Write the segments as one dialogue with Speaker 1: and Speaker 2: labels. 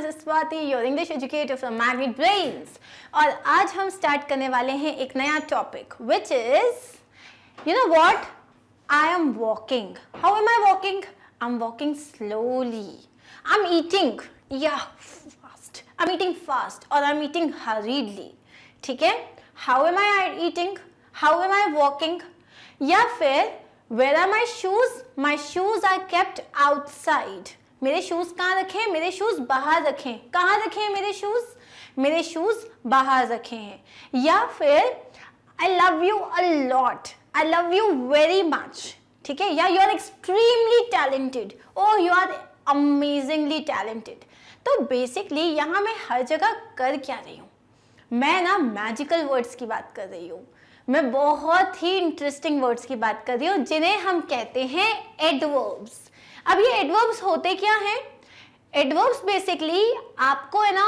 Speaker 1: This is Swati, your English educator from magnet brains. और आज हम स्टार्ट करने वाले हैं एक नया topic which is you know what, I am walking. How am I walking? I am walking slowly, I am eating fast, I am eating fast और I am eating हरीडली। ठीक है, how am I eating, how am I walking, या फिर where are my shoes? My shoes are kept outside. मेरे shoes कहाँ रखे हैं? मेरे शूज बाहर रखे हैं। कहाँ रखे हैं मेरे शूज? मेरे शूज बाहर रखे हैं। या फिर I love you a lot, I love you very much. ठीक है, या you are extremely talented, oh you are amazingly talented. तो बेसिकली यहाँ मैं हर जगह कर क्या रही हूँ? मैं ना मैजिकल वर्ड्स की बात कर रही हूँ। मैं बहुत ही इंटरेस्टिंग वर्ड्स की बात कर रही हूँ जिन्हें हम कहते हैं एडवर्ब्स। अब ये एडवर्ब्स होते क्या हैं? एडवर्ब्स बेसिकली आपको है ना,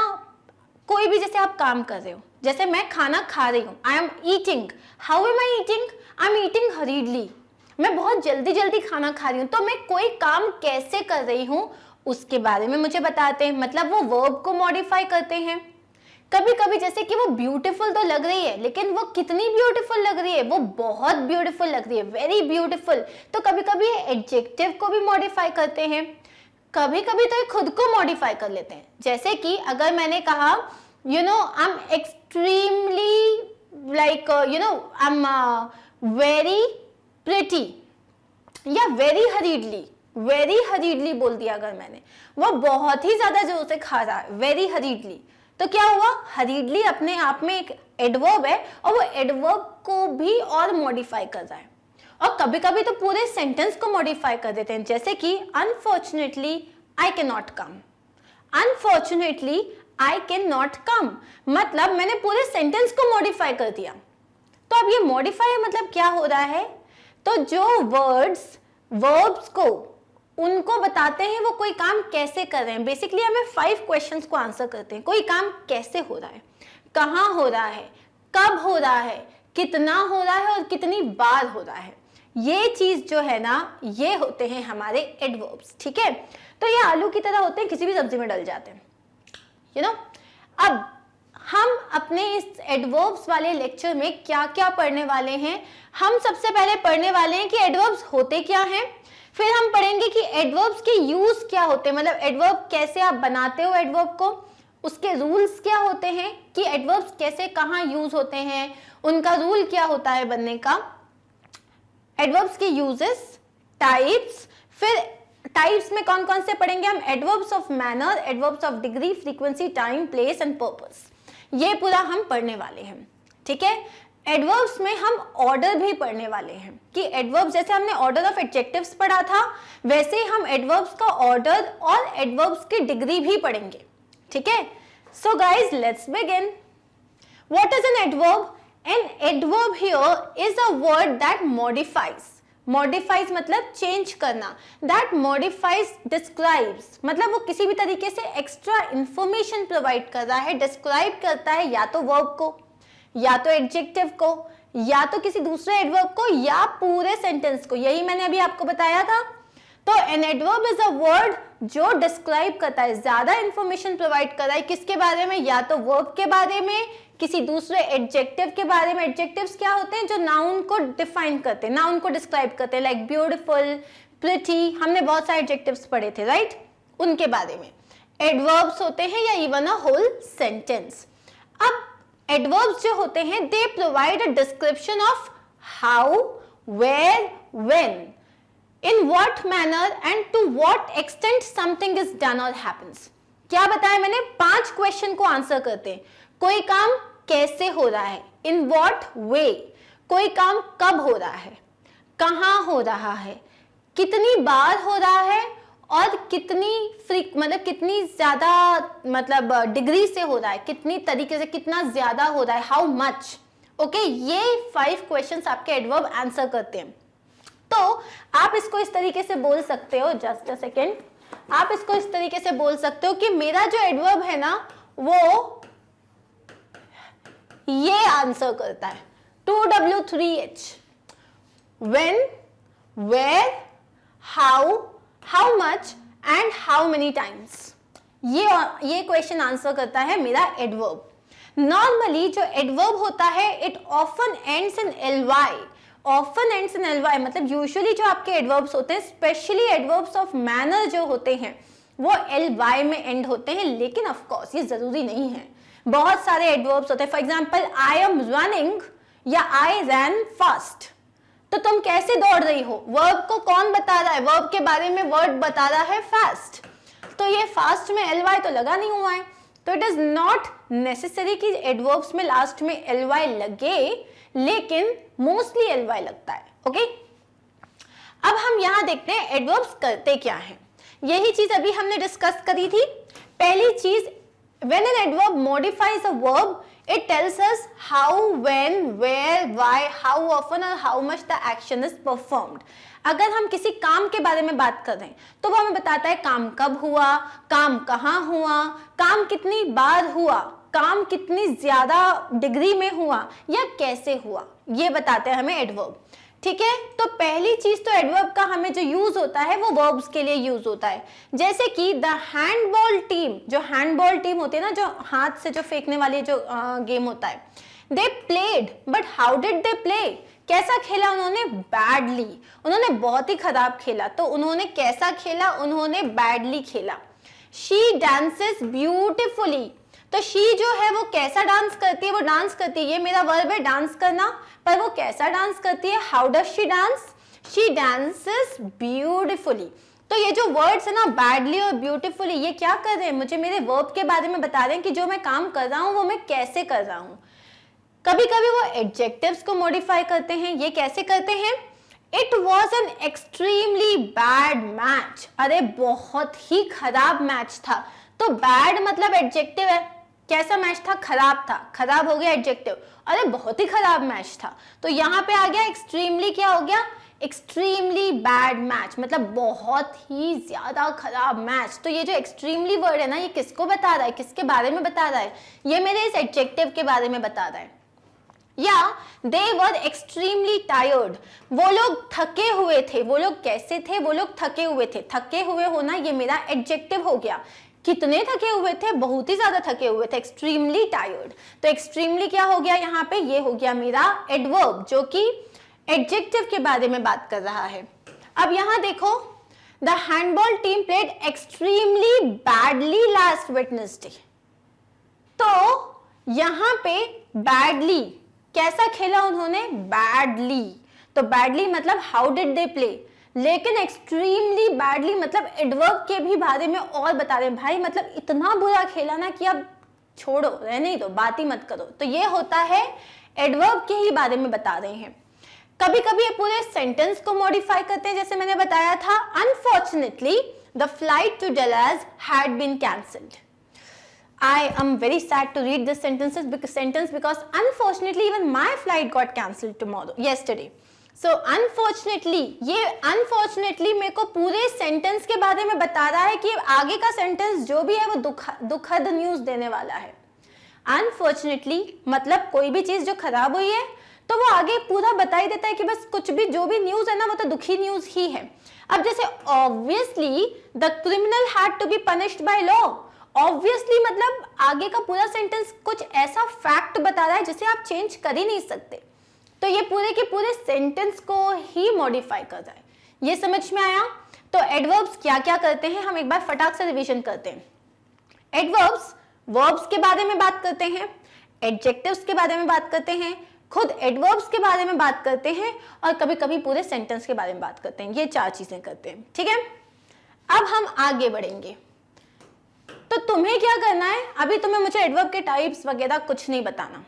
Speaker 1: कोई भी जैसे आप काम कर रहे हो, जैसे मैं खाना खा रही हूँ, I am eating. How am I eating? I am eating हरीडली। मैं बहुत जल्दी जल्दी खाना खा रही हूँ। तो मैं कोई काम कैसे कर रही हूँ उसके बारे में मुझे बताते हैं, मतलब वो वर्ब को मॉडिफाई करते हैं। कभी कभी जैसे कि वो ब्यूटीफुल तो लग रही है, लेकिन वो कितनी ब्यूटीफुल लग रही है? वो बहुत ब्यूटीफुल लग रही है, वेरी ब्यूटीफुल। तो कभी कभी एडजेक्टिव को भी मॉडिफाई करते हैं, कभी कभी तो ये खुद को मॉडिफाई कर लेते हैं। जैसे कि अगर मैंने कहा you know I am extremely like you know I am very pretty, या वेरी हरीडली बोल दिया अगर मैंने, वो बहुत ही ज्यादा जोर से खा रहा है, वेरी हरीडली। तो क्या हुआ? हरीडली अपने आप में एक एडवर्ब है और वो एडवर्ब को भी और मॉडिफाई कर रहा है। और कभी कभी तो पूरे सेंटेंस को मॉडिफाई कर देते हैं, जैसे कि unfortunately I can not come. Unfortunately I can not come मतलब मैंने पूरे सेंटेंस को मॉडिफाई कर दिया। तो अब ये मॉडिफाई मतलब क्या हो रहा है? तो जो वर्ड्स वर्ब्स को उनको बताते हैं वो कोई काम कैसे कर रहे हैं। बेसिकली हमें 5 क्वेश्चंस को आंसर करते हैं। कोई काम कैसे हो रहा है, कहाँ हो रहा है, कब हो रहा है, कितना हो रहा है और कितनी बार हो रहा है। ये चीज जो है ना, ये होते हैं हमारे एडवर्ब्स। ठीक है, तो ये आलू की तरह होते हैं, किसी भी सब्जी में डल जाते हैं, यू नो। अब हम अपने इस एडवर्ब्स वाले लेक्चर में क्या क्या पढ़ने वाले हैं? हम सबसे पहले पढ़ने वाले हैं कि एडवर्ब्स होते क्या हैं। फिर हम पढ़ेंगे कि एडवर्ब्स के यूज क्या होते हैं, मतलब एडवर्ब कैसे आप बनाते हो एडवर्ब को, उसके रूल्स क्या होते हैं कि एडवर्ब्स कैसे कहाँ यूज होते हैं, उनका रूल क्या होता है बनने का, एडवर्ब्स के यूजेस, टाइप्स। फिर टाइप्स में कौन कौन से पढ़ेंगे हम? Adverbs of manner, adverbs of degree, frequency, time, place and purpose. ये पूरा हम पढ़ने वाले हैं। ठीक है, एडवर्ब्स में हम ऑर्डर भी पढ़ने वाले हैं कि एडवर्ब्स, जैसे हमने ऑर्डर ऑफ एडजेक्टिव्स पढ़ा था, वैसे ही हम एडवर्ब्स का ऑर्डर और एडवर्ब्स की डिग्री भी पढ़ेंगे। ठीक है, so guys let's begin. What is an adverb? An adverb here is a word that modifies. Modifies मतलब चेंज करना, दैट मॉडिफाइज डिस्क्राइब्स मतलब वो किसी भी तरीके से एक्स्ट्रा इंफॉर्मेशन प्रोवाइड कर रहा है, डिस्क्राइब करता है या तो वर्ब को, या तो एडजेक्टिव को, या तो किसी दूसरे एडवर्ब को, या पूरे सेंटेंस को। यही मैंने अभी आपको बताया था। तो an adverb is a word जो डिस्क्राइब करता है, ज्यादा इंफॉर्मेशन प्रोवाइड कर रहा है किसके बारे में? या तो वर्ब के बारे में, किसी दूसरे एडजेक्टिव के बारे में। एडजेक्टिव्स क्या होते हैं? जो नाउन को डिफाइन करते हैं, नाउन को डिस्क्राइब करते हैं, लाइक ब्यूटीफुल, प्रिटी, हमने बहुत सारे एडजेक्टिव्स पढ़े थे, राइट? उनके बारे में एडवर्ब्स होते हैं, या इवन अ होल सेंटेंस। अब एडवर्ब्स जो होते हैं they provide a description of how, where, when, in what manner and to what extent something is done और हैपेंस। क्या बताया मैंने? 5 क्वेश्चन को आंसर करते हैं। कोई काम कैसे हो रहा है, इन व्हाट वे, कोई काम कब हो रहा है, कहाँ हो रहा है, कितनी बार हो रहा है और कितनी मतलब कितनी ज्यादा मतलब डिग्री से हो रहा है, कितनी तरीके से, कितना ज्यादा हो रहा है, हाउ मच। ओके, ये 5 क्वेश्चंस आपके एडवर्ब आंसर करते हैं। तो आप इसको इस तरीके से बोल सकते हो, जस्ट अ सेकेंड, आप इसको इस तरीके से बोल सकते हो कि मेरा जो एडवर्ब है ना वो ये आंसर करता है 2W3H, when, where, how much and how many times। ये क्वेश्चन आंसर करता है मेरा एडवर्ब। नॉर्मली जो एडवर्ब होता है it often ends in ly, often ends in ly मतलब यूजुअली जो आपके एडवर्ब्स होते हैं, स्पेशली एडवर्ब्स ऑफ मैनर जो होते हैं वो ly में एंड होते हैं, लेकिन ऑफ कोर्स ये जरूरी नहीं है। बहुत सारे एडवर्ब्स होते हैं, for example I am running या आई रैन फास्ट, तो तुम कैसे दौड़ रही हो, वर्ब को कौन बता रहा है, वर्ब के बारे में वर्ड बता रहा है फास्ट, तो ये फास्ट में ly तो लगा नहीं हुआ है, तो इट इज नॉट नेसेसरी कि एडवर्ब्स में लास्ट में ly लगे, लेकिन मोस्टली ly लगता है। ओके, अब हम यहां देखते हैं एडवर्ब्स करते क्या हैं। यही चीज अभी हमने डिस्कस करी थी। पहली चीज, when an adverb modifies a verb, it tells us how, when, where, why, how often or how much the action is performed. अगर हम किसी काम के बारे में बात कर रहे हैं तो वो हमें बताता है काम कब हुआ, काम कहाँ हुआ, काम कितनी बार हुआ, काम कितनी ज्यादा डिग्री में हुआ या कैसे हुआ, ये बताते हैं हमें एडवर्ब। ठीक है, तो पहली चीज तो एडवर्ब का हमें जो यूज होता है वो वर्ब्स के लिए यूज होता है। जैसे कि द हैंडबॉल टीम, जो हैंडबॉल टीम होती है ना, जो हाथ से जो फेंकने वाली जो गेम होता है, they played, but how did they play, कैसा खेला उन्होंने, बैडली, उन्होंने बहुत ही खराब खेला। तो उन्होंने कैसा खेला, उन्होंने बैडली खेला। शी डांसेस ब्यूटिफुली, तो शी जो है वो कैसा डांस करती है, वो डांस करती है, ये मेरा वर्ब है डांस करना, पर वो कैसा डांस करती है, how does she dance, she dances beautifully. तो ये जो वर्ड्स है ना, बैडली और ब्यूटिफुली, ये क्या कर रहे हैं, मुझे मेरे वर्ब के बारे में बता रहे हैं कि जो मैं काम कर रहा हूं वो मैं कैसे कर रहा हूं। कभी कभी वो एडजेक्टिव्स को मॉडिफाई करते हैं, ये कैसे करते हैं, it was an extremely bad match, अरे बहुत ही खराब मैच था। तो बैड मतलब एडजेक्टिव है, कैसा मैच था, खराब था, खराब हो गया एडजेक्टिव, अरे बहुत ही खराब मैच था, तो यहाँ पे आ गया एक्सट्रीमली, क्या हो गया, एक्सट्रीमली बैड मैच, मतलब बहुत ही ज्यादा खराब मैच। तो ये जो एक्सट्रीमली वर्ड है ना, ये किसको बता रहा है, किसके बारे में बता रहा है, ये मेरे इस एडजेक्टिव के बारे में बता रहा है। या दे वर एक्सट्रीमली टायर्ड, वो लोग थके हुए थे, वो लोग कैसे थे, वो लोग थके हुए थे, थके हुए होना ये मेरा एडजेक्टिव हो गया। कितने थके हुए थे, बहुत ही ज्यादा थके हुए थे, एक्सट्रीमली टायर्ड। तो एक्सट्रीमली क्या हो गया यहाँ पे, ये हो गया मेरा एडवर्ब जो कि एडजेक्टिव के बारे में बात कर रहा है। अब यहाँ देखो, the handball team played extremely badly last Wednesday, तो यहाँ पे बैडली, कैसा खेला उन्होंने, बैडली, तो बैडली मतलब हाउ डिड दे प्ले, लेकिन एक्सट्रीमली बैडली मतलब एडवर्ब के भी बारे में और बता रहे हैं, भाई मतलब इतना बुरा खेला ना कि अब छोड़ो, रहने दो, बात ही मत करो। तो ये होता है एडवर्ब के ही बारे में बता रहे हैं। कभी कभी ये पूरे सेंटेंस को मॉडिफाई करते हैं, जैसे मैंने बताया था, unfortunately the flight to Dallas had been cancelled. I am very sad to read this sentence because unfortunately even my flight got cancelled yesterday. So unfortunately, ये unfortunately मेरे को पूरे सेंटेंस के बारे में बता रहा है कि आगे का सेंटेंस जो भी है वो दुखद न्यूज देने वाला है। Unfortunately मतलब कोई भी चीज जो खराब हुई है तो वो आगे पूरा बता ही देता है कि बस कुछ भी जो भी न्यूज है ना वो तो दुखी न्यूज ही है। अब जैसे obviously the criminal had to be punished by law, obviously मतलब आगे का पूरा सेंटेंस कुछ ऐसा फैक्ट बता रहा है जिसे आप चेंज कर ही नहीं सकते, तो ये पूरे के पूरे सेंटेंस को ही मॉडिफाई कर रहा है। ये समझ में आया। तो एडवर्ब्स क्या क्या करते हैं, हम एक बार फटाक से रिवीजन करते हैं। एडवर्ब्स वर्ब्स के बारे में बात करते हैं, एडजेक्टिव्स के बारे में बात करते हैं, खुद एडवर्ब्स के बारे में बात करते हैं, और कभी कभी पूरे सेंटेंस के बारे में बात करते हैं। ये 4 चीजें करते हैं, ठीक है। अब हम आगे बढ़ेंगे, तो तुम्हें क्या करना है, अभी तुम्हें मुझे एडवर्ब के टाइप्स वगैरह कुछ नहीं बताना।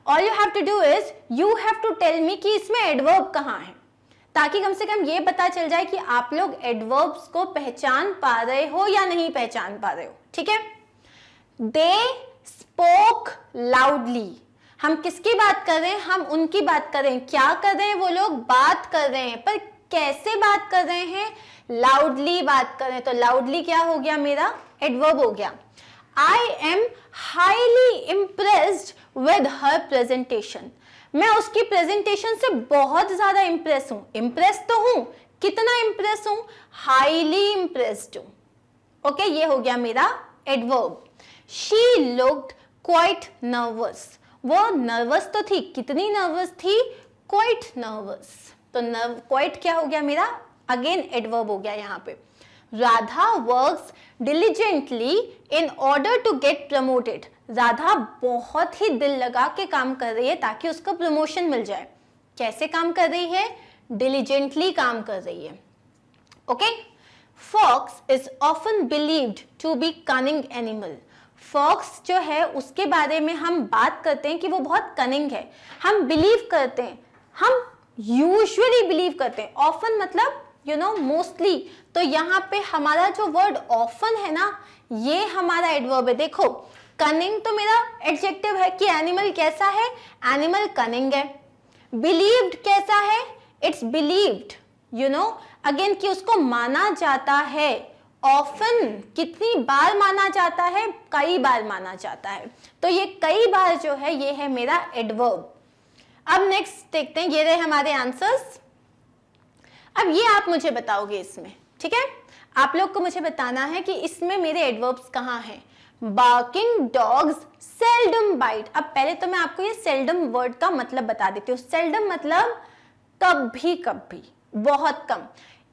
Speaker 1: All you have to do is you have to tell me कि इसमें एडवर्ब कहाँ है, ताकि कम से कम ये पता चल जाए कि आप लोग एडवर्ब्स को पहचान पा रहे हो या नहीं पहचान पा रहे हो, ठीक है। दे स्पोक लाउडली, हम किसकी बात कर रहे हैं, हम उनकी बात कर रहे हैं। क्या कर रहे हैं, वो लोग बात कर रहे हैं, पर कैसे बात कर रहे हैं, लाउडली बात कर रहे हैं। तो लाउडली क्या हो गया, मेरा एडवर्ब हो गया। I am highly impressed with her presentation, मैं उसकी प्रेजेंटेशन से बहुत ज्यादा इंप्रेस हूं। इंप्रेस तो हूं, कितना इंप्रेस हूं, हाईली इंप्रेस्ड हूं। ओके, ये हो गया मेरा adverb, she looked quite nervous, वो नर्वस तो थी, कितनी नर्वस थी, क्वाइट नर्वस, तो क्वाइट क्या हो गया मेरा, अगेन एडवर्ब हो गया यहाँ पे। Radha works diligently in order to get promoted, Radha बहुत ही दिल लगा के काम कर रही है ताकि उसको प्रमोशन मिल जाए। कैसे काम कर रही है, डिलीजेंटली काम कर रही है। Okay, fox is often believed to be cunning animal, fox जो है उसके बारे में हम बात करते हैं कि वो बहुत कनिंग है, हम बिलीव करते हैं, हम यूजुअली बिलीव करते हैं, ऑफन मतलब मोस्टली, तो यहाँ पे हमारा जो वर्ड ऑफन है ना, ये हमारा एडवर्ब है। देखो कनिंग तो मेरा एडजेक्टिव है कि एनिमल कैसा है, एनिमल कनिंग है। बिलीव्ड कैसा है, इट्स बिलीव्ड, अगेन कि उसको माना जाता है। ऑफन कितनी बार माना जाता है, कई बार माना जाता है, तो ये कई बार जो है ये है मेरा एडवर्ब। अब नेक्स्ट देखते हैं, ये रहे हमारे आंसर्स। अब ये आप मुझे बताओगे इसमें, ठीक है, आप लोग को मुझे बताना है कि इसमें मेरे एडवर्ब्स कहाँ हैं। बार्किंग डॉग्स सेल्डम बाइट, अब पहले तो मैं आपको ये सेल्डम वर्ड का मतलब बता देती हूँ। सेल्डम मतलब कभी कभी, बहुत कम।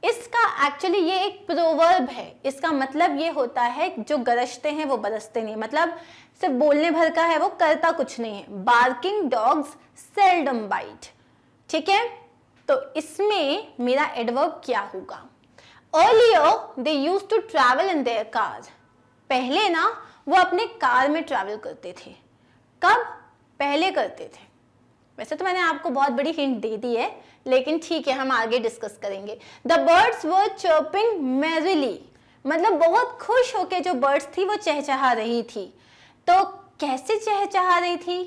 Speaker 1: इसका एक्चुअली ये एक प्रोवर्ब है, इसका मतलब ये होता है जो गरजते हैं वो बरसते नहीं, मतलब सिर्फ बोलने भर का है, वो करता कुछ नहीं है। बार्किंग डॉग्स सेल्डम बाइट, ठीक है, तो इसमें मेरा एडवर्ब क्या होगा। Earlier they used to travel in their car, पहले ना वो अपने कार में ट्रैवल करते थे। कब, पहले करते थे। वैसे तो मैंने आपको बहुत बड़ी हिंट दे दी है, लेकिन ठीक है हम आगे डिस्कस करेंगे। The birds were chirping merrily, मतलब बहुत खुश होके जो बर्ड्स थी वो चहचहा रही थी। तो कैसे चहचहा रही थी,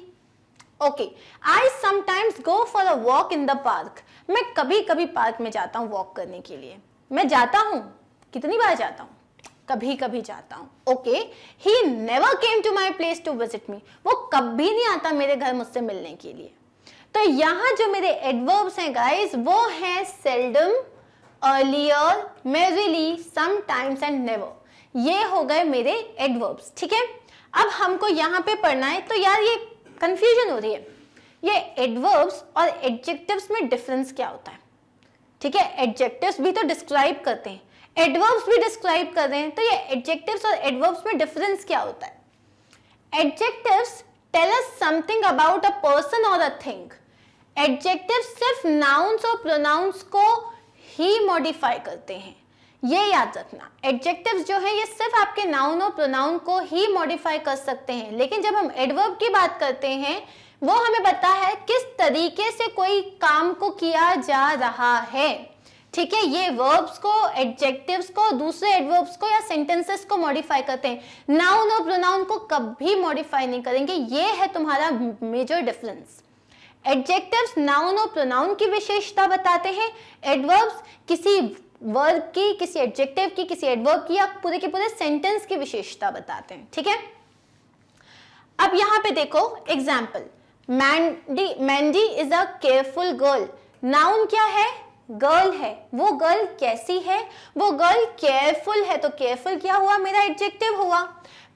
Speaker 1: okay, I sometimes go for a walk in the park, मैं कभी कभी पार्क में जाता हूँ वॉक करने के लिए। मैं जाता हूँ, कितनी बार जाता हूँ, कभी कभी जाता हूँ। Okay, he never came to my place to visit me, वो कभी नहीं आता मेरे घर मुझसे मिलने के लिए। तो यहाँ जो मेरे एडवर्ब्स हैं गाइस, वो हैं seldom, earlier, merrily, sometimes and never, ये हो गए मेरे एडवर्ब्स, ठीक है। अब हमको यहाँ पे पढ़ना है, तो यार ये कंफ्यूजन हो रही है, ये एडवर्ब्स और एडजेक्टिव्स में डिफरेंस क्या होता है, ठीक है। एडजेक्टिव्स भी तो डिस्क्राइब करते हैं, एडवर्ब्स भी डिस्क्राइब कर रहे हैं, तो ये एडजेक्टिव्स और एडवर्ब्स में डिफरेंस क्या होता है। Adjectives tell us something about a person और अ थिंग, एडजेक्टिव्स सिर्फ नाउन्स और प्रोनाउंस को ही मॉडिफाई करते हैं, ये याद रखना। एडजेक्टिव्स जो है ये सिर्फ आपके नाउन और प्रोनाउन को ही मॉडिफाई कर सकते हैं, लेकिन जब हम एडवर्ब की बात करते हैं वो हमें पता है किस तरीके से कोई काम को किया जा रहा है, ठीक है। ये वर्ब्स को, एडजेक्टिव्स को, दूसरे एडवर्ब्स को या सेंटेंसेस को मॉडिफाई करते हैं, नाउन और प्रोनाउन को कभी मॉडिफाई नहीं करेंगे, ये है तुम्हारा मेजर डिफरेंस। एडजेक्टिव्स नाउन और प्रोनाउन की विशेषता बताते हैं, एडवर्ब्स किसी वर्ब की, किसी एडजेक्टिव की, किसी एडवर्ब की या पूरे के पूरे सेंटेंस की विशेषता बताते हैं, ठीक है। अब यहाँ पे देखो example, Mandy is a careful girl, noun क्या है, गर्ल है, वो गर्ल कैसी है, वो गर्ल केयरफुल है, तो केयरफुल क्या हुआ, मेरा एडजेक्टिव हुआ।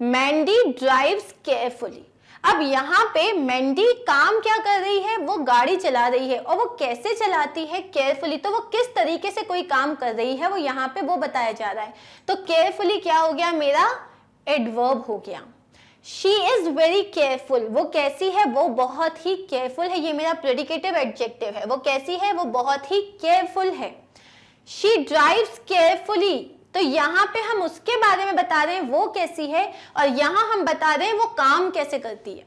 Speaker 1: मैंडी ड्राइव्स केयरफुली, अब यहाँ पे मैंडी काम क्या कर रही है, वो गाड़ी चला रही है, और वो कैसे चलाती है, केयरफुली, तो वो किस तरीके से कोई काम कर रही है वो यहाँ पे वो बताया जा रहा है, तो केयरफुली क्या हो गया, मेरा एडवर्ब हो गया। शी इज वेरी केयरफुल, वो कैसी है, वो बहुत ही केयरफुल है, ये मेरा प्रेडिकेटिव एडजेक्टिव है, वो कैसी है, वो बहुत ही केयरफुल है। शी ड्राइव्स केयरफुली, तो यहाँ पे हम उसके बारे में बता रहे हैं वो कैसी है, और यहाँ हम बता रहे हैं वो काम कैसे करती है,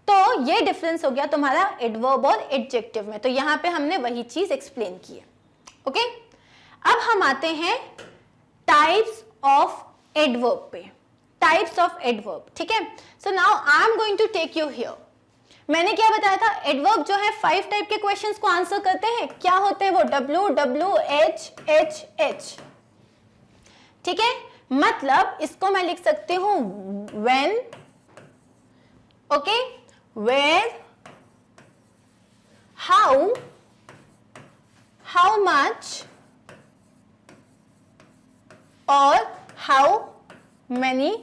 Speaker 1: तो ये डिफरेंस हो गया तुम्हारा एडवर्ब और एडजेक्टिव में। तो यहाँ पे हमने वही चीज एक्सप्लेन की है, ओके। अब हम आते हैं टाइप्स ऑफ एडवर्ब पे, टाइप्स ऑफ एडवर्ब, ठीक है। So now I am going to take you here, मैंने क्या बताया था, एडवर्ब जो है 5 टाइप के क्वेश्चंस को आंसर करते हैं, क्या होते हैं वो, W W H H H, ठीक है। मतलब इसको मैं लिख सकती हूं when, okay, where, how much और how many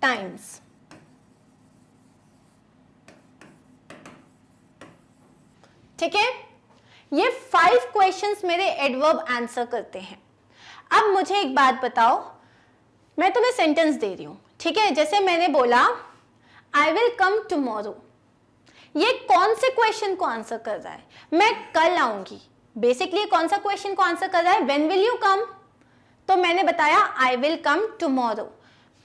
Speaker 1: टाइम्स। ठीक है, ये 5 क्वेश्चंस मेरे एडवर्ब आंसर करते हैं। अब मुझे एक बात बताओ, मैं तुम्हें सेंटेंस दे रही हूं, ठीक है, जैसे मैंने बोला आई विल कम टुमारो, ये कौन से क्वेश्चन को आंसर कर रहा है? मैं कल आऊंगी। बेसिकली कौन सा क्वेश्चन को आंसर कर रहा है? When will you come? तो मैंने बताया आई विल कम टुमारो।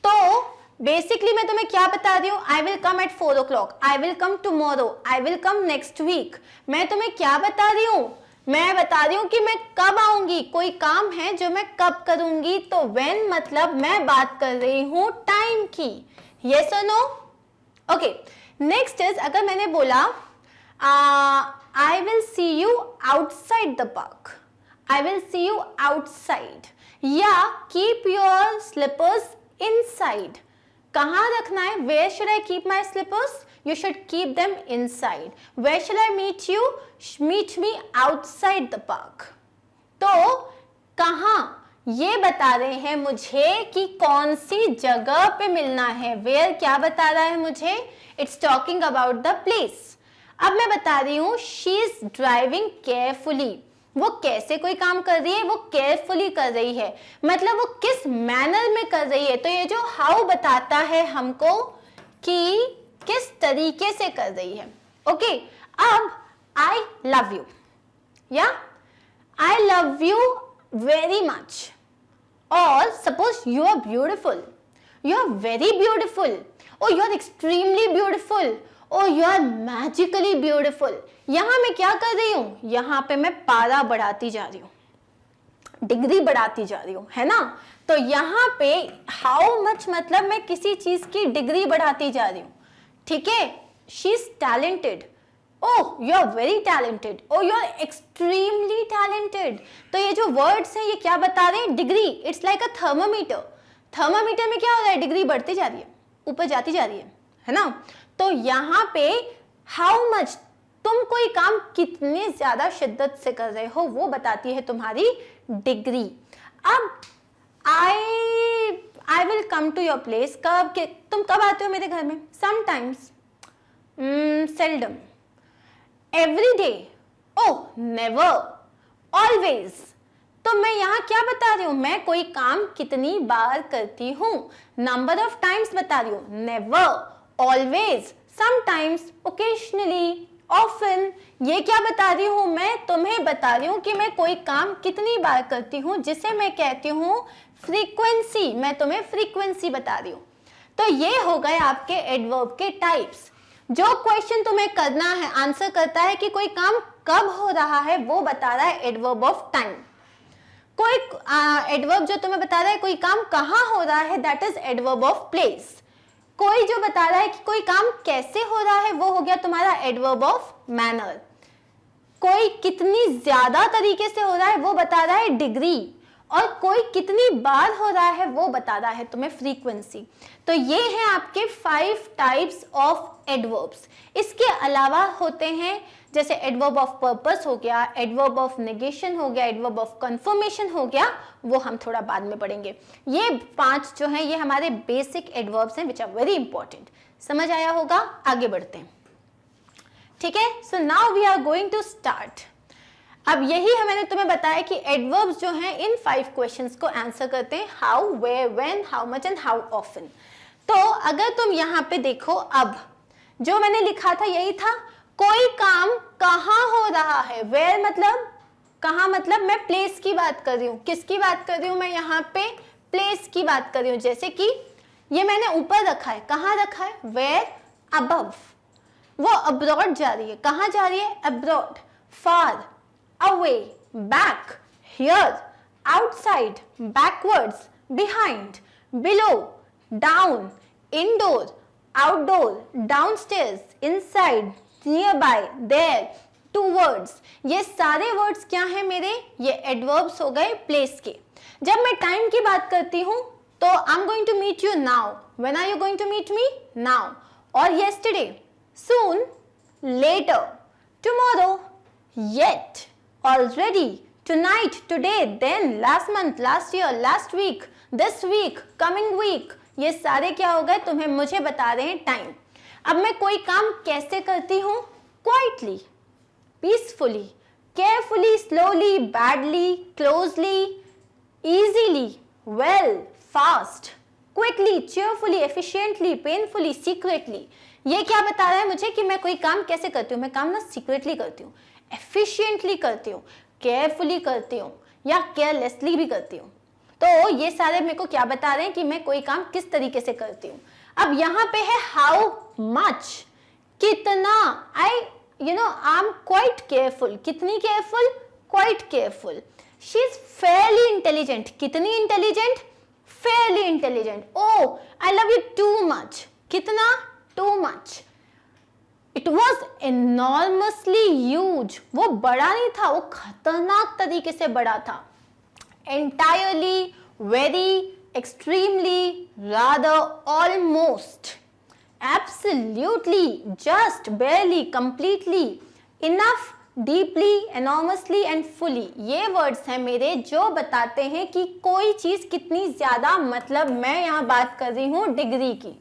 Speaker 1: तो बेसिकली मैं तुम्हें क्या बता रही हूँ? I will come at 4 o'clock, I will come tomorrow, I will come next week. मैं तुम्हें क्या बता रही हूँ? मैं बता रही हूँ कि मैं कब आऊंगी, कोई काम है जो मैं कब करूंगी। तो व्हेन मतलब मैं बात कर रही हूँ टाइम की। यस और नो? ओके, नेक्स्ट इज, अगर मैंने बोला I will see you outside the park, I will see you outside, या कीप योर स्लीपर्स इनसाइड। कहाँ रखना है? Where should I keep my slippers? You should keep them inside. Where shall I meet you? Meet me outside the park. तो कहाँ, ये बता रहे हैं मुझे कि कौन सी जगह पे मिलना है। Where क्या बता रहा है मुझे? It's talking about the place. अब मैं बता रही हूँ she is driving carefully. वो कैसे कोई काम कर रही है? वो केयरफुली कर रही है, मतलब वो किस मैनर में कर रही है। तो ये जो हाउ बताता है हमको कि किस तरीके से कर रही है। ओके, अब आई लव यू, या I love you very much, और suppose you are beautiful, you are very beautiful, और यू आर एक्सट्रीमली ब्यूटिफुल, और यू आर मैजिकली ब्यूटिफुल। यहां मैं क्या कर रही हूं? यहां पे मैं पारा बढ़ाती जा रही हूं, डिग्री बढ़ाती जा रही हूं, है ना। तो यहाँ पे हाउ मच मतलब मैं किसी चीज की डिग्री बढ़ाती जा रही हूं। ठीक है, she is talented, oh you are very talented, oh you are extremely talented. तो ये जो वर्ड्स हैं ये क्या बता रहे हैं? Degree. It's like a thermometer. Thermometer में क्या हो रहा है? डिग्री बढ़ती जा रही है, ऊपर जाती जा रही है ना। तो यहाँ पे हाउ मच, तुम कोई काम कितने ज्यादा शिद्दत से कर रहे हो, वो बताती है तुम्हारी डिग्री। अब I will come to your place, कब, तुम कब आते हो मेरे घर में? Sometimes, seldom, every day, oh never, always. तो मैं यहाँ क्या बता रही हूँ? मैं कोई काम कितनी बार करती हूँ, नंबर ऑफ टाइम्स बता रही हूँ। Never, always, sometimes, occasionally, often. ये क्या बता रही हूँ? मैं तुम्हें बता रही हूँ कि मैं कोई काम कितनी बार करती हूँ, जिसे मैं कहती हूँ फ्रीक्वेंसी। मैं तुम्हें फ्रीक्वेंसी बता रही हूँ। तो ये हो गए आपके एडवर्ब के टाइप्स। जो क्वेश्चन तुम्हें करना है, आंसर करता है कि कोई काम कब हो रहा है, वो बता रहा है एडवर्ब ऑफ टाइम। कोई एडवर्ब जो तुम्हें बता रहा है कोई काम कहाँ हो रहा है, that is adverb of place. कोई जो बता रहा है कि कोई काम कैसे हो रहा है, वो हो गया तुम्हारा एडवर्ब ऑफ मैनर। कोई कितनी ज्यादा तरीके से हो रहा है, वो बता रहा है डिग्री। और कोई कितनी बार हो रहा है, वो बता रहा है तुम्हें फ्रीक्वेंसी। तो ये हैं आपके 5 टाइप्स ऑफ एडवर्ब्स। इसके अलावा होते हैं जैसे एडवर्ब ऑफ पर्पस हो गया, एडवर्ब ऑफ नेगेशन हो गया, एडवर्ब ऑफ कंफर्मेशन हो गया, वो हम थोड़ा बाद में पढ़ेंगे। ये 5 जो हैं ये हमारे बेसिक एडवर्ब्स हैं विच आर वेरी इंपॉर्टेंट। समझ आया होगा? आगे बढ़ते हैं। ठीक है, so now we are going to start. अब यही है, मैंने तुम्हें बताया कि एडवर्ब्स जो हैं इन 5 क्वेश्चंस को आंसर करते हैं, how, where, when, how much and how often. तो अगर तुम यहाँ पे देखो, अब जो मैंने लिखा था यही था, कोई काम कहाँ हो रहा है। वेयर मतलब कहाँ, मतलब मैं प्लेस की बात कर रही हूँ। किसकी बात कर रही हूँ मैं? यहाँ पे प्लेस की बात कर रही हूँ। जैसे कि ये मैंने ऊपर रखा है, कहाँ रखा है? Where, above. वो अब्रॉड जा रही है, कहाँ जा रही है? Abroad. Far, away, back, here, outside, backwards, behind, below, down, indoor, outdoor, downstairs, inside, nearby, there, towards। ये सारे वर्ड्स क्या हैं मेरे? ये एडवर्ब्स हो गए प्लेस के। जब मैं टाइम की बात करती हूँ तो I am going to meet you now. When are you going to meet me? Now. और yesterday, soon, later, tomorrow, yet, already, tonight, today, then, last month, last year, last week, this week, coming week। ये सारे क्या हो गए, तुम्हें मुझे बता रहे हैं टाइम। अब मैं कोई काम कैसे करती हूँ, quietly, peacefully, carefully, slowly, badly, closely, easily, well, fast, quickly, cheerfully, efficiently, painfully, secretly। ये क्या बता रहा है मुझे कि मैं कोई काम कैसे करती हूँ, मैं काम ना सीक्रेटली करती हूँ, एफिशिएंटली करती हूँ, केयरफुली करती हूँ या केयरलेसली भी करती हूँ। तो ये सारे मेरे को क्या बता रहे हैं कि मैं कोई काम किस तरीके से करती हूँ। अब यहाँ पे है हाउ मच, कितना, I I am quite careful, कितनी careful, quite careful. She is fairly intelligent, कितनी intelligent, fairly intelligent. Oh I love you too much, कितना, too much. It was enormously huge, वो बड़ा नहीं था, वो खतरनाक तरीके से बड़ा था। Entirely, very, extremely, rather, almost, absolutely, just, barely, completely, enough, deeply, enormously and fully. ये वर्ड्स हैं मेरे जो बताते हैं कि कोई चीज कितनी ज्यादा, मतलब मैं यहाँ बात कर रही हूँ डिग्री की,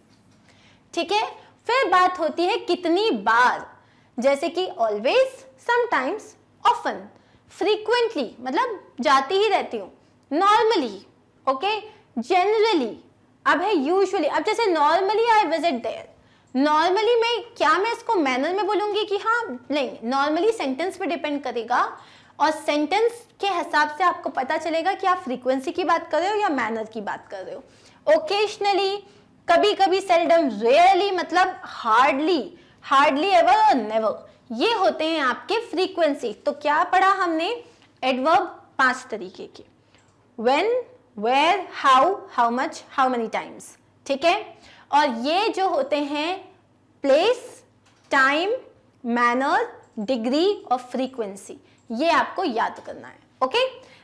Speaker 1: ठीक है। फिर बात होती है कितनी बार, जैसे कि ऑलवेज, समटाइम्स, ऑफन, फ्रीक्वेंटली, मतलब जाती ही रहती हूँ, नॉर्मली, ओके, जनरली, अब है यूजुअली। अब जैसे normally I visit there, normally मैं इसको मैनर में बोलूंगी कि हाँ, नहीं, नॉर्मली सेंटेंस पे डिपेंड करेगा और सेंटेंस के हिसाब से आपको पता चलेगा कि आप फ्रीक्वेंसी की बात कर रहे हो या मैनर की बात कर रहे हो। ओकेजनली, कभी कभी, सेल्डम, रेयरली, मतलब हार्डली, हार्डली एवर और नेवर, ये होते हैं आपके फ्रीक्वेंसी। तो क्या पढ़ा हमने, एडवर्ब 5 तरीके के, when, where, how, how much, how many times, ठीक है। और ये जो होते हैं प्लेस, टाइम, मैनर, डिग्री और फ्रीक्वेंसी, ये आपको याद करना है, okay.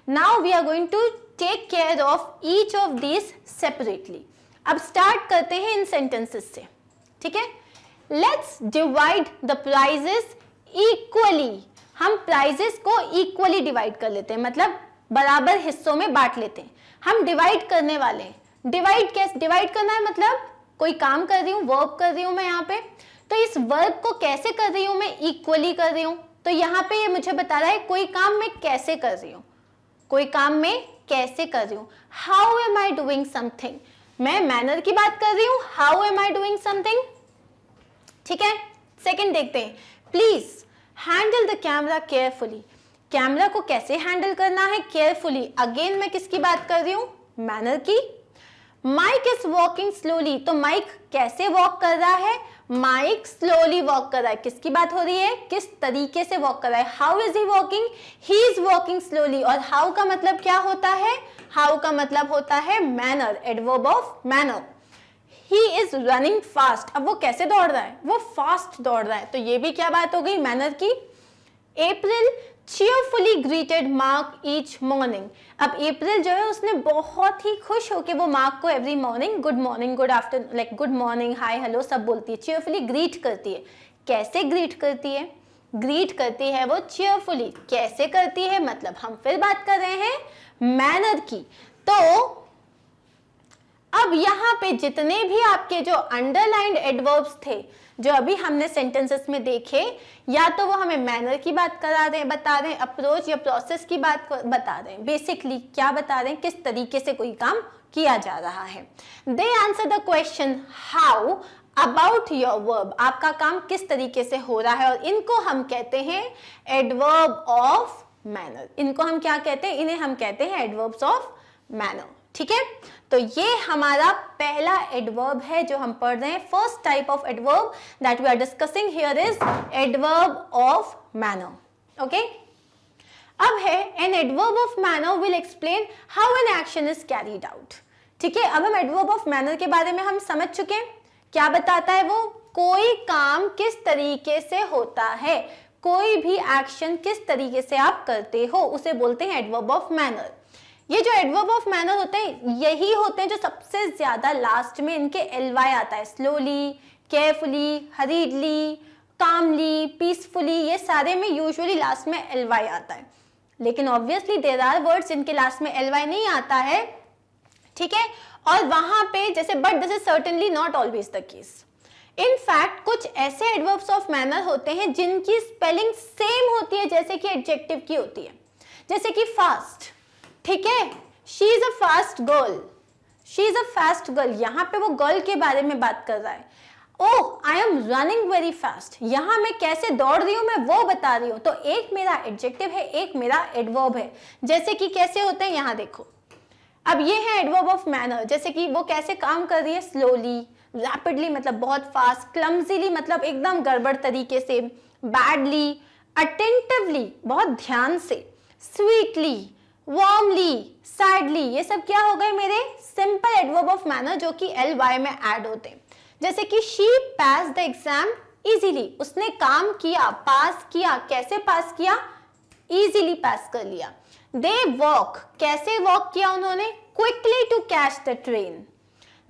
Speaker 1: Now we are going to take care of each of these separately. अब स्टार्ट करते हैं इन सेंटेंसेस से, ठीक है। Let's divide the prizes equally. हम प्राइजेस को इक्वली डिवाइड कर लेते हैं, मतलब बराबर हिस्सों में बांट लेते हैं। हम डिवाइड करने वाले हैं। डिवाइड कैसे डिवाइड करना है, मतलब कोई काम कर रही हूँ, वर्क कर रही हूँ मैं यहाँ पे, तो इस वर्क को कैसे कर रही हूँ मैं, इक्वली कर रही हूँ। तो यहाँ पे ये मुझे बता रहा है कोई काम मैं कैसे कर रही हूँ, कोई काम मैं कैसे कर रही हूँ। How am I doing something, मैं मैनर की बात कर रही हूँ, how am I doing something, ठीक है। सेकंड देखते हैं, please handle the camera carefully. Camera को कैसे हैंडल करना है, केयरफुली। अगेन मैं किसकी बात कर रही हूँ, मैनर की। माइक इज वॉकिंग स्लोली, तो माइक कैसे वॉक कर रहा है, माइक स्लोली वॉक कर रहा है। किसकी बात हो रही है, किस तरीके से वॉक कर रहा है। How is he walking, he is walking slowly. और हाउ का मतलब क्या होता है, हाउ का मतलब होता है manner, adverb of manner. He is running fast, अब वो कैसे दौड़ रहा है, वो फास्ट दौड़ रहा है। तो ये भी क्या बात हो गई, मैनर की। अप्रैल cheerfully greeted mark each morning। अब अप्रैल जो है उसने बहुत ही खुश होकर वो मार्क को every morning good morning, good afternoon, like good morning, hi, hello सब बोलती है, cheerfully ग्रीट करती है। कैसे ग्रीट करती है, ग्रीट करती है वो cheerfully, कैसे करती है, मतलब हम फिर बात कर रहे हैं मैनर की। तो अब यहाँ पे जितने भी आपके जो अंडरलाइंड एडवर्ब्स थे जो अभी हमने सेंटेंसेस में देखे, या तो वो हमें मैनर की बात करा रहे हैं, बता रहे हैं, अप्रोच या प्रोसेस की बात बता रहे हैं, बेसिकली क्या बता रहे हैं, किस तरीके से कोई काम किया जा रहा है। They answer the question how about your verb, आपका काम किस तरीके से हो रहा है। और इनको हम कहते हैं एडवर्ब ऑफ मैनर। इनको हम क्या कहते हैं, इन्हें हम कहते हैं एडवर्ब्स ऑफ मैनर, ठीक है। तो ये हमारा पहला एडवर्ब है जो हम पढ़ रहे हैं। First type of adverb that we are discussing here is adverb of manner, okay. अब है an adverb of manner will explain how an action is carried out, ठीक है। अब हम एडवर्ब ऑफ मैनर के बारे में हम समझ चुके हैं। क्या बताता है वो, कोई काम किस तरीके से होता है, कोई भी एक्शन किस तरीके से आप करते हो, उसे बोलते हैं एडवर्ब ऑफ मैनर। ये जो एडवर्ब ऑफ मैनर होते हैं यही होते हैं जो सबसे ज्यादा लास्ट में इनके एलवाई आता है। स्लोली, केयरफुली, हरीडली, कामली, पीसफुली, ये सारे में यूजुअली लास्ट में एलवाई आता है। लेकिन ऑब्वियसली देयर आर वर्ड्स जिनके लास्ट में एलवाई नहीं आता है, ठीक है। और वहां पे जैसे but this is certainly not always the case. In fact कुछ ऐसे एडवर्ब्स ऑफ मैनर होते हैं जिनकी स्पेलिंग सेम होती है जैसे कि एडजेक्टिव की होती है, जैसे कि फास्ट, ठीक है, she is a fast girl, she is a fast girl, यहाँ पे वो गर्ल के बारे में बात कर रहा है। Oh I am running very fast, यहाँ मैं कैसे दौड़ रही हूँ मैं वो बता रही हूँ। तो एक मेरा एडजेक्टिव है, एक मेरा एडवर्ब है। जैसे कि कैसे होते हैं यहाँ देखो, अब ये है एडवर्ब ऑफ मैनर, जैसे कि वो कैसे काम कर रही है, स्लोली, रैपिडली मतलब बहुत फास्ट, क्लमजीली मतलब एकदम गड़बड़ तरीके से, बैडली, अटेंटिवली बहुत ध्यान से, स्वीटली, वार्मली, सैडली, ये सब क्या हो गए मेरे सिंपल एडवर्ब ऑफ मैनर जो कि ly में ऐड होते हैं। जैसे कि she pass the exam easily, उसने काम किया, पास किया, कैसे पास किया, इजीली पास कर लिया। दे वॉक, कैसे वॉक किया उन्होंने, quickly to catch the train.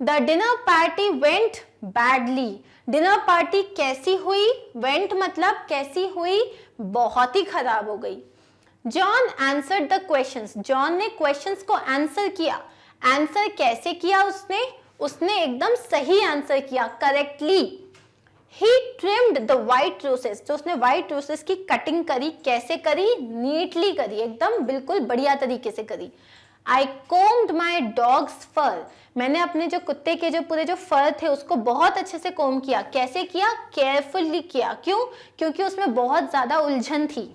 Speaker 1: The dinner party went badly, dinner party कैसी हुई, वेंट मतलब कैसी हुई, बहुत ही खराब हो गई। John answered the questions, John ने क्वेश्चंस को आंसर किया, आंसर कैसे किया उसने एकदम सही आंसर किया, correctly. He trimmed the white roses, तो उसने white roses की कटिंग करी, कैसे करी, नीटली करी, एकदम बिल्कुल बढ़िया तरीके से करी। I combed my dog's fur, मैंने अपने जो कुत्ते के जो पूरे जो फर थे उसको बहुत अच्छे से कोम किया, कैसे किया, केयरफुली किया। क्यों, क्योंकि उसमें बहुत ज्यादा उलझन थी।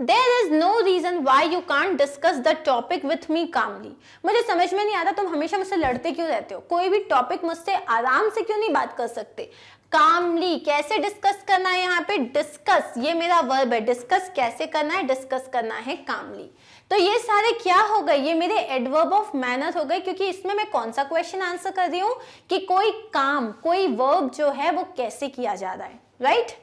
Speaker 1: There is no reason why you can't discuss the topic with me calmly, मुझे समझ में नहीं आता तुम हमेशा मुझसे लड़ते क्यों रहते हो, कोई भी टॉपिक मुझसे आराम से क्यों नहीं बात कर सकते। कामली, कैसे डिस्कस करना है, यहाँ पे डिस्कस ये मेरा वर्ब है, डिस्कस कैसे करना है, डिस्कस करना है कामली। तो ये सारे क्या हो गए, ये मेरे एडवर्ब ऑफ मैनर हो गए, क्योंकि इसमें मैं कौन सा क्वेश्चन आंसर कर रही हूँ कि कोई काम, कोई वर्ब जो है वो कैसे किया जा रहा है, right.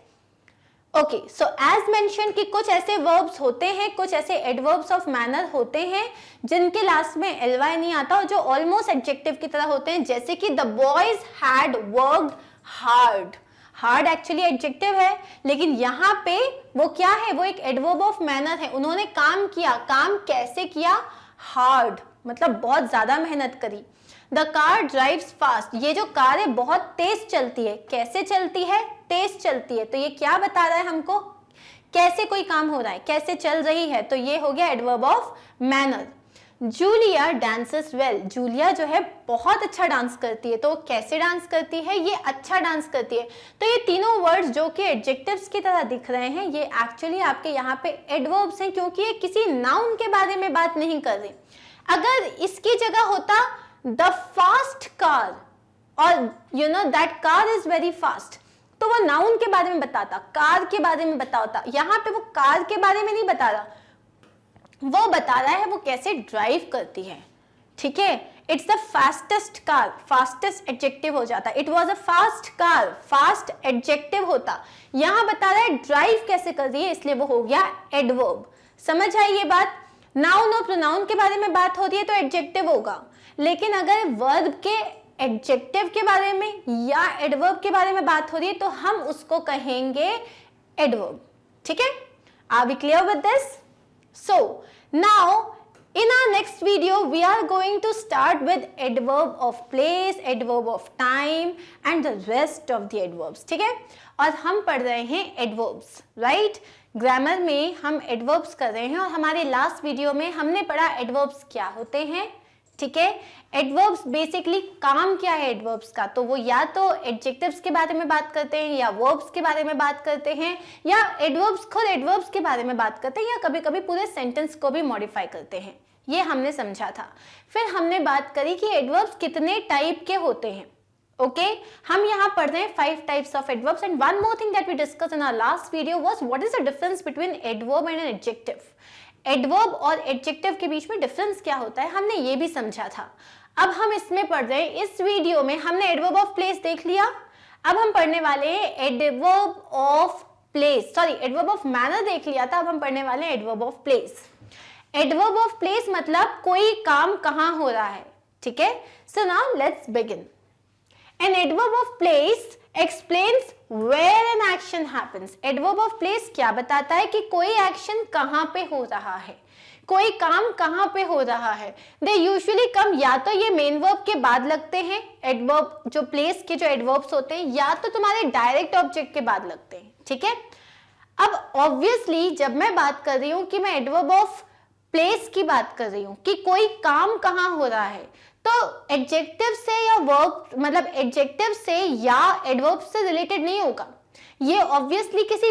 Speaker 1: Okay, so as mention कि कुछ ऐसे वर्ब्स होते हैं, कुछ ऐसे एडवर्ब्स ऑफ मैनर होते हैं जिनके लास्ट में ly नहीं आता और जो ऑलमोस्ट एडजेक्टिव की तरह होते हैं, जैसे कि the boys had worked hard. Hard actually adjective है, लेकिन यहाँ पे वो क्या है, वो एक एडवर्ब ऑफ मैनर है। उन्होंने काम किया, काम कैसे किया, हार्ड मतलब बहुत ज्यादा मेहनत करी। द कार ड्राइव्स फास्ट, ये जो कार है बहुत तेज चलती है, कैसे चलती है, तेज चलती है। तो ये क्या बता रहा है हमको, कैसे कोई काम हो रहा है, कैसे चल रही है। तो ये हो गया adverb of manner. Julia dances well, Julia जो है बहुत अच्छा डांस करती है। तो कैसे डांस करती है, ये अच्छा डांस करती है। तो ये तीनों वर्ड्स जो कि एडजेक्टिव्स की तरह दिख रहे हैं, ये एक्चुअली आपके यहाँ पे एडवर्ब्स हैं, क्योंकि ये किसी नाउन के बारे में बात नहीं कर रही। अगर इसकी जगह होता द फास्ट कार और you know that car is very fast, तो वो नाउन के बारे में बताता, कार के बारे में बताता। यहाँ पे वो कार के बारे में नहीं बता रहा, वो बता रहा है वो कैसे ड्राइव करती है, ठीक है। It's the fastest car, fastest adjective हो जाता, it was a fast car, fast adjective होता। यहाँ बता रहा है ड्राइव कैसे कर रही है, इसलिए वो हो गया एडवर्ब। समझ आई ये बात। नाउन और प्रोनाउन के बारे में बात हो रही है तो एडजेक्टिव होगा, लेकिन अगर वर्ब के एडजेक्टिव के बारे में या एडवर्ब के बारे में बात हो रही है तो हम उसको कहेंगे एडवर्ब, ठीक है। Are we clear with this? So now in our next video we are going to start with adverb of place, adverb of time and the rest of the adverbs, ठीक है। और हम पढ़ रहे हैं adverbs, right? ग्रामर में हम adverbs कर रहे हैं और हमारे लास्ट वीडियो में हमने पढ़ा adverbs क्या होते हैं, ठीक है। एडवर्ब्स बेसिकली काम क्या है एडवर्ब्स का, तो वो या तो एडजेक्टिव्स के बारे में बात करते हैं या वर्ब्स के बारे में बात करते हैं या एडवर्ब्स खुद एडवर्ब्स के बारे में बात करते हैं या कभी कभी पूरे सेंटेंस को भी मॉडिफाई करते हैं। ये हमने समझा था। फिर हमने बात करी कि एडवर्ब्स कितने टाइप के होते हैं। ओके, हम यहाँ पढ़ रहे हैं 5 types of adverbs and one more thing that we discuss in our last video was what is the difference between adverb and an adjective. Adverb और एडजेक्टिव के बीच में डिफरेंस क्या होता है, हमने ये भी समझा था। अब हम इसमें पढ़ रहे हैं, इस वीडियो में हमने एडवर्ब ऑफ प्लेस देख लिया। अब हम पढ़ने वाले हैं adverb of place, sorry adverb of manner देख लिया था, अब हम पढ़ने वाले हैं adverb of place. Adverb of place मतलब कोई काम कहाँ हो रहा है, ठीक है। So now let's begin. An adverb of place explains where an action happens. Adverb of place क्या बताता है कि कोई एक्शन कहाँ पे हो रहा है, कोई काम कहाँ पे हो रहा है, दे यूजुअली कम या तो ये मेन वर्ब के बाद लगते हैं, एडवर्ब जो प्लेस के जो एडवर्ब्स होते हैं, या तो तुम्हारे डायरेक्ट ऑब्जेक्ट के बाद लगते हैं, ठीक है। अब ऑब्वियसली जब मैं बात कर रही हूं कि मैं एडवर्ब ऑफ प्लेस की बात कर रही हूं कि कोई काम कहाँ हो रहा है, तो एडजेक्टिव से या वर्ब मतलब एडजेक्टिव से या एडवर्ब से रिलेटेड नहीं होगा, ये ऑब्वियसली किसी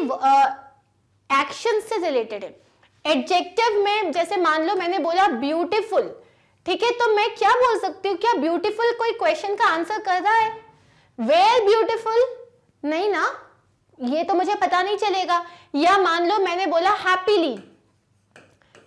Speaker 1: एक्शन से रिलेटेड है। एडजेक्टिव में जैसे मान लो मैंने बोला ब्यूटीफुल, ठीक है, तो मैं क्या बोल सकती हूँ, क्या ब्यूटीफुल कोई क्वेश्चन का आंसर कर रहा है, वेयर ब्यूटीफुल, नहीं ना, ये तो मुझे पता नहीं चलेगा। या मान लो मैंने बोला हैप्पीली,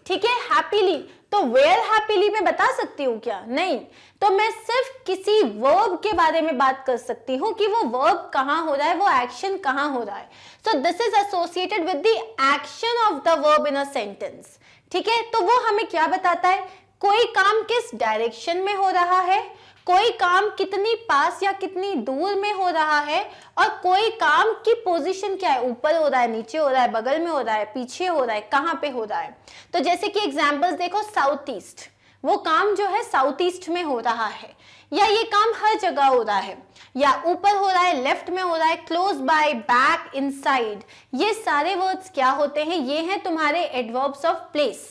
Speaker 1: ठीक है, हैप्पीली, तो वेयर हैप्पीली मैं बता सकती हूँ क्या, नहीं। तो मैं सिर्फ किसी वर्ब के बारे में बात कर सकती हूँ कि वो वर्ब कहाँ हो रहा है, वो एक्शन कहाँ हो रहा है। So this is associated with the action of the verb in a sentence, ठीक है। तो वो हमें क्या बताता है, कोई काम किस डायरेक्शन में हो रहा है, कोई काम कितनी पास या कितनी दूर में हो रहा है, और कोई काम की पोजीशन क्या है, ऊपर हो रहा है, नीचे हो रहा है, बगल में हो रहा है, पीछे हो रहा है, कहाँ पे हो रहा है। तो जैसे कि एग्जांपल्स देखो, साउथ ईस्ट, वो काम जो है साउथ ईस्ट में हो रहा है, या ये काम हर जगह हो रहा है, या ऊपर हो रहा है, लेफ्ट में हो रहा है, क्लोज बाय, बैक, इनसाइड, ये सारे वर्ड्स क्या होते हैं, ये हैं तुम्हारे एडवर्ब्स ऑफ प्लेस,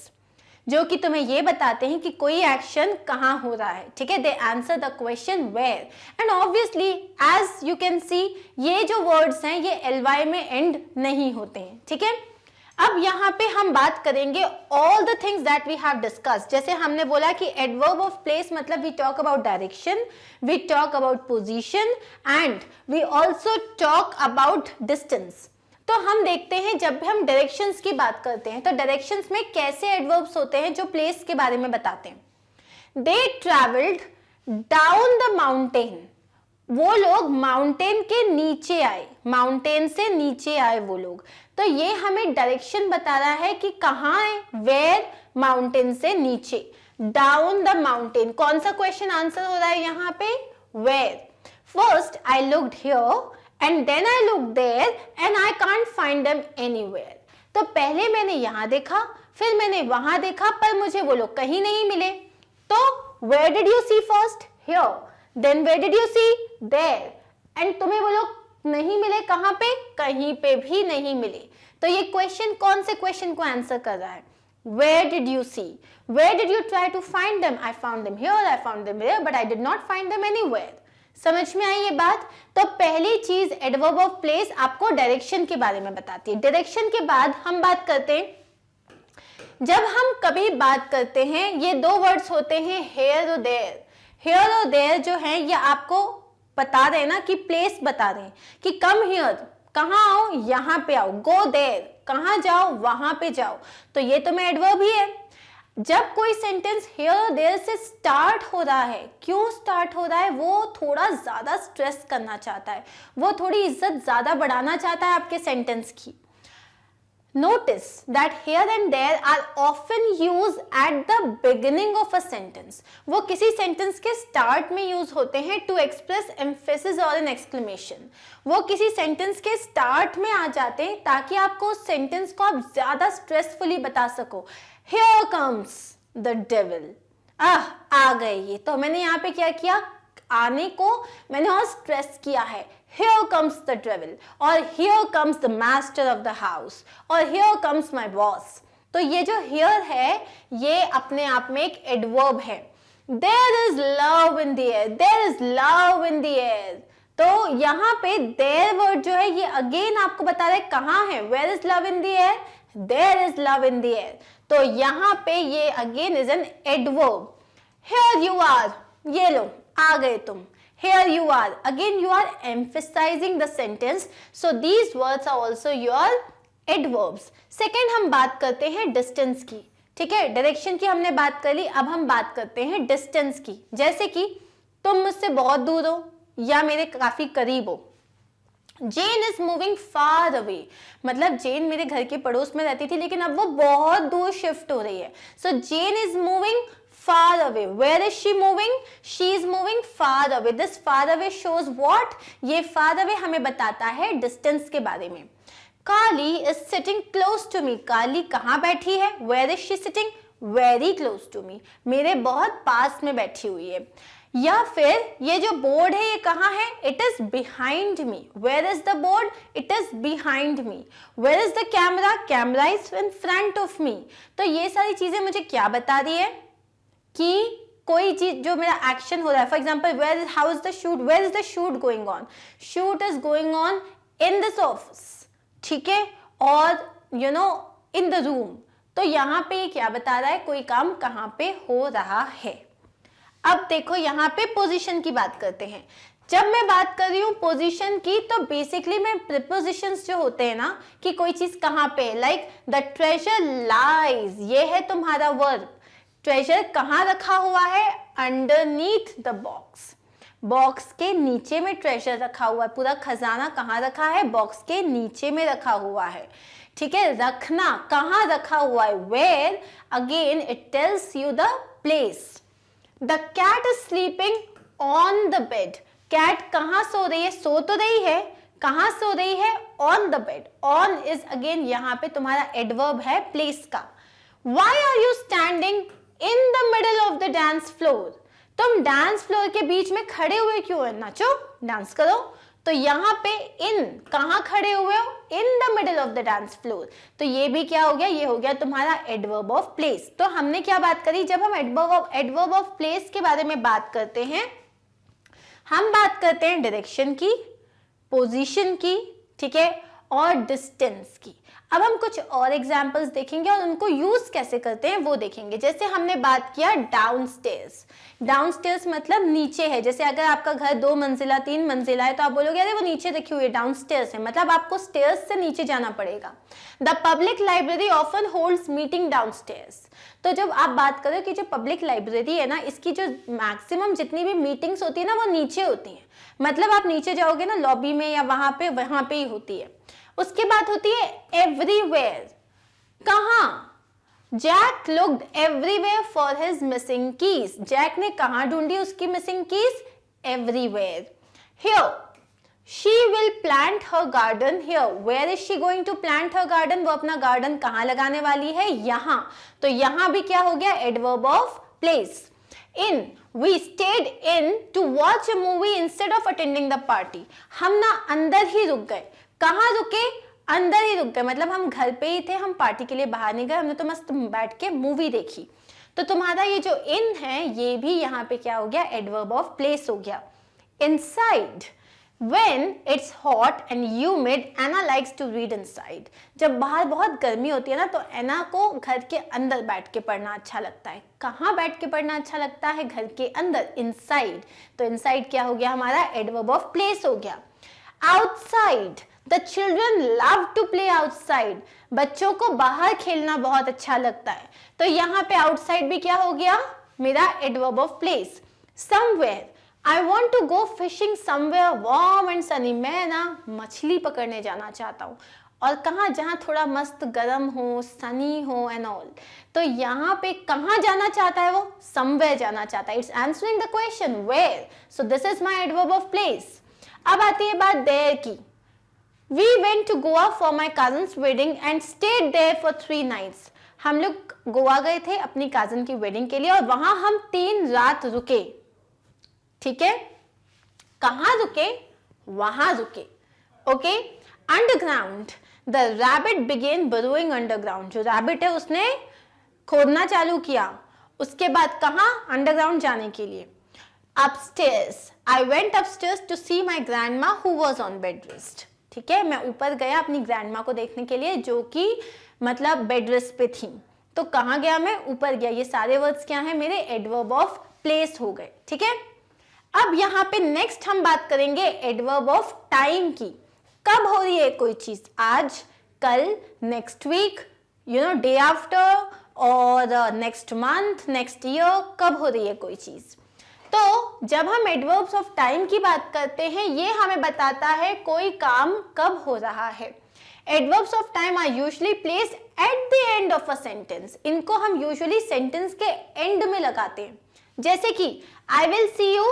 Speaker 1: जो कि तुम्हें ये बताते हैं कि कोई एक्शन कहाँ हो रहा है, ठीक है। They answer the question where, and obviously as you can see ये जो वर्ड्स हैं ये ly में एंड नहीं होते हैं, ठीक है। अब यहाँ पे हम बात करेंगे all the things that we have discussed. जैसे हमने बोला कि एडवर्ब ऑफ प्लेस मतलब we talk about direction, we talk about position, and we also talk about distance. तो हम देखते हैं जब भी हम डायरेक्शंस की बात करते हैं तो डायरेक्शंस में कैसे एडवर्ब्स होते हैं जो प्लेस के बारे में बताते हैं। दे ट्रैवल्ड डाउन द माउंटेन, वो लोग माउंटेन के नीचे आए, माउंटेन से नीचे आए वो लोग। तो ये हमें डायरेक्शन बता रहा है कि कहाँ है, वेयर, माउंटेन से नीचे, डाउन द माउंटेन। कौन सा क्वेश्चन आंसर हो रहा है यहाँ पे, where. First I looked here and then I looked there and I can't find them anywhere। तो पहले मैंने यहाँ देखा, फिर मैंने वहां देखा, पर मुझे वो लोग कहीं नहीं मिले। तो where did you see first? Here। Then where did you see? There। and तुम्हें वो लोग नहीं मिले कहाँ पे, कहीं पे भी नहीं मिले। तो ये क्वेश्चन कौन से क्वेश्चन को आंसर कर रहा है, where did you see? Where did you try to find them? I found them here, I found them there, but I did not find them anywhere। समझ में आई ये बात। तो पहली चीज एडवर्ब ऑफ प्लेस आपको डायरेक्शन के बारे में बताती है। डायरेक्शन के बाद हम बात करते हैं, जब हम कभी बात करते हैं ये दो वर्ड्स होते हैं हेयर और देयर। हेयर और देयर जो है ये आपको बता रहे ना कि प्लेस बता रहे हैं कि कम हियर, कहाँ आओ, यहाँ पे आओ, गो देयर, कहाँ जाओ, वहां पे जाओ। तो ये तो मैं एडवर्ब ही है। जब कोई सेंटेंस हियर और देयर से स्टार्ट हो रहा है, क्यों स्टार्ट हो रहा है, वो थोड़ा ज्यादा स्ट्रेस करना चाहता है, वो थोड़ी इज्जत ज्यादा बढ़ाना चाहता है आपके सेंटेंस की। Notice that here and there are often use at the beginning of a sentence. वो किसी सेंटेंस के स्टार्ट में यूज होते हैं टू एक्सप्रेस एम्फेसिस और एन एक्सक्लेमेशन। वो किसी सेंटेंस के स्टार्ट में आ जाते हैं ताकि आपको उस सेंटेंस को आप ज्यादा स्ट्रेसफुली बता सको। Here comes the devil। आ गए ये। तो मैंने यहाँ पे क्या किया, आने को मैंने और स्ट्रेस किया है। Here comes the devil, और here comes the master of the house, और here comes my boss। तो ये जो here है ये अपने आप में एक एडवर्ब है। There is love in the air, there is love in the air। तो यहाँ पे there वर्ड जो है ये अगेन आपको बता रहा है कहाँ है, where is love in the air, there is love in the air। तो यहाँ पे ये again is an adverb. Here you are, ये लो आ गए तुम। Here you are, again you are emphasizing the sentence, so these words are also your adverbs। Second हम बात करते हैं डिस्टेंस की, ठीक है। डायरेक्शन की हमने बात कर ली, अब हम बात करते हैं डिस्टेंस की। जैसे कि तुम मुझसे बहुत दूर हो या मेरे काफी करीब हो। जेन इज मूविंग फार अवे, मतलब जेन मेरे घर के पड़ोस में रहती थी लेकिन अब वो बहुत दूर शिफ्ट हो रही है। So Jane is moving far away। Where is she moving? She is moving far away। This far away shows what? ये far away हमें बताता है distance के बारे में। काली is sitting close to me। काली कहाँ बैठी है? Where is she sitting? Very close to me, मेरे बहुत पास में बैठी हुई है। या फिर ये जो बोर्ड है ये कहाँ है, it is behind me, where is the board, it is behind me. Where is the camera, camera is in front of me. तो ये सारी चीजें मुझे क्या बता रही है कि कोई चीज जो मेरा एक्शन हो रहा है, for example where is, how is the shoot, where is the shoot going on, shoot is going on in this office, ठीक है, और you know in the room. तो यहाँ पे ये क्या बता रहा है, कोई काम कहाँ पे हो रहा है। अब देखो यहाँ पे पोजीशन की बात करते हैं। जब मैं बात कर रही हूँ पोजीशन की, तो बेसिकली मैं प्रीपोजिशंस जो होते हैं ना कि कोई चीज कहाँ पे, लाइक द ट्रेजर लाइज, ये है तुम्हारा वर्ब। ट्रेजर कहाँ रखा हुआ है, अंडरनीथ द बॉक्स, बॉक्स के नीचे में ट्रेजर रखा हुआ है। पूरा खजाना कहाँ रखा है, बॉक्स के नीचे में रखा हुआ है, ठीक है। रखना कहाँ रखा हुआ है, where, again it tells you the place. The cat is sleeping on the bed, cat कहाँ सो रही है, सो तो रही है, कहाँ सो रही है, on the bed. On is again यहाँ पे तुम्हारा एडवर्ब है प्लेस का। Why are you standing in the middle of the dance floor? तुम डांस फ्लोर के बीच में खड़े हुए क्यों है, नाचो, डांस करो। तो यहाँ पे इन कहाँ खड़े हुए हो, इन the middle of the dance floor. तो ये भी क्या हो गया, ये हो गया तुम्हारा एडवर्ब ऑफ प्लेस। तो हमने क्या बात करी, जब हम एडवर्ब ऑफ प्लेस के बारे में बात करते हैं, हम बात करते हैं डायरेक्शन की, पोजीशन की, ठीक है, और डिस्टेंस की। अब हम कुछ और एग्जाम्पल्स देखेंगे और उनको यूज कैसे करते हैं वो देखेंगे। जैसे हमने बात किया डाउनस्टेयर्स, डाउनस्टेयर्स मतलब नीचे है। जैसे अगर आपका घर 2 मंजिला 3 मंजिला है तो आप बोलोगे अरे वो नीचे रखी हुई है, डाउनस्टेयर्स है, मतलब आपको स्टेयर्स से नीचे जाना पड़ेगा। The public library often holds meeting downstairs. तो जब आप बात करो कि जो पब्लिक लाइब्रेरी है ना, इसकी जो मैक्सिमम जितनी भी मीटिंग्स होती है ना वो नीचे होती है, मतलब आप नीचे जाओगे ना लॉबी में या वहां पे ही होती है। उसके बाद होती है एवरीवेयर, कहाँ, Jack looked everywhere for his missing keys, Jack ने कहाँ ढूंढी उसकी missing keys, everywhere. Here she will plant her garden, here where is she going to plant her garden, वो अपना गार्डन कहाँ लगाने वाली है, यहाँ। तो यहाँ भी क्या हो गया, adverb of place. In we stayed in to watch a movie instead of attending the party, हम ना अंदर ही रुक गए, कहाँ रुके, अंदर ही रुक गए, मतलब हम घर पे ही थे, हम पार्टी के लिए बाहर नहीं गए, हमने तो मस्त बैठ के मूवी देखी। तो तुम्हारा ये जो इन है ये भी यहाँ पे क्या हो गया, एडवर्ब ऑफ प्लेस हो गया। Inside, when it's hot and humid, Anna likes to read inside, जब बाहर बहुत गर्मी होती है ना तो एना को घर के अंदर बैठ के पढ़ना अच्छा लगता है। कहाँ बैठ के पढ़ना अच्छा लगता है, घर के अंदर, इनसाइड। तो इनसाइड क्या हो गया हमारा, एडवर्ब ऑफ प्लेस हो गया। Outside, the children love to play outside, बच्चों को बाहर खेलना बहुत अच्छा लगता है। तो यहाँ पे आउटसाइड भी क्या हो गया, मेरा adverb of place. Somewhere, I want to go fishing somewhere warm and sunny, मैं ना मछली पकड़ने जाना चाहता हूँ, और कहाँ, जहाँ थोड़ा मस्त गर्म हो, सनी हो एंड ऑल। तो यहाँ पे कहाँ जाना चाहता है वो, somewhere जाना चाहता है। It's answering the question where, so this is my adverb of place। अब आती है बात there की। We went to Goa for my cousin's wedding and stayed there for 3 nights। हम लोग गोवा गए थे अपनी cousin की wedding के लिए और वहां हम 3 रात रुके, ठीक है। कहाँ रुके, वहां रुके, okay. Underground, the rabbit began burrowing underground, जो रैबिट है उसने खोदना चालू किया। उसके बाद कहाँ, अंडरग्राउंड जाने के लिए। Upstairs, I went upstairs to see my grandma who was on bed rest, ठीक है, मैं ऊपर गया अपनी ग्रैंडमा को देखने के लिए जो कि मतलब बेड रेस्ट पे थी। तो कहाँ गया मैं, ऊपर गया। ये सारे वर्ड्स क्या हैं, मेरे एडवर्ब ऑफ प्लेस हो गए, ठीक है। अब यहाँ पे नेक्स्ट हम बात करेंगे एडवर्ब ऑफ टाइम की। कब हो रही है कोई चीज, आज, कल, next week, you know, day after, और नेक्स्ट मंथ, नेक्स्ट ईयर, कब हो रही है कोई चीज। तो जब हम एडवर्ब्स ऑफ टाइम की बात करते हैं ये हमें बताता है कोई काम कब हो रहा है। Adverbs of time are usually placed at the end of a sentence, इनको हम यूजुअली सेंटेंस के एंड में लगाते हैं। जैसे कि आई विल सी यू,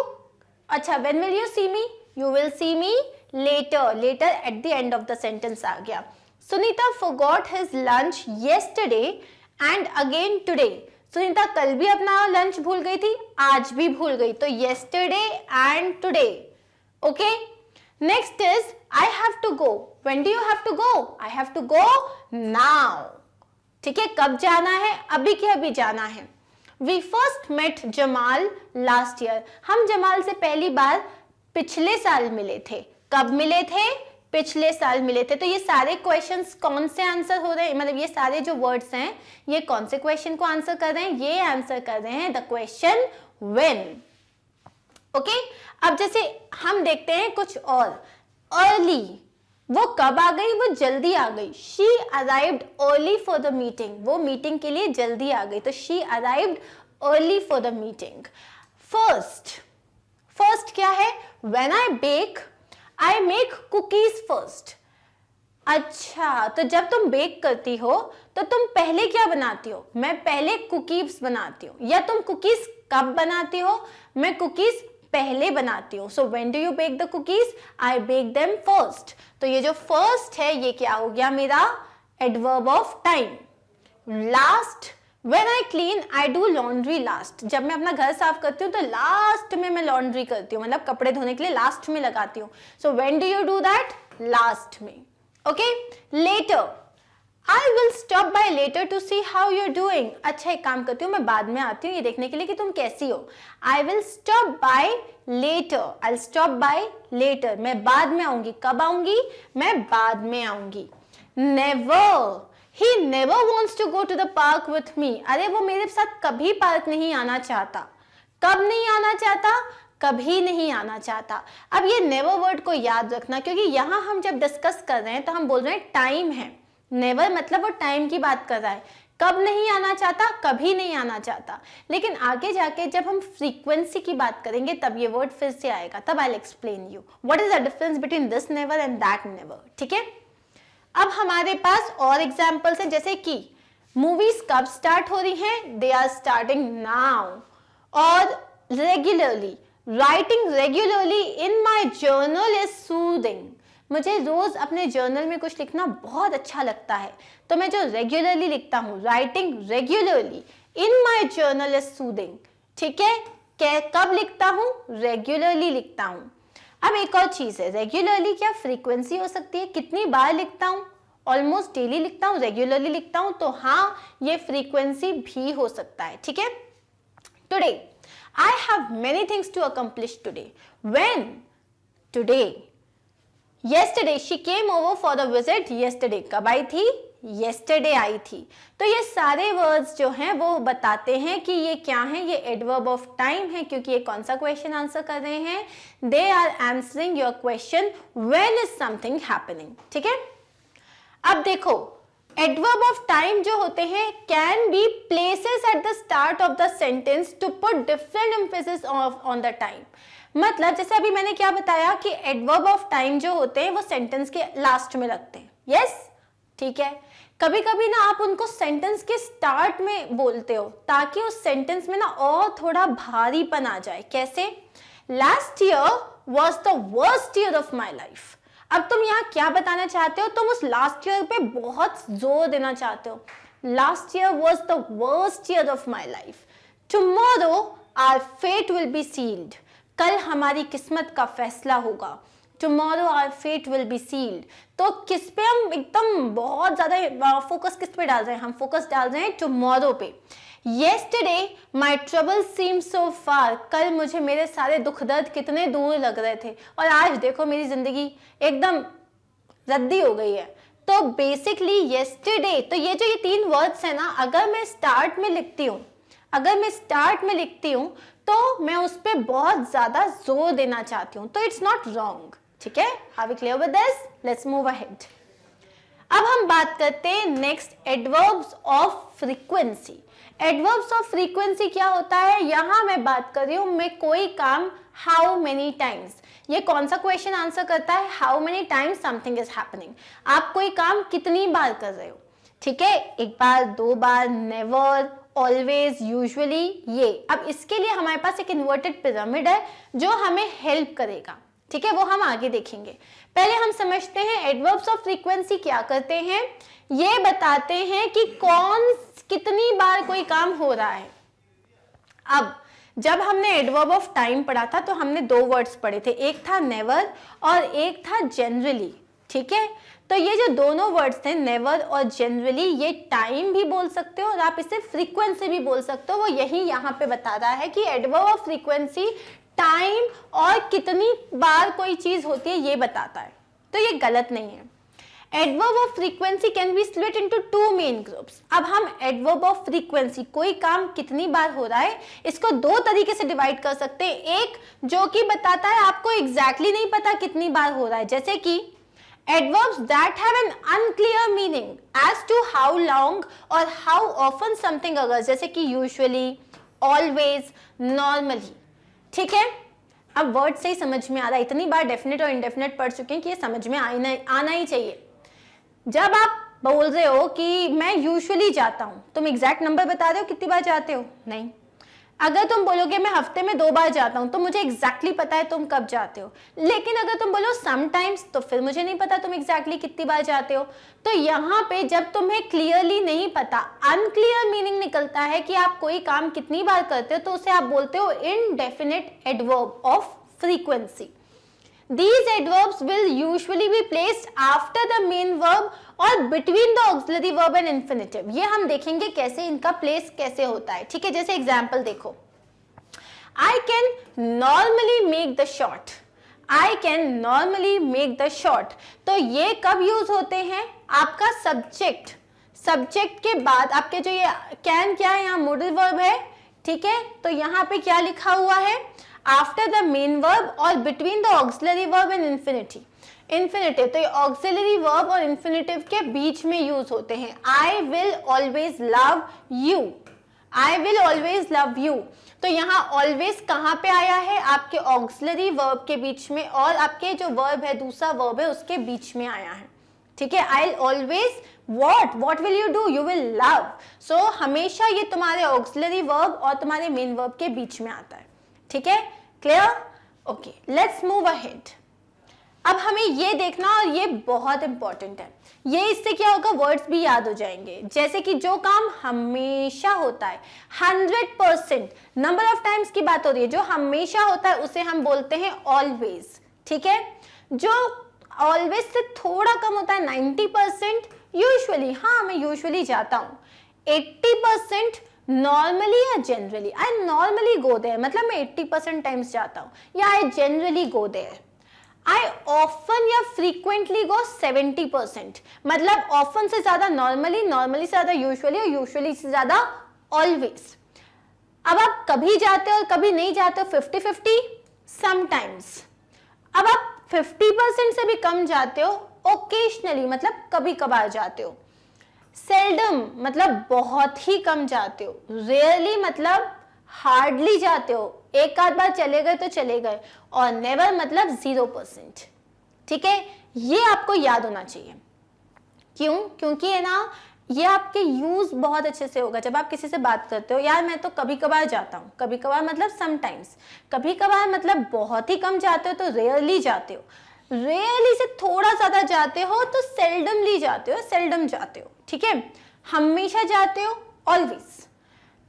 Speaker 1: अच्छा when will you see me, you will see me later, later at the end of the sentence आ गया। Sunita forgot his lunch yesterday and again today, Sunita कल भी अपना लंच भूल गई थी, आज भी भूल गई, तो yesterday and today. Okay? Next is I have to go. When do you have to go? I have to go now. ठीक है, कब जाना है? अभी के अभी जाना है. We first met Jamal last year. हम जमाल से पहली बार पिछले साल मिले थे. कब मिले थे? पिछले साल मिले थे. तो ये सारे क्वेश्चंस कौन से आंसर हो रहे हैं, मतलब ये सारे जो वर्ड्स हैं ये कौन से क्वेश्चन को आंसर कर रहे हैं? ये आंसर कर रहे हैं द क्वेश्चन व्हेन. ओके, अब जैसे हम देखते हैं कुछ और. अर्ली, वो कब आ गई? वो जल्दी आ गई. She arrived early for the meeting. वो मीटिंग के लिए जल्दी आ गई, तो she arrived early for the meeting. First, first क्या है? When I bake I make cookies first. अच्छा, तो जब तुम बेक करती हो तो तुम पहले क्या बनाती हो? मैं पहले कुकीज बनाती हूँ. या तुम कुकीज कब बनाती हो? मैं कुकीज पहले बनाती हूँ. So when do you bake the cookies? I bake them first. तो ये जो फर्स्ट है ये क्या हो गया मेरा? Adverb of time. Last, when I clean I do laundry last. जब मैं अपना घर साफ करती हूँ तो लास्ट में मैं लॉन्ड्री करती हूँ, मतलब कपड़े धोने के लिए लास्ट में लगाती हूँ. So when do you do that? Last में. Okay. Later, I will stop by later to see how you are doing. अच्छा, एक काम करती हूँ, मैं बाद में आती हूँ ये देखने के लिए कि तुम कैसी हो. I will stop by later. I stop by later. मैं बाद में आऊंगी. कब आऊंगी? मैं बाद में आऊंगी. Never, he never wants to go to the park with me. अरे वो मेरे साथ कभी पार्क नहीं आना चाहता. कब नहीं आना चाहता? कभी नहीं आना चाहता. अब ये नेवर वर्ड को याद रखना, क्योंकि यहाँ हम जब डिस्कस कर रहे हैं तो हम बोल रहे हैं टाइम है. नेवर मतलब वो टाइम की बात कर रहा है. कब नहीं आना चाहता? कभी नहीं आना चाहता. लेकिन आगे जाके जब हम फ्रीक्वेंसी की बात करेंगे तब ये वर्ड फिर से आएगा. तब I will explain you what is the difference between this never and that never. ठीक है. अब हमारे पास और एग्जाम्पल्स हैं, जैसे कि मूवीज कब स्टार्ट हो रही हैं? They are starting now. और regularly, writing regularly in my journal is soothing. मुझे रोज अपने जर्नल में कुछ लिखना बहुत अच्छा लगता है, तो मैं जो रेगुलरली लिखता हूँ, writing regularly in my journal is soothing. ठीक है. कब लिखता हूँ? रेगुलरली लिखता हूँ. अब एक और चीज है, रेगुलरली क्या फ्रीक्वेंसी हो सकती है? कितनी बार लिखता हूँ? ऑलमोस्ट डेली लिखता हूँ, रेगुलरली लिखता हूँ, तो हाँ ये फ्रीक्वेंसी भी हो सकता है. ठीक है. Today, I have many things to accomplish today. When? Today. Yesterday she came over for the visit. Yesterday कब आई थी? Yesterday आई थी. तो ये सारे वर्ड्स जो हैं वो बताते हैं कि ये क्या है? ये एडवर्ब ऑफ टाइम है, क्योंकि ये कौन सा क्वेश्चन आंसर कर रहे हैं? They are answering your question when is something happening. ठीक है. अब देखो, एडवर्ब ऑफ टाइम जो होते हैं can be places at the start of the sentence to put different emphasis on the time. मतलब जैसे अभी मैंने क्या बताया कि एडवर्ब ऑफ टाइम जो होते हैं वो सेंटेंस के लास्ट में लगते हैं. यस, ठीक है. कभी कभी ना आप उनको सेंटेंस के स्टार्ट में बोलते हो ताकि उस सेंटेंस में ना और थोड़ा भारीपन आ जाए. कैसे? Last year was the worst year of my life. अब तुम यहाँ क्या बताना चाहते हो? तुम उस लास्ट ईयर पे बहुत जोर देना चाहते हो. Last year was the worst year of my life. Tomorrow our fate will be sealed. कल हमारी किस्मत का फैसला होगा. Tomorrow our fate will be sealed. तो किस पे हम एकदम बहुत ज्यादा फोकस किस पे डाल रहे हैं? हम फोकस डाल रहे हैं टुमारो पे. Yesterday my troubles seemed so far. कल मुझे मेरे सारे दुख दर्द कितने दूर लग रहे थे, और आज देखो मेरी जिंदगी एकदम रद्दी हो गई है. तो बेसिकली yesterday, तो ये जो ये तीन वर्ड्स है ना, अगर मैं स्टार्ट में लिखती हूँ तो मैं उस पर बहुत ज्यादा जोर देना चाहती हूँ, तो इट्स नॉट रॉन्ग. ठीक है. Are we clear with this? Let's move ahead. अब हम बात करते हैं next, adverbs of frequency. Adverbs of frequency क्या होता है? यहां मैं बात कर रही हूं, मैं कोई काम हाउ मेनी टाइम्स. ये कौन सा क्वेश्चन आंसर करता है? How many times something is happening. आप कोई काम कितनी बार कर रहे हो. ठीक है. एक बार, दो बार, नेवर, ऑलवेज, यूजुअली, ये. अब इसके लिए हमारे पास एक इन्वर्टेड पिरामिड है जो हमें हेल्प करेगा. ठीक है, वो हम आगे देखेंगे। पहले हम समझते हैं एडवर्ब्स ऑफ फ्रीक्वेंसी क्या करते हैं। ये बताते हैं कि कितनी बार कोई काम हो रहा है। अब जब हमने एडवर्ब ऑफ टाइम पढ़ा था तो हमने दो वर्ड्स पढ़े थे, एक था नेवर और एक था जनरली। ठीक है, तो ये जो दोनों वर्ड्स थे नेवर और जनरली, ये टाइम भी बोल सकते हो और आप इसे फ्रीक्वेंसी भी बोल सकते हो। वो यही यहाँ पे बता रहा है कि एडवर्ब ऑफ फ्रीक्वेंसी टाइम और कितनी बार कोई चीज होती है ये बताता है, तो ये गलत नहीं है। Adverb of frequency can be split into two main groups. अब हम एडवर्ब ऑफ फ्रीक्वेंसी, कोई काम कितनी बार हो रहा है, इसको दो तरीके से डिवाइड कर सकते हैं। एक जो कि बताता है आपको एग्जैक्टली नहीं पता कितनी बार हो रहा है, जैसे कि adverbs that have an unclear meaning as to how long or how often something occurs, जैसे कि usually, always, normally। ठीक है, अब वर्ड से ही समझ में आ रहा है, इतनी बार डेफिनेट और इंडेफिनेट पढ़ चुके हैं कि ये समझ में आना ही चाहिए। जब आप बोल रहे हो कि मैं यूजुअली जाता हूं, तुम एग्जैक्ट नंबर बता रहे हो कितनी बार जाते हो? नहीं। अगर तुम बोलोगे मैं हफ्ते में 2 बार जाता हूं, तो मुझे एग्जैक्टली पता है तुम कब जाते हो। लेकिन अगर तुम बोलो समटाइम्स, तो फिर मुझे नहीं पता तुम एग्जैक्टली कितनी बार जाते हो। तो यहाँ पे जब तुम्हें क्लियरली नहीं पता, अनक्लियर मीनिंग निकलता है कि आप कोई काम कितनी बार करते हो, तो उसे आप बोलते हो indefinite adverb of frequency. These adverbs will usually be placed after the main verb और between the auxiliary verb and infinitive। ये हम देखेंगे कैसे इनका प्लेस कैसे होता है। ठीक है, जैसे एग्जाम्पल देखो, I can normally make the shot। I can normally make the shot। तो ये कब यूज होते हैं? आपका सब्जेक्ट के बाद आपके जो ये can क्या है, यहाँ मोडल वर्ब है। ठीक है, तो यहाँ पे क्या लिखा हुआ है? आफ्टर द मेन वर्ब और between the auxiliary verb and infinitive. तो ये ऑक्सिलरी वर्ब और इन्फिनिटिव के बीच में यूज होते हैं। I will always love you, I will always love you. तो यहाँ ऑलवेज कहाँ पे आया है? आपके ऑक्सिलरी वर्ब के बीच में और आपके जो वर्ब है, दूसरा वर्ब है, उसके बीच में आया है। ठीक है, I always what will you do? You will love। So हमेशा ये तुम्हारे ऑक्सिलरी वर्ब और तुम्हारे मेन वर्ब के बीच में आता है। ठीक है, clear? Okay, let's move ahead. अब हमें ये देखना, और ये बहुत इंपॉर्टेंट है, ये इससे क्या होगा, वर्ड्स भी याद हो जाएंगे। जैसे कि जो काम हमेशा होता है, 100% नंबर ऑफ टाइम्स की बात हो रही है, जो हमेशा होता है उसे हम बोलते हैं ऑलवेज। ठीक है, जो ऑलवेज से थोड़ा कम होता है, 90% यूजुअली, हाँ मैं यूजुअली जाता हूँ। 80% नॉर्मली या generally, I normally go there, मतलब मैं 80% टाइम्स जाता हूँ, या I generally go there. I often या फ्रीक्वेंटली गो 70%, मतलब ऑफन से ज्यादा नॉर्मली, नॉर्मली से ज्यादा यूजुअली और यूजुअली से ज्यादा ऑलवेज। अब आप कभी जाते हो और कभी नहीं जाते हो, 50-50 समटाइम्स। अब आप 50% से भी कम जाते हो, ओकेशनली मतलब कभी कभार जाते हो। सेल्डम मतलब बहुत ही कम जाते हो। रेयरली मतलब हार्डली जाते हो, एक आध बार चले गए तो चले गए। और नेवर मतलब 0%। ठीक है, ये आपको याद होना चाहिए। क्यों? क्योंकि है ना, ये आपके यूज बहुत अच्छे से होगा जब आप किसी से बात करते हो। यार मैं तो कभी कभार जाता हूँ, कभी कभार मतलब समटाइम्स, कभी कभार मतलब बहुत ही कम जाते हो तो रेयरली जाते हो, रेयरली से थोड़ा ज्यादा जाते हो तो सेल्डमली जाते हो, सेल्डम जाते हो। ठीक है, हमेशा जाते हो ऑलवेज,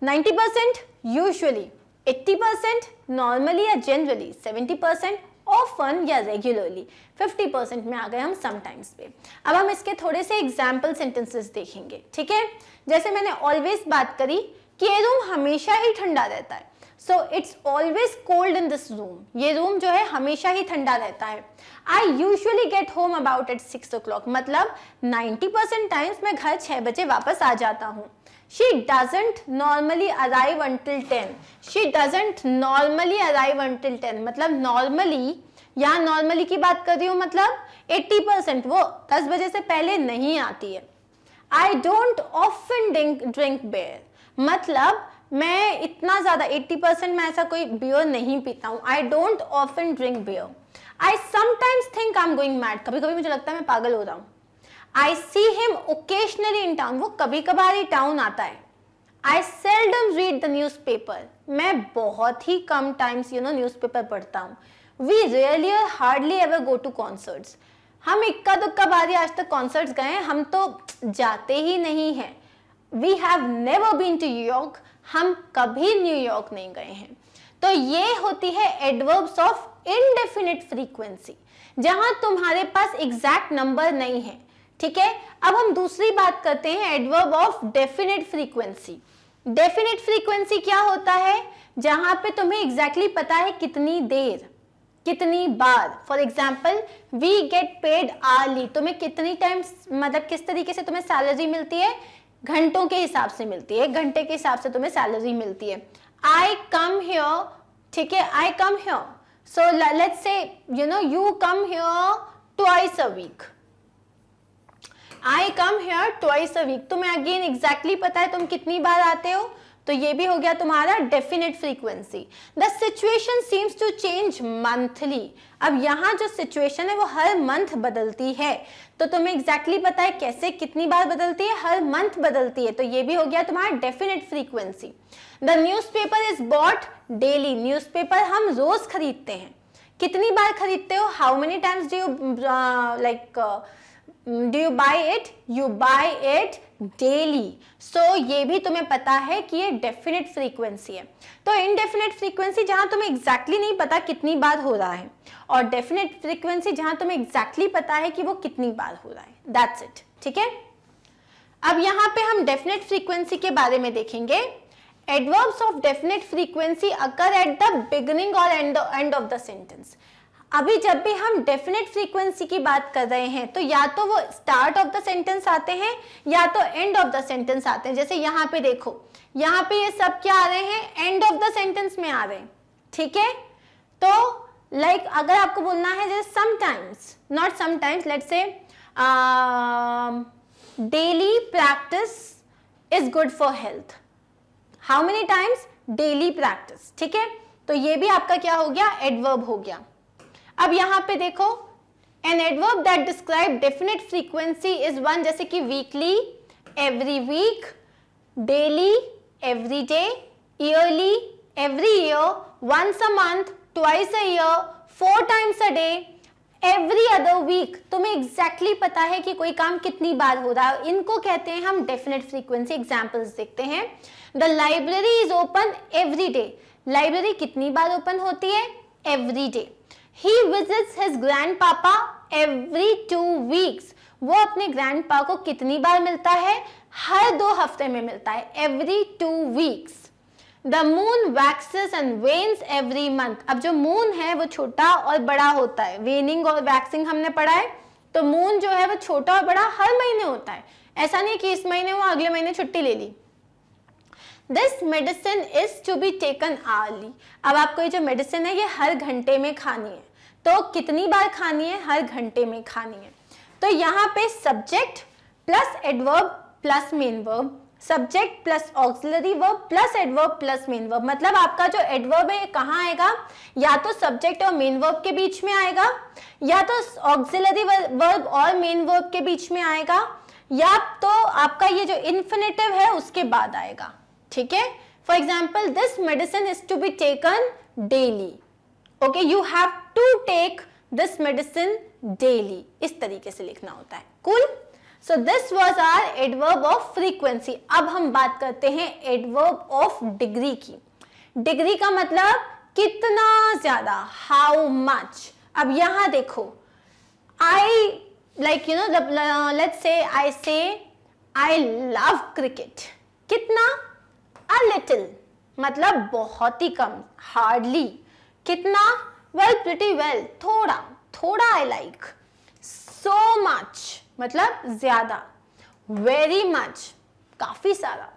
Speaker 1: 90% यूजुअली, 80% नॉर्मली या जनरली, 70% ऑफन या रेगुलरली, 50% में आ गए हम समटाइम्स पे। अब हम इसके थोड़े से एग्जाम्पल सेंटेंसेस देखेंगे। ठीक है, जैसे मैंने ऑलवेज बात करी कि ये रूम हमेशा ही ठंडा रहता है, so it's always cold in this room. ये रूम जो है हमेशा ही ठंडा रहता है। I usually get home about at 6 o'clock, मतलब 90% टाइम्स मैं घर 6 बजे वापस आ जाता हूँ। She doesn't normally arrive until 10। She doesn't normally arrive until 10, मतलब नॉर्मली, यहाँ नॉर्मली की बात कर रही हूँ, मतलब 80% वो 10 बजे से पहले नहीं आती है। I don't often drink beer, मतलब मैं इतना ज्यादा 80% में ऐसा कोई बियर नहीं पीता हूँ। I don't often drink beer। I sometimes think I'm going mad, कभी कभी मुझे लगता है मैं पागल हो रहा हूँ। I see him occasionally in town, वो कभी कभार ही टाउन आता है। I seldom read the newspaper, मैं बहुत ही कम टाइम्स न्यूज़पेपर पढ़ता हूँ। वी रियली और hardly ever go to concerts. हम इक्का दुक्का बारी आज तक कॉन्सर्ट्स गए हैं, हम तो जाते ही नहीं हैं। We have never been to New York, हम कभी न्यूयॉर्क नहीं गए हैं। तो ये होती है एडवर्ब्स ऑफ इनडेफिनिट फ्रीक्वेंसी, जहां तुम्हारे पास एग्जैक्ट नंबर नहीं है, ठीक है। अब हम दूसरी बात करते हैं adverb of definite frequency. Definite frequency क्या होता है? जहां पे तुम्हें एग्जैक्टली पता है कितनी देर, कितनी बार। For example we get paid early, तुम्हें कितनी टाइम, मतलब किस तरीके से तुम्हें सैलरी मिलती है? घंटों के हिसाब से मिलती है, 1 घंटे के हिसाब से तुम्हें सैलरी मिलती है। आई कम हियर, ठीक है, I come here, so let's say you come here twice a week. I come here twice a week, तुम्हें अगेन एग्जैक्टली पता है तुम कितनी बार आते हो, तो ये भी हो गया तुम्हारा definite frequency. The situation seems to change monthly, अब यहाँ जो सिचुएशन है वो हर मंथ बदलती है, तो तुम्हें एग्जैक्टली पता है कैसे, कितनी बार बदलती है, हर मंथ बदलती है, तो ये भी हो गया तुम्हारा definite frequency. The newspaper is bought daily, newspaper हम रोज खरीदते हैं। कितनी बार खरीदते हो? How many times do you do you buy it? You buy it daily. So ये भी तुम्हें पता है कि ये डेफिनेट फ्रीक्वेंसी है। तो इनडेफिनेट फ्रीक्वेंसी जहां तुम्हें एग्जैक्टली नहीं पता कितनी बार हो रहा है, और डेफिनेट फ्रीक्वेंसी जहां तुम्हें एग्जैक्टली पता है कि वो कितनी बार हो रहा है। दैट्स इट, ठीक है। अब यहाँ पे हम डेफिनेट फ्रीक्वेंसी के बारे में देखेंगे। Adverbs of definite frequency occur at the beginning और एंड ऑफ द सेंटेंस। अभी जब भी हम डेफिनेट फ्रीक्वेंसी की बात कर रहे हैं तो या तो वो स्टार्ट ऑफ द सेंटेंस आते हैं या तो एंड ऑफ द सेंटेंस आते हैं। जैसे यहाँ पे देखो, यहाँ पे ये सब क्या आ रहे हैं? एंड ऑफ द सेंटेंस में आ रहे हैं, ठीक है। तो लाइक अगर आपको बोलना है जैसे sometimes, not sometimes, let's say daily practice is good for health. How many times? Daily practice, ठीक है। तो ये भी आपका क्या हो गया? एडवर्ब हो गया। अब यहां पे देखो, an adverb that describe definite frequency is one, जैसे कि weekly, every week, daily, every day, yearly, every year, once a month, twice a year, 4 times a day, every other week. तुम्हें एग्जैक्टली पता है कि कोई काम कितनी बार हो रहा है, इनको कहते हैं हम डेफिनेट फ्रीक्वेंसी। एग्जाम्पल्स देखते हैं। The library is open every day, library कितनी बार ओपन होती है? Every day. He visits his grandpapa every 2 weeks. वो अपने ग्रैंडपा को कितनी बार मिलता है? हर 2 हफ्ते में मिलता है, every 2 weeks. The moon waxes and wanes every month. अब जो मून है वो छोटा और बड़ा होता है। वेनिंग और वैक्सिंग हमने पढ़ा है, तो मून जो है वो छोटा और बड़ा हर महीने होता है। ऐसा नहीं कि इस महीने वो अगले महीने छुट्टी ले ली। This medicine is to be taken early. अब आपको ये जो मेडिसिन है ये हर घंटे में खानी है, तो कितनी बार खानी है? हर घंटे में खानी है। तो यहाँ पे subject plus adverb plus main verb, subject plus auxiliary verb plus adverb plus main verb. मतलब आपका जो एडवर्ब है कहाँ आएगा? या तो सब्जेक्ट और मेन वर्ब के बीच में आएगा, या तो ऑक्सिलरी वर्ब और मेन वर्ब के बीच में आएगा, या तो आपका ये जो इन्फिनेटिव है उसके बाद आएगा, ठीक है। For example, this medicine is to be taken daily. Okay, you have to take this medicine daily, इस तरीके से लिखना होता है। Cool. So this was our adverb of frequency. अब हम बात करते हैं एडवर्ब ऑफ डिग्री की। डिग्री का मतलब कितना ज्यादा, हाउ मच। अब यहां देखो, आई लाइक लेट्स से आई से आई लव क्रिकेट। कितना? अ लिटिल, मतलब बहुत ही कम, हार्डली। कितना? वेल, प्रिटी वेल, थोड़ा थोड़ा। I like. सो मच मतलब ज्यादा, वेरी मच काफी सारा,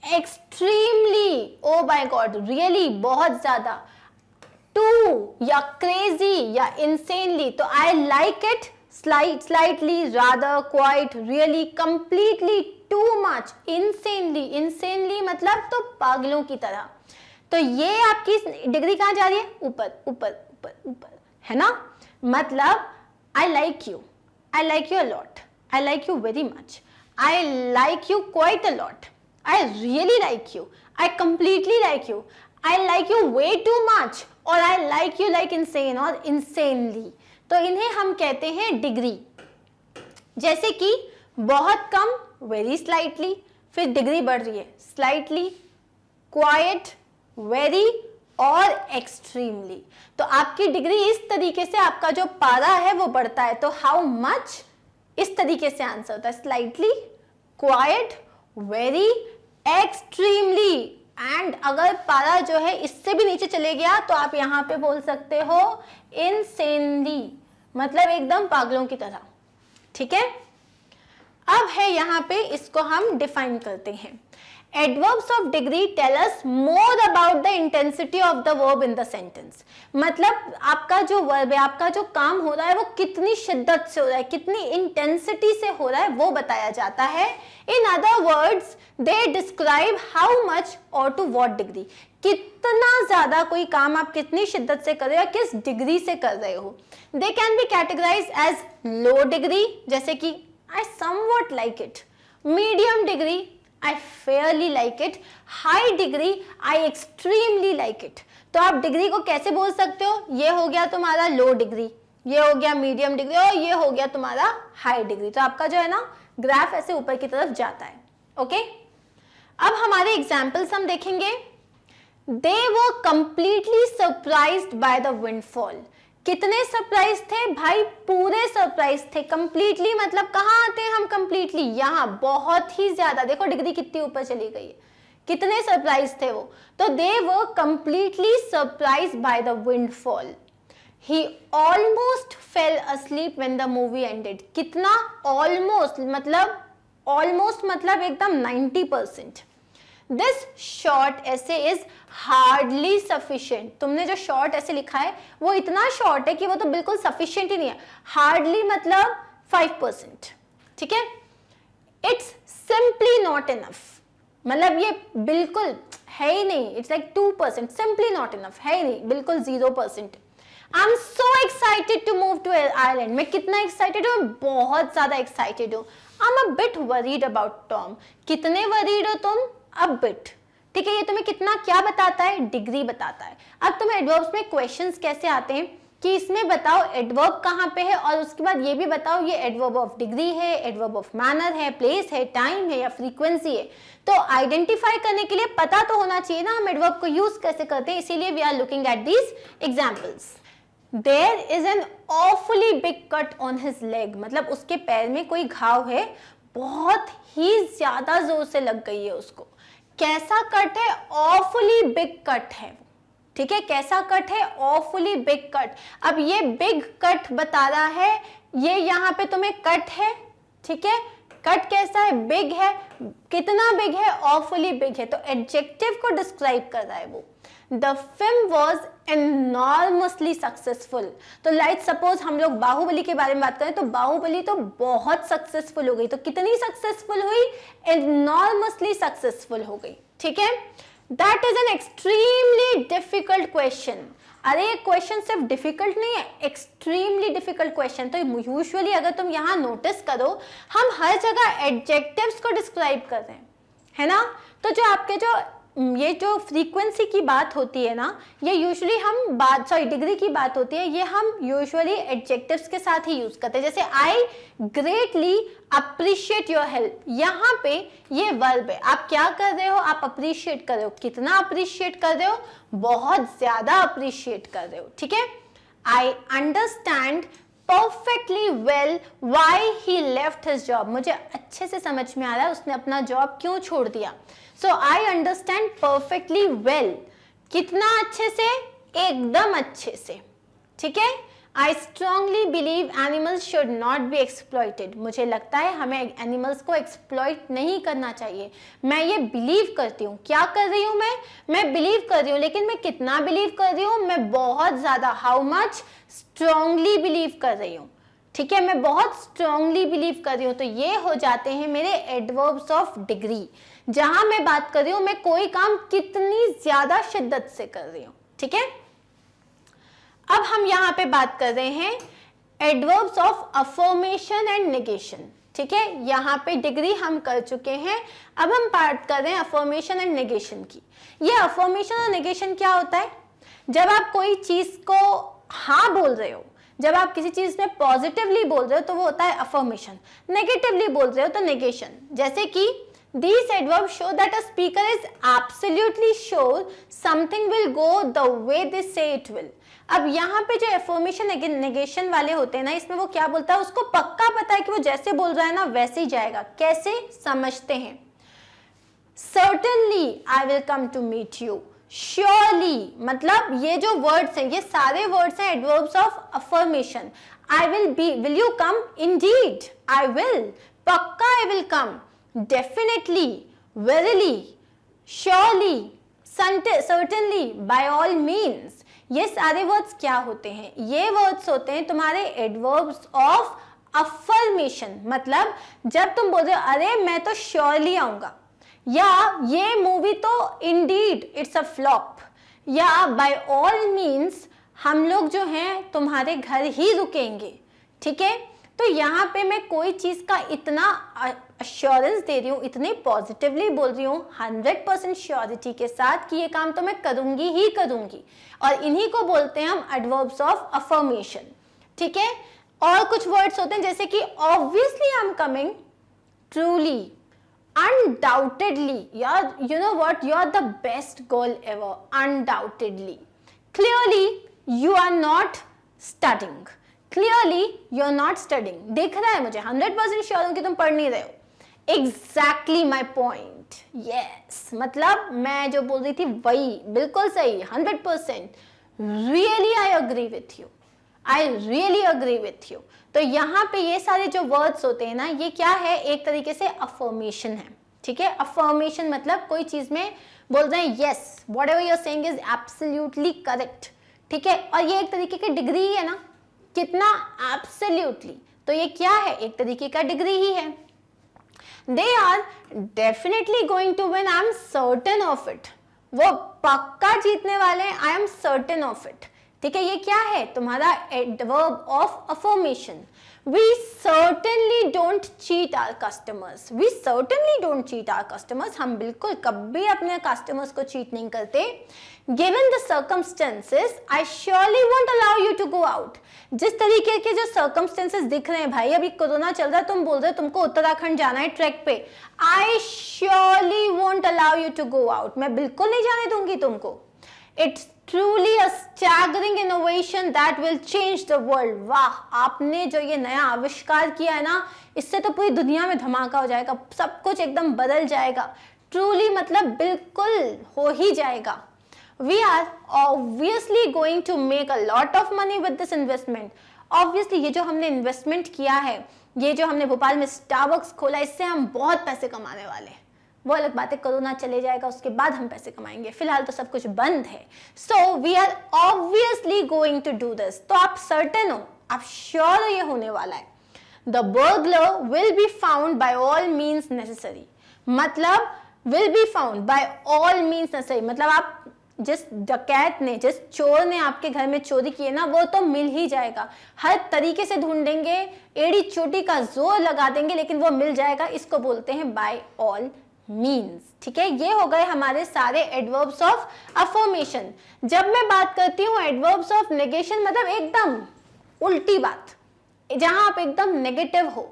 Speaker 1: extremely, oh my God, really बहुत ज्यादा, टू या क्रेजी या इंसेनली। तो I like it slightly, rather, quite, really, completely, too much, insanely. Insanely मतलब तो पागलों की तरह। तो ये आपकी डिग्री कहाँ जा रही है? ऊपर ऊपर ऊपर ऊपर, है ना। मतलब I like you, I like you a lot, I like you very much, I like you quite a lot, I really like you, I completely like you, I like you way too much, और I like you like insane और insanely, तो इन्हें हम कहते हैं degree. जैसे कि बहुत कम, वेरी स्लाइटली, फिर डिग्री बढ़ रही है, स्लाइटली, क्वाइट, वेरी और एक्सट्रीमली। तो आपकी डिग्री इस तरीके से, आपका जो पारा है वो बढ़ता है। तो हाउ मच, इस तरीके से आंसर होता है, slightly, quite, very, extremely. And अगर पारा जो है इससे भी नीचे चले गया तो आप यहां पे बोल सकते हो इनसेनली, मतलब एकदम पागलों की तरह। ठीक है, अब है यहां पे, इसको हम डिफाइन करते हैं। Adverbs of degree tell us more about the intensity of the verb in the sentence. मतलब आपका जो वर्ब है, आपका जो काम हो रहा है वो कितनी शिद्दत से हो रहा है, कितनी इंटेंसिटी से हो रहा है, वो बताया जाता है। In other words, they describe how much or to what degree. कितना ज्यादा कोई काम आप कितनी शिद्दत से कर रहे हो, किस डिग्री से कर रहे हो। They can be categorized as low degree, जैसे कि I somewhat like it, medium degree, I fairly like it, high degree, I extremely like it। तो आप डिग्री को कैसे बोल सकते हो, ये हो गया तुम्हारा लो डिग्री, ये हो गया मीडियम डिग्री और ये हो गया तुम्हारा हाई डिग्री। तो आपका जो है ना ग्राफ ऐसे ऊपर की तरफ जाता है। ओके, अब हमारे एग्जाम्पल्स हम देखेंगे। They were completely surprised by the windfall। कितने सरप्राइज थे भाई, पूरे सरप्राइज थे। कंप्लीटली मतलब कहाँ आते हैं हम कंप्लीटली, यहाँ बहुत ही ज्यादा। देखो डिग्री कितनी ऊपर चली गई है, कितने सरप्राइज थे वो। तो they were completely surprise by the windfall. He almost fell asleep when the movie ended। कितना ऑलमोस्ट मतलब एकदम 90%। This short essay is hardly sufficient। तुमने जो शॉर्ट ऐसे लिखा है वो इतना शॉर्ट है कि वो तो बिल्कुल सफिशिएंट ही नहीं है। हार्डली मतलब 5%। ठीक है, इट्स सिंपली नॉट इनफ, मतलब ये बिल्कुल है ही नहीं। It's like 2%, simply not enough, है ही नहीं, बिल्कुल 0%। I am so excited to move to Ireland. मैं कितना एक्साइटेड हूँ, बहुत ज्यादा एक्साइटेड हूँ। I am a bit worried about Tom. कितने वरीड हो तुम, अ बिट। ठीक है, ये तुम्हें कितना क्या बताता है, डिग्री बताता है। अब तुम्हें एडवर्ब्स में क्वेश्चंस कैसे आते हैं कि इसमें बताओ एडवर्ब कहाँ पे है, और उसके बाद ये भी बताओ ये एडवर्ब ऑफ डिग्री है, एडवर्ब ऑफ मैनर है, प्लेस है, टाइम है या फ्रीक्वेंसी है। तो आइडेंटिफाई करने के लिए पता तो होना चाहिए ना हम एडवर्ब को यूज कैसे करते हैं, इसीलिए we are looking at these examples. There is an awfully big cut on his leg। मतलब उसके पैर में कोई घाव है, बहुत ही ज्यादा जोर से लग गई है उसको। कैसा कट है, awfully big कट है। ठीक है, कैसा कट है, awfully big कट। अब ये बिग कट बता रहा है, ये यहाँ पे तुम्हें कट है। ठीक है, कट कैसा है, बिग है। कितना बिग है, awfully big है। तो एडजेक्टिव को डिस्क्राइब कर रहा है वो। The film was enormously successful। तो लाइक सपोज हम लोग बाहुबली के बारे में बात करें तो बाहुबली तो बहुत सक्सेसफुल हो गई। तो कितनी सक्सेसफुल हुई, enormously सक्सेसफुल हो गई। ठीक है, That is an extremely difficult question। अरे ये क्वेश्चन सिर्फ डिफिकल्ट नहीं है, एक्सट्रीमली डिफिकल्ट क्वेश्चन। तो यूजुअली अगर तुम यहाँ नोटिस करो, हम हर जगह एडजेक्टिव्स को डिस्क्राइब कर रहे हैं, है ना। तो जो आपके जो ये जो फ्रीक्वेंसी की बात होती है ना, ये यूजुअली हम डिग्री की बात होती है, ये हम यूजुअली एडजेक्टिव्स के साथ ही यूज करते हैं। जैसे आई ग्रेटली अप्रिशिएट योर हेल्प, यहाँ पे ये वर्ब है। आप क्या कर रहे हो, आप अप्रिशिएट कर रहे हो। कितना अप्रिशिएट कर रहे हो, बहुत ज्यादा अप्रिशिएट कर रहे हो। ठीक है, I understand perfectly well why he left his job. मुझे अच्छे से समझ में आ रहा है उसने अपना जॉब क्यों छोड़ दिया। सो आई अंडरस्टैंड परफेक्टली वेल, कितना अच्छे से, एकदम अच्छे से। ठीक है, I strongly believe animals should not be exploited. मुझे लगता है हमें एनिमल्स को एक्सप्लॉइट नहीं करना चाहिए। मैं ये बिलीव करती हूँ। क्या कर रही हूँ मैं बिलीव कर रही हूँ, लेकिन मैं कितना बिलीव कर रही हूँ, मैं बहुत ज्यादा, हाउ मच, स्ट्रांगली बिलीव कर रही हूँ। ठीक है, मैं बहुत स्ट्रांगली बिलीव कर रही हूँ। तो ये हो जाते हैं मेरे एडवर्ब्स ऑफ डिग्री, जहां मैं बात कर रही हूँ मैं कोई काम कितनी ज्यादा शिद्दत से कर रही हूँ। ठीक है, अब हम यहाँ पे बात कर रहे हैं adverbs of affirmation and negation. ठीक है, यहाँ पे डिग्री हम कर चुके हैं, अब हम बात कर रहे हैं अफर्मेशन एंड नेगेशन की। ये अफर्मेशन और नेगेशन क्या होता है, जब आप कोई चीज को हाँ बोल रहे हो, जब आप किसी चीज में पॉजिटिवली बोल रहे हो तो वो होता है अफर्मेशन, नेगेटिवली बोल रहे हो तो नेगेशन। जैसे कि these adverbs show that a speaker is absolutely sure something will go the way they say it will। अब यहाँ पे जो एफर्मेशन नेगेशन वाले होते हैं ना, इसमें वो क्या बोलता है, उसको पक्का पता है कि वो जैसे बोल रहा है ना वैसे ही जाएगा। कैसे समझते हैं? Certainly I will come to meet you। Surely मतलब ये जो वर्ड्स हैं, ये सारे वर्ड्स हैं adverbs of affirmation. I will be, will you come? Indeed I will, पक्का I will come, definitely, verily, surely, certainly, by all means। ये सारे वर्ड्स क्या होते हैं? ये वर्ड्स होते हैं तुम्हारे एडवर्ब्स ऑफ अफर्मेशन। मतलब जब तुम बोल रहे हो अरे मैं तो श्योरली आऊंगा, या ये मूवी तो इंडीड इट्स अ फ्लॉप, या बाय ऑल मीन्स हम लोग जो हैं तुम्हारे घर ही रुकेंगे। ठीक है, तो यहाँ पे मैं कोई चीज का इतना अश्योरेंस दे रही हूँ, इतने पॉजिटिवली बोल रही हूँ 100% श्योरिटी के साथ कि ये काम तो मैं करूंगी ही करूंगी, और इन्हीं को बोलते हैं हम एडवर्ब्स ऑफ अफर्मेशन। ठीक है, और कुछ वर्ड्स होते हैं जैसे कि obviously I am coming, truly, undoubtedly, you know what, you are the best girl ever, undoubtedly, clearly you are not studying, clearly you are not studying, दिख रहा है मुझे, 100% श्योर हूं कि तुम पढ़ नहीं रहे हो। Exactly my point, yes, मतलब मैं जो बोल रही थी वही, बिल्कुल सही, 100%, really I agree with you, I really agree with you। तो यहाँ पे ये सारे जो वर्ड्स होते हैं ना, ये क्या है, एक तरीके से अफर्मेशन है। ठीक है, अफर्मेशन मतलब कोई चीज में बोल रहे हैं yes, whatever you are saying is absolutely correct. ठीक है, और ये एक तरीके की डिग्री है ना, कितना एब्सोल्युटली, तो ये क्या है, एक तरीके का डिग्री ही है। They are definitely going to win, I am certain of it, वो पक्का जीतने वाले हैं, I am certain of it. ठीक है, ये क्या है, तुम्हारा adverb of affirmation. We certainly don't cheat our customers, we certainly don't cheat our customers, हम बिल्कुल कभी अपने कस्टमर्स को चीट नहीं करते। Given the circumstances, I surely won't allow you to go out। जिस तरीके के जो circumstances दिख रहे हैं भाई, अभी कोरोना चल रहा है, तुम बोल रहे हो तुमको उत्तराखंड जाना है ट्रैक पे, I surely won't allow you to go out, मैं बिल्कुल नहीं जाने दूंगी तुमको। It's truly a staggering innovation that will change the world। वाह, आपने जो ये नया आविष्कार किया है ना, इससे तो पूरी दुनिया में धमाका हो जाएगा, सब कुछ एकदम बदल जाएगा। ट्रूली मतलब बिल्कुल हो ही जाएगा। We are obviously going to make a lot of money with this investment। Obviously ये जो हमने इन्वेस्टमेंट किया है, ये जो हमने भोपाल में स्टारबक्स खोला, इससे हम बहुत पैसे कमाने वाले हैं। वो अलग बात है, कोरोना चले जाएगा उसके बाद हम पैसे कमाएंगे, फिलहाल तो सब कुछ बंद है। So we are obviously going to do this. तो आप सर्टेन हो, आप श्योर हो ये होने वाला है। The burglar will be found by all means necessary, मतलब will be found by all means necessary, मतलब आप जिस डकैत ने, जिस चोर ने आपके घर में चोरी की है ना, वो तो मिल ही जाएगा। हर तरीके से ढूंढेंगे, एड़ी चोटी का जोर लगा देंगे, लेकिन वो मिल जाएगा। इसको बोलते हैं बाय ऑल मीन्स। ठीक है, ये हो गए हमारे सारे एडवर्ब्स ऑफ अफर्मेशन। जब मैं बात करती हूँ एडवर्ब्स ऑफ नेगेशन, मतलब एकदम उल्टी बात, जहां आप एकदम नेगेटिव हो।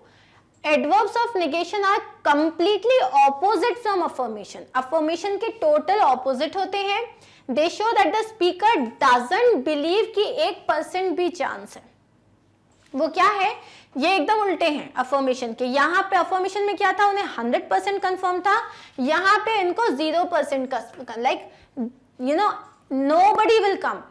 Speaker 1: Adverbs of negation are completely opposite from affirmation. Affirmation के टोटल ऑपोजिट होते हैं। They show that the speaker doesn't believe कि 1% भी चांस है। वो क्या है, ये एकदम उल्टे हैं अफर्मेशन के। यहाँ पे अफर्मेशन में क्या था, उन्हें 100% कंफर्म था, यहाँ पे इनको 0%, like you know nobody will come,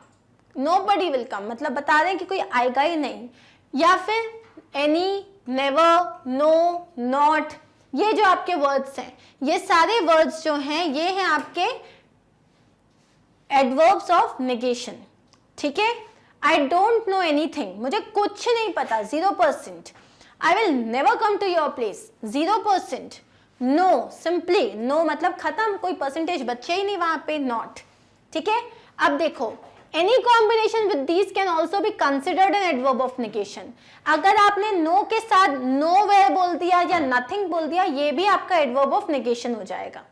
Speaker 1: nobody will come, मतलब बता रहे हैं कि कोई आएगा ही नहीं। या फिर एनी, नेवर, नो, नॉट, ये जो आपके वर्ड्स हैं, ये सारे वर्ड्स जो हैं ये हैं आपके एडवर्ब्स ऑफ नेगेशन। ठीक है, I don't know anything, मुझे कुछ नहीं पता, 0%। I will never come to your place, 0%। No, simply no, मतलब खत्म, कोई परसेंटेज बचे ही नहीं वहां पे, not। ठीक है, अब देखो, any combination with these can also be considered an adverb of negation। अगर आपने no के साथ nowhere बोल दिया या nothing बोल दिया, ये भी आपका adverb of negation हो जाएगा।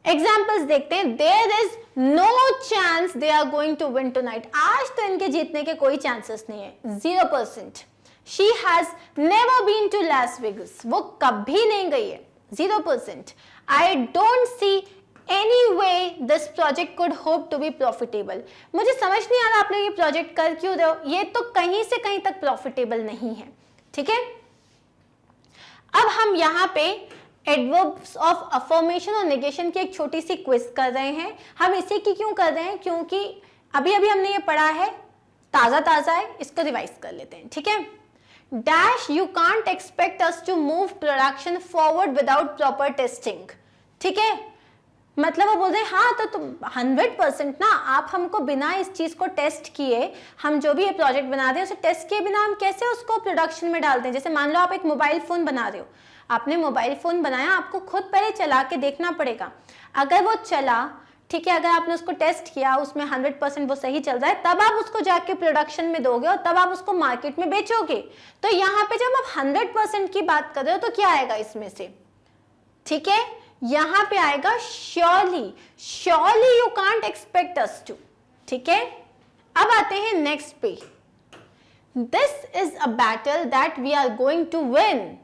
Speaker 1: एग्जाम्पल्स देखते हैं. There is no chance they are going to win tonight. आज तो इनके जीतने के कोई चांसेस नहीं है, 0%. She has never been to Las Vegas. वो कभी नहीं गई है, 0%. I don't see any way this project could hope to be profitable. मुझे समझ नहीं आ रहा आप लोग ये प्रोजेक्ट कर क्यों रहे हो, ये तो कहीं से कहीं तक प्रॉफिटेबल नहीं है. ठीक है, अब हम यहाँ पे एडवर्ब्स ऑफ अफर्मेशन और नेगेशन की एक छोटी सी क्विज कर रहे हैं. हम इसी की क्यों कर रहे हैं, क्योंकि अभी अभी हमने ये पढ़ा है, ताजा ताजा है, इसको रिवाइज कर लेते हैं. ठीक है, dash you can't expect us to move production forward without proper testing. ठीक है, मतलब वो बोल रहे हैं हाँ तो तुम 100% ना, आप हमको बिना इस चीज को टेस्ट किए, हम जो भी ये प्रोजेक्ट बना रहे हैं उसे टेस्ट किए बिना हम कैसे उसको प्रोडक्शन में डालते हैं. जैसे मान लो आप एक मोबाइल फोन बना रहे हो, आपने मोबाइल फोन बनाया, आपको खुद पहले चला के देखना पड़ेगा. अगर वो चला, ठीक है, अगर आपने उसको टेस्ट किया, उसमें 100% वो सही चल रहा है, तब आप उसको जाके प्रोडक्शन में दोगे और तब आप उसको मार्केट में बेचोगे. तो यहाँ पे जब आप 100% की बात कर रहे हो तो क्या आएगा इसमें से, ठीक है, यहां पे आएगा surely. Surely you can't expect us to. ठीक है, अब आते हैं नेक्स्ट पे. This is a battle that we are going to win.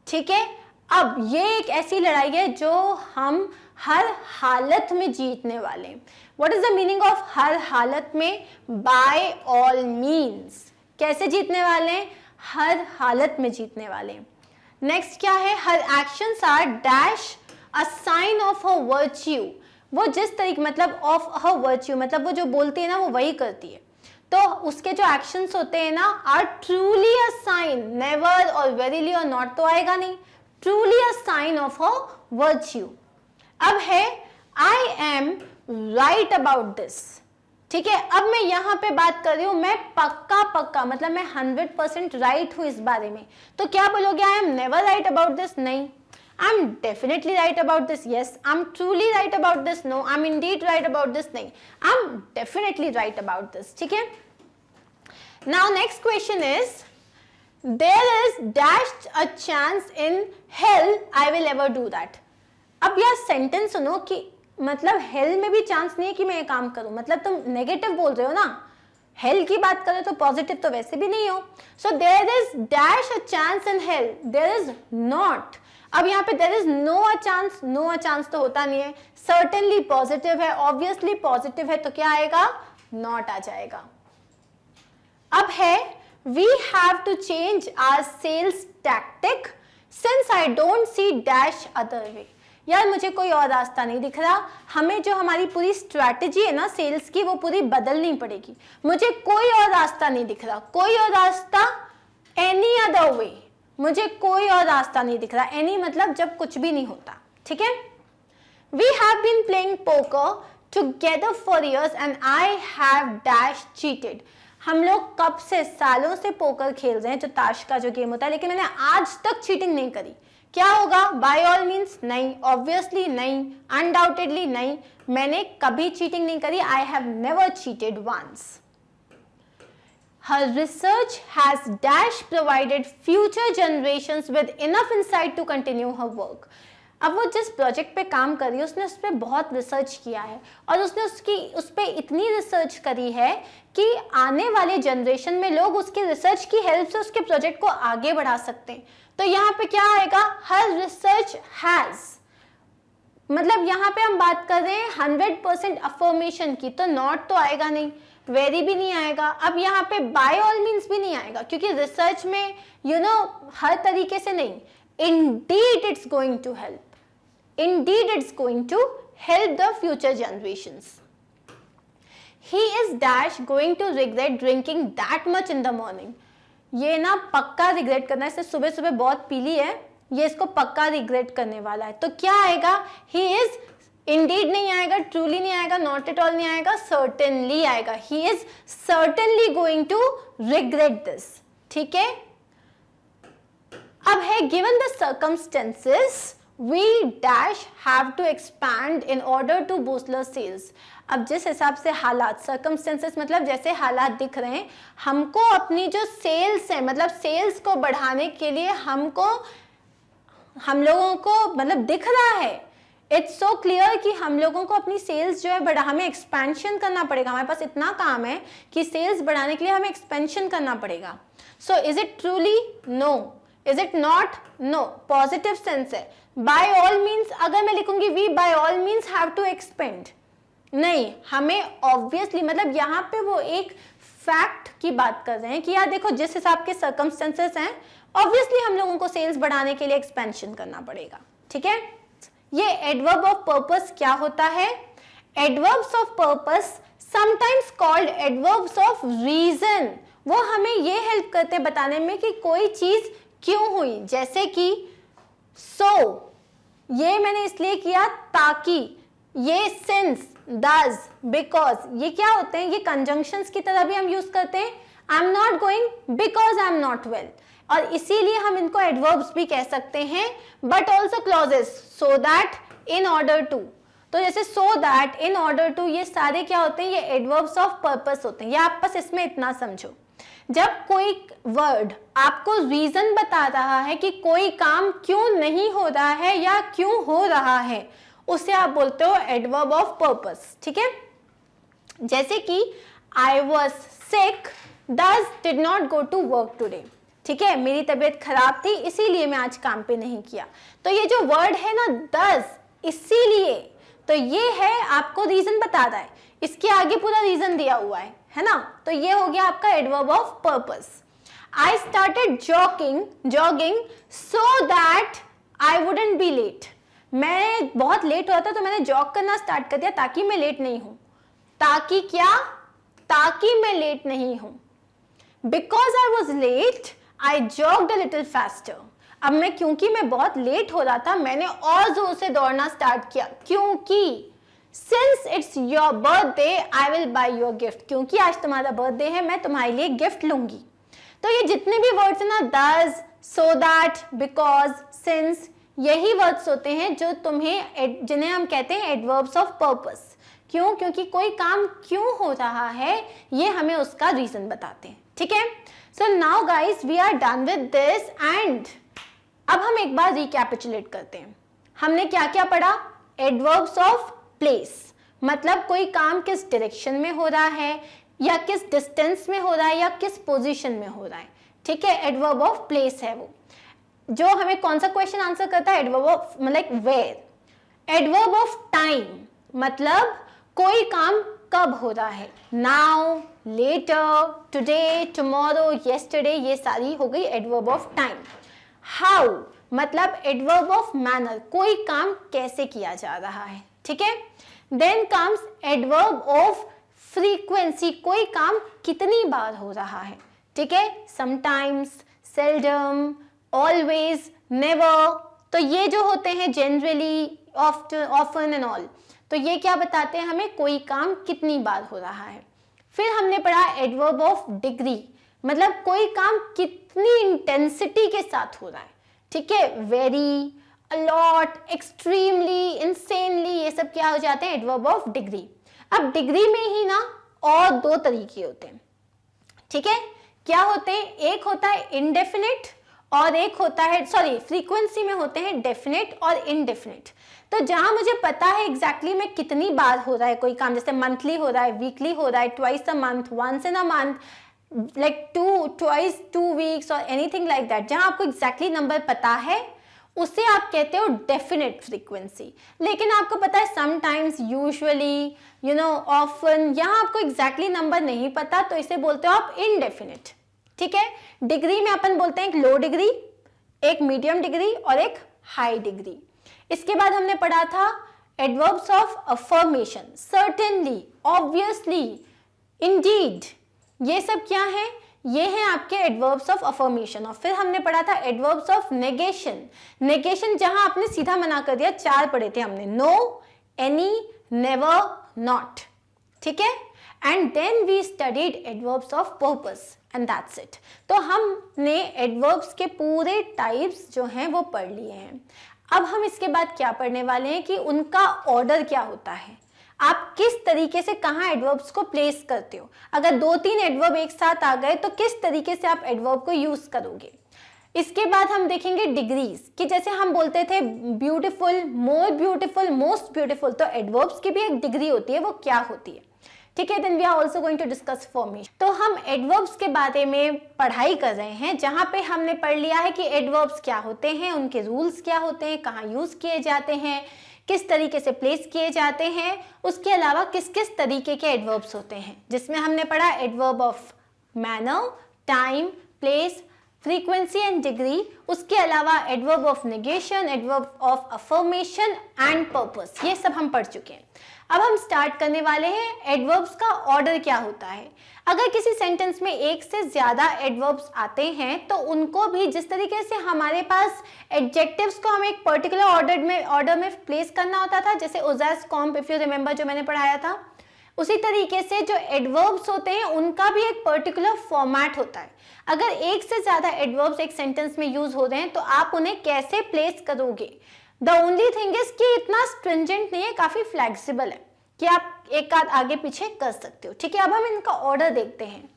Speaker 1: ठीक है, अब ये एक ऐसी लड़ाई है जो हम हर हालत में जीतने वाले हैं. What is the meaning of हर हालत में? By all means. कैसे जीतने वाले हैं? हर हालत में जीतने वाले हैं. नेक्स्ट क्या है? Her actions are dash a sign of her virtue. वो जिस तरीके, मतलब ऑफ हर वर्च्यू, मतलब वो जो बोलती है ना वो वही करती है. तो उसके जो एक्शंस होते हैं ना, are truly a sign. Never और वेरीली और नॉट तो आएगा नहीं. Truly a sign of her virtue. अब है I am right about this. ठीक है, अब मैं यहाँ पे बात कर रही हूँ, मैं पक्का मतलब मैं 100% राइट हूँ इस बारे में. तो क्या बोलोगे? I am never write about this. नहीं. I'm definitely right about this. Yes. I'm truly right about this. No. I'm indeed right about this. नहीं. I'm definitely right about this. ठीक है? Now next question is, there is dashed a chance in hell I will ever do that. अब यह sentence सुनो कि मतलब hello में भी चांस नहीं है कि मैं ये काम करूं. मतलब तुम नेगेटिव बोल रहे हो ना, हेल की बात करें तो पॉजिटिव तो वैसे भी नहीं हो. So there is dash a chance in hell, there is not. अब यहाँ पे there is no a chance. No a chance तो होता नहीं है. सर्टेनली पॉजिटिव है, ऑब्वियसली पॉजिटिव है, तो क्या आएगा? नॉट आ जाएगा. अब है we have to change our sales tactic since I don't see dash other way. यार मुझे कोई और रास्ता नहीं दिख रहा, हमें जो हमारी पूरी स्ट्रैटेजी है ना सेल्स की वो पूरी बदलनी पड़ेगी. मुझे कोई और रास्ता नहीं दिख रहा. कोई और रास्ता, एनी अदर वे. मुझे कोई और रास्ता नहीं दिख रहा. एनी मतलब जब कुछ भी नहीं होता. ठीक है, we have been playing poker together for years and I have dash cheated. हम लोग कब से, सालों से पोकर खेल रहे हैं, जो ताश का जो गेम होता है, लेकिन मैंने आज तक चीटिंग नहीं करी. क्या होगा? बाय ऑल मीन्स नहीं, ऑब्वियसली नहीं, अनडाउटेडली नहीं, मैंने कभी चीटिंग नहीं करी. I have never cheated once. Her research has dash provided future generations with enough insight to continue her work. अब वो जिस प्रोजेक्ट पे काम कर रही है उसने उस पर बहुत रिसर्च किया है और उसने उस पर इतनी रिसर्च करी है कि आने वाले जनरेशन में लोग उसकी रिसर्च की हेल्प से उसके प्रोजेक्ट को आगे बढ़ा सकते हैं. तो यहाँ पे क्या आएगा? हर रिसर्च हैज, मतलब यहाँ पे हम बात कर रहे हैं 100% अफर्मेशन की, तो नॉट तो आएगा नहीं, वेरी भी नहीं आएगा. अब यहाँ पे बाय ऑल मीन्स भी नहीं आएगा क्योंकि रिसर्च में हर तरीके से नहीं. Indeed it's going to help. Indeed, it's going to help the future generations. He is dash going to regret drinking that much in the morning. ये ना पक्का रिग्रेट करना है. इसने सुबह सुबह बहुत पी ली है, ये इसको पक्का रिग्रेट करने वाला है. तो क्या आएगा? He is, indeed नहीं आएगा, truly नहीं आएगा, not at all नहीं आएगा, certainly आएगा. He is certainly going to regret this. ठीक है, अब है given the circumstances we dash have to expand in order to boost the sales. अब जिस हिसाब से हालात, circumstances मतलब जैसे हालात दिख रहे हैं, हमको अपनी जो सेल्स है, मतलब सेल्स को बढ़ाने के लिए हम लोगों को मतलब दिख रहा है इट्स सो क्लियर कि हम लोगों को अपनी सेल्स जो है बड़ा, हमें एक्सपेंशन करना पड़ेगा, हमारे पास इतना काम है कि सेल्स बढ़ाने के लिए हमें एक्सपेंशन करना पड़ेगा. So is it truly? No. Is it not? No. Positive sense है. बाय ऑल मीन्स अगर मैं लिखूंगी we by all means have to expand, नहीं, हमें ऑब्वियसली, मतलब यहाँ पे वो एक फैक्ट की बात कर रहे हैं कि यार देखो जिस हिसाब के सर्कमस्टेंसेस हैं, ऑब्वियसली हम लोगों को सेल्स बढ़ाने के लिए एक्सपेंशन करना पड़ेगा. ठीक है. ये एडवर्ब ऑफ पर्पस क्या होता है? Adverbs of purpose sometimes called adverbs of reason. वो हमें ये हेल्प करते हैं बताने में कि कोई चीज क्यों हुई. जैसे कि सो, ये मैंने इसलिए किया ताकि, ये सिंस, does, because, ये क्या होते हैं? ये कंजंक्शंस की तरह भी हम यूज करते हैं. I am not going because I am not well, और इसीलिए हम इनको एडवर्ब्स भी कह सकते हैं. But also clauses, so that, in order to. तो जैसे so that, in order to, ये सारे क्या होते हैं? ये एडवर्ब्स ऑफ पर्पस होते हैं. या आप बस इसमें इतना समझो, जब कोई वर्ड आपको रीजन बता रहा है कि कोई काम क्यों नहीं हो रहा है या क्यों हो रहा है, उसे आप बोलते हो एडवर्ब ऑफ पर्पस. ठीक है. जैसे कि आई was sick, thus did not go to work today. ठीक है, मेरी तबीयत खराब थी इसीलिए मैं आज काम पे नहीं किया. तो ये जो वर्ड है ना दस, इसीलिए, तो ये है आपको रीजन बता रहा है, इसके आगे पूरा रीजन दिया हुआ है ना. तो ये हो गया आपका adverb of purpose. I started jogging so that I wouldn't be late. मैं बहुत लेट हुआ था तो मैंने जॉग करना स्टार्ट कर दिया ताकि मैं लेट नहीं हूं. ताकि क्या? ताकि मैं लेट नहीं हूं. Because I was late I jogged a little faster. अब मैं, क्योंकि मैं बहुत लेट हो रहा था, मैंने और जोर से दौड़ना स्टार्ट किया. क्योंकि since it's your birthday I will by your gift. क्योंकि आज तुम्हारा बर्थडे है, मैं तुम्हारे लिए गिफ्ट लूंगी. तो ये जितने भी वर्ड्स है ना, does, so that, because, since, यही वर्ड्स होते हैं जो तुम्हें, जिन्हें हम कहते हैं एडवर्ब्स ऑफ पर्पस. क्यों? क्योंकि कोई काम क्यों हो रहा है ये हमें उसका रीजन बताते हैं. ठीक है. So now guys we are done with this, and अब हम एक बार रिकैपिचुलेट करते हैं. हमने क्या क्या पढ़ा? एडवर्ब्स ऑफ प्लेस, मतलब कोई काम किस डायरेक्शन में हो रहा है, या किस डिस्टेंस में हो रहा है, या किस पोजीशन में हो रहा है. ठीक है, एडवर्ब ऑफ प्लेस है वो. जो हमें कौन सा क्वेश्चन आंसर करता है? एडवर्ब ऑफ, मतलब वेयर. एडवर्ब ऑफ टाइम, मतलब कोई काम कब हो रहा है. Now, later, today, tomorrow, yesterday, ये सारी हो गई एडवर्ब ऑफ टाइम. हाउ, मतलब एडवर्ब ऑफ मैनर, कोई काम कैसे किया जा रहा है. ठीक है. Then comes adverb of frequency, कोई काम कितनी बार हो रहा है. ठीक है. Sometimes, seldom, always, never. तो ये जो होते हैं जनरली, ऑफन एंड ऑल, तो ये क्या बताते हैं हमें? कोई काम कितनी बार हो रहा है. फिर हमने पढ़ा एडवर्ब ऑफ डिग्री, मतलब कोई काम कितनी इंटेंसिटी के साथ हो रहा है. ठीक है. वेरी, अलॉट, एक्सट्रीमली, इंसेनली, ये सब क्या हो जाते हैं? Adverb of degree. अब डिग्री में ही ना और दो तरीके होते हैं. ठीक है. क्या होते हैं? एक होता है इनडेफिनिट और एक होता है, सॉरी, फ्रीक्वेंसी में होते हैं डेफिनेट और इनडेफिनेट. तो जहां मुझे पता है एग्जैक्टली में कितनी बार हो रहा है कोई काम, जैसे मंथली हो रहा है, वीकली हो रहा है, twice a month, once in a month, like twice 2 weeks और एनीथिंग लाइक दैट, जहां आपको एग्जैक्टली नंबर पता है उसे आप कहते हो डेफिनेट फ्रीक्वेंसी. लेकिन आपको पता है समटाइम्स, यूजुअली, ऑफन, यहाँ आपको एग्जैक्टली नंबर नहीं पता, तो इसे बोलते हो आप इनडेफिनेट. ठीक है. डिग्री में अपन बोलते हैं एक लो डिग्री, एक मीडियम डिग्री और एक हाई डिग्री. इसके बाद हमने पढ़ा था adverbs of affirmation, certainly, obviously, Indeed. ये सब क्या है? ये हैं आपके एडवर्ब्स ऑफ अफर्मेशन. और फिर हमने पढ़ा था एडवर्ब्स ऑफ नेगेशन. नेगेशन जहां आपने सीधा मना कर दिया, 4 पढ़े थे हमने, नो, एनी, नेवर, नॉट. ठीक है. And then we studied adverbs of purpose and that's it. तो हमने एडवर्ब्स के पूरे टाइप्स जो हैं वो पढ़ लिए हैं. अब हम इसके बाद क्या पढ़ने वाले हैं कि उनका ऑर्डर क्या होता है, आप किस तरीके से कहाँ एडवर्ब्स को प्लेस करते हो. अगर 2-3 एडवर्ब एक साथ आ गए तो किस तरीके से आप एडवर्ब को यूज करोगे. इसके बाद हम देखेंगे डिग्रीज, कि जैसे हम बोलते थे beautiful, more beautiful, most beautiful, तो एडवर्ब्स की भी एक डिग्री होती है, वो क्या होती है, ठीक है। Then we are also going to discuss formation. तो हम एडवर्ब्स के बारे में पढ़ाई कर रहे हैं, जहां पे हमने पढ़ लिया है कि एडवर्ब्स क्या होते हैं, उनके रूल्स क्या होते हैं, कहाँ यूज किए जाते हैं, किस तरीके से प्लेस किए जाते हैं, उसके अलावा किस किस तरीके के एडवर्ब्स होते हैं, जिसमें हमने पढ़ा adverb of manner, time, place, frequency and degree, उसके अलावा adverb of negation, adverb of affirmation and purpose, ये सब हम पढ़ चुके हैं। अब हम स्टार्ट करने वाले हैं एडवर्ब्स का ऑर्डर क्या होता है। अगर किसी सेंटेंस में एक से ज्यादा एडवर्ब्स आते हैं तो उनको भी जिस तरीके से हमारे पास एडजेक्टिव्स को हमें एक पर्टिकुलर ऑर्डर में प्लेस करना होता था, जैसे ओजेस, कॉम्प, इफ यू रिमेंबर जो मैंने पढ़ाया था, उसी तरीके से जो एडवर्ब्स होते हैं उनका भी एक पर्टिकुलर फॉर्मेट होता है। अगर एक से ज्यादा एडवर्ब्स एक सेंटेंस में यूज हो रहे हैं तो आप उन्हें कैसे प्लेस करोगे। द ओनली थिंग इज कि इतना स्ट्रिंजेंट नहीं है, काफी फ्लेक्सिबल है कि आप एक आध आगे पीछे कर सकते हो, ठीक है। अब हम इनका ऑर्डर देखते हैं।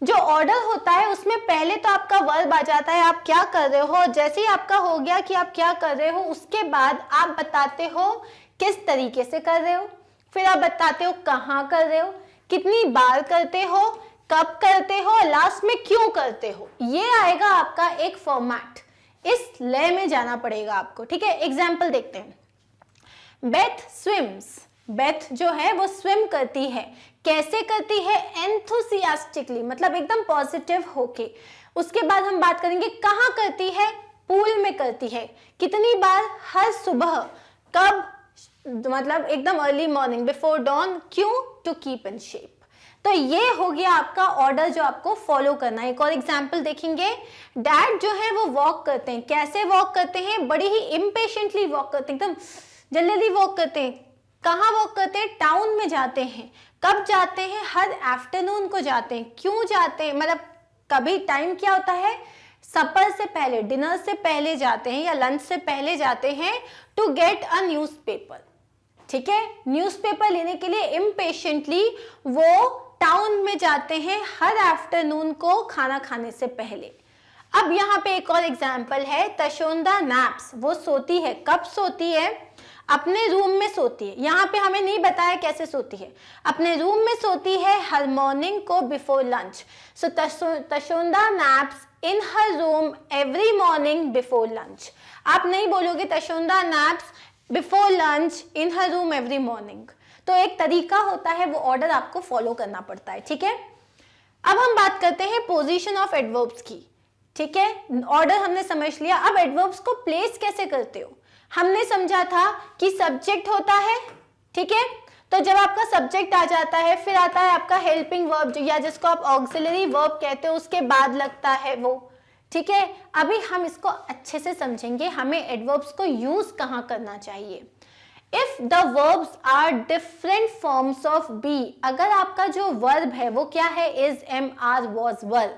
Speaker 1: जो ऑर्डर होता है उसमें पहले तो आपका वर्ब आ जाता है, आप क्या कर रहे हो, जैसे ही आपका हो गया कि आप क्या कर रहे हो, उसके बाद आप बताते हो किस तरीके से कर रहे हो, फिर आप बताते हो कहाँ कर रहे हो, कितनी बार करते हो, कब करते हो, लास्ट में क्यों करते हो। ये आएगा आपका एक फॉर्मेट, इस लय में जाना पड़ेगा आपको, ठीक है। एग्जाम्पल देखते हैं। बेथ स्विम्स, बेथ जो है वो स्विम करती है, कैसे करती है, एंथुसियास्टिकली, मतलब एकदम पॉजिटिव होके। उसके बाद हम बात करेंगे कहाँ करती है, पूल में करती है, कितनी बार, हर सुबह, कब, मतलब एकदम अर्ली मॉर्निंग, बिफोर डॉन, क्यों, टू कीप इन शेप। तो ये हो गया आपका ऑर्डर जो आपको फॉलो करना है। एक और एग्जांपल देखेंगे। डैड जो है वो वॉक करते हैं, कैसे वॉक करते हैं, बड़ी ही इम्पेशेंटली वॉक करते हैं, एकदम जल्दी वॉक करते हैं। कहाँ वॉक करते हैं, टाउन में जाते हैं, कब जाते हैं, हर आफ्टरनून को जाते हैं, क्यों जाते हैं, मतलब कभी टाइम क्या होता है, सपर से पहले, डिनर से पहले जाते हैं या लंच से पहले जाते हैं, टू गेट अ न्यूज़पेपर, ठीक है। न्यूज़पेपर लेने के लिए इम्पेशेंटली वो टाउन में जाते हैं हर आफ्टरनून को खाना खाने से पहले। अब यहाँ पे एक और एग्जाम्पल है, तशोंदा नैप्स, वो सोती है, कब सोती है, अपने रूम में सोती है। यहाँ पे हमें नहीं बताया कैसे सोती है, अपने रूम में सोती है हर मॉर्निंग को before lunch. So Tashonda naps in her room every morning before lunch. आप नहीं बोलोगे Tashonda naps before lunch in her room every morning. तो एक तरीका होता है, वो ऑर्डर आपको फॉलो करना पड़ता है, ठीक है। अब हम बात करते हैं पोजीशन ऑफ एडवर्ब्स की, ठीक है। ऑर्डर हमने समझ लिया, अब एडवर्ब्स को प्लेस कैसे करते हो। हमने समझा था कि सब्जेक्ट होता है, ठीक है। तो जब आपका सब्जेक्ट आ जाता है, फिर आता है आपका हेल्पिंग वर्ब या जिसको आप ऑक्सिलरी वर्ब कहते हो, उसके बाद लगता है वो, ठीक है। अभी हम इसको अच्छे से समझेंगे, हमें एडवर्ब्स को यूज कहाँ करना चाहिए। If the verbs are different forms of be, अगर आपका जो वर्ब है वो क्या है, is, am, are, was, were,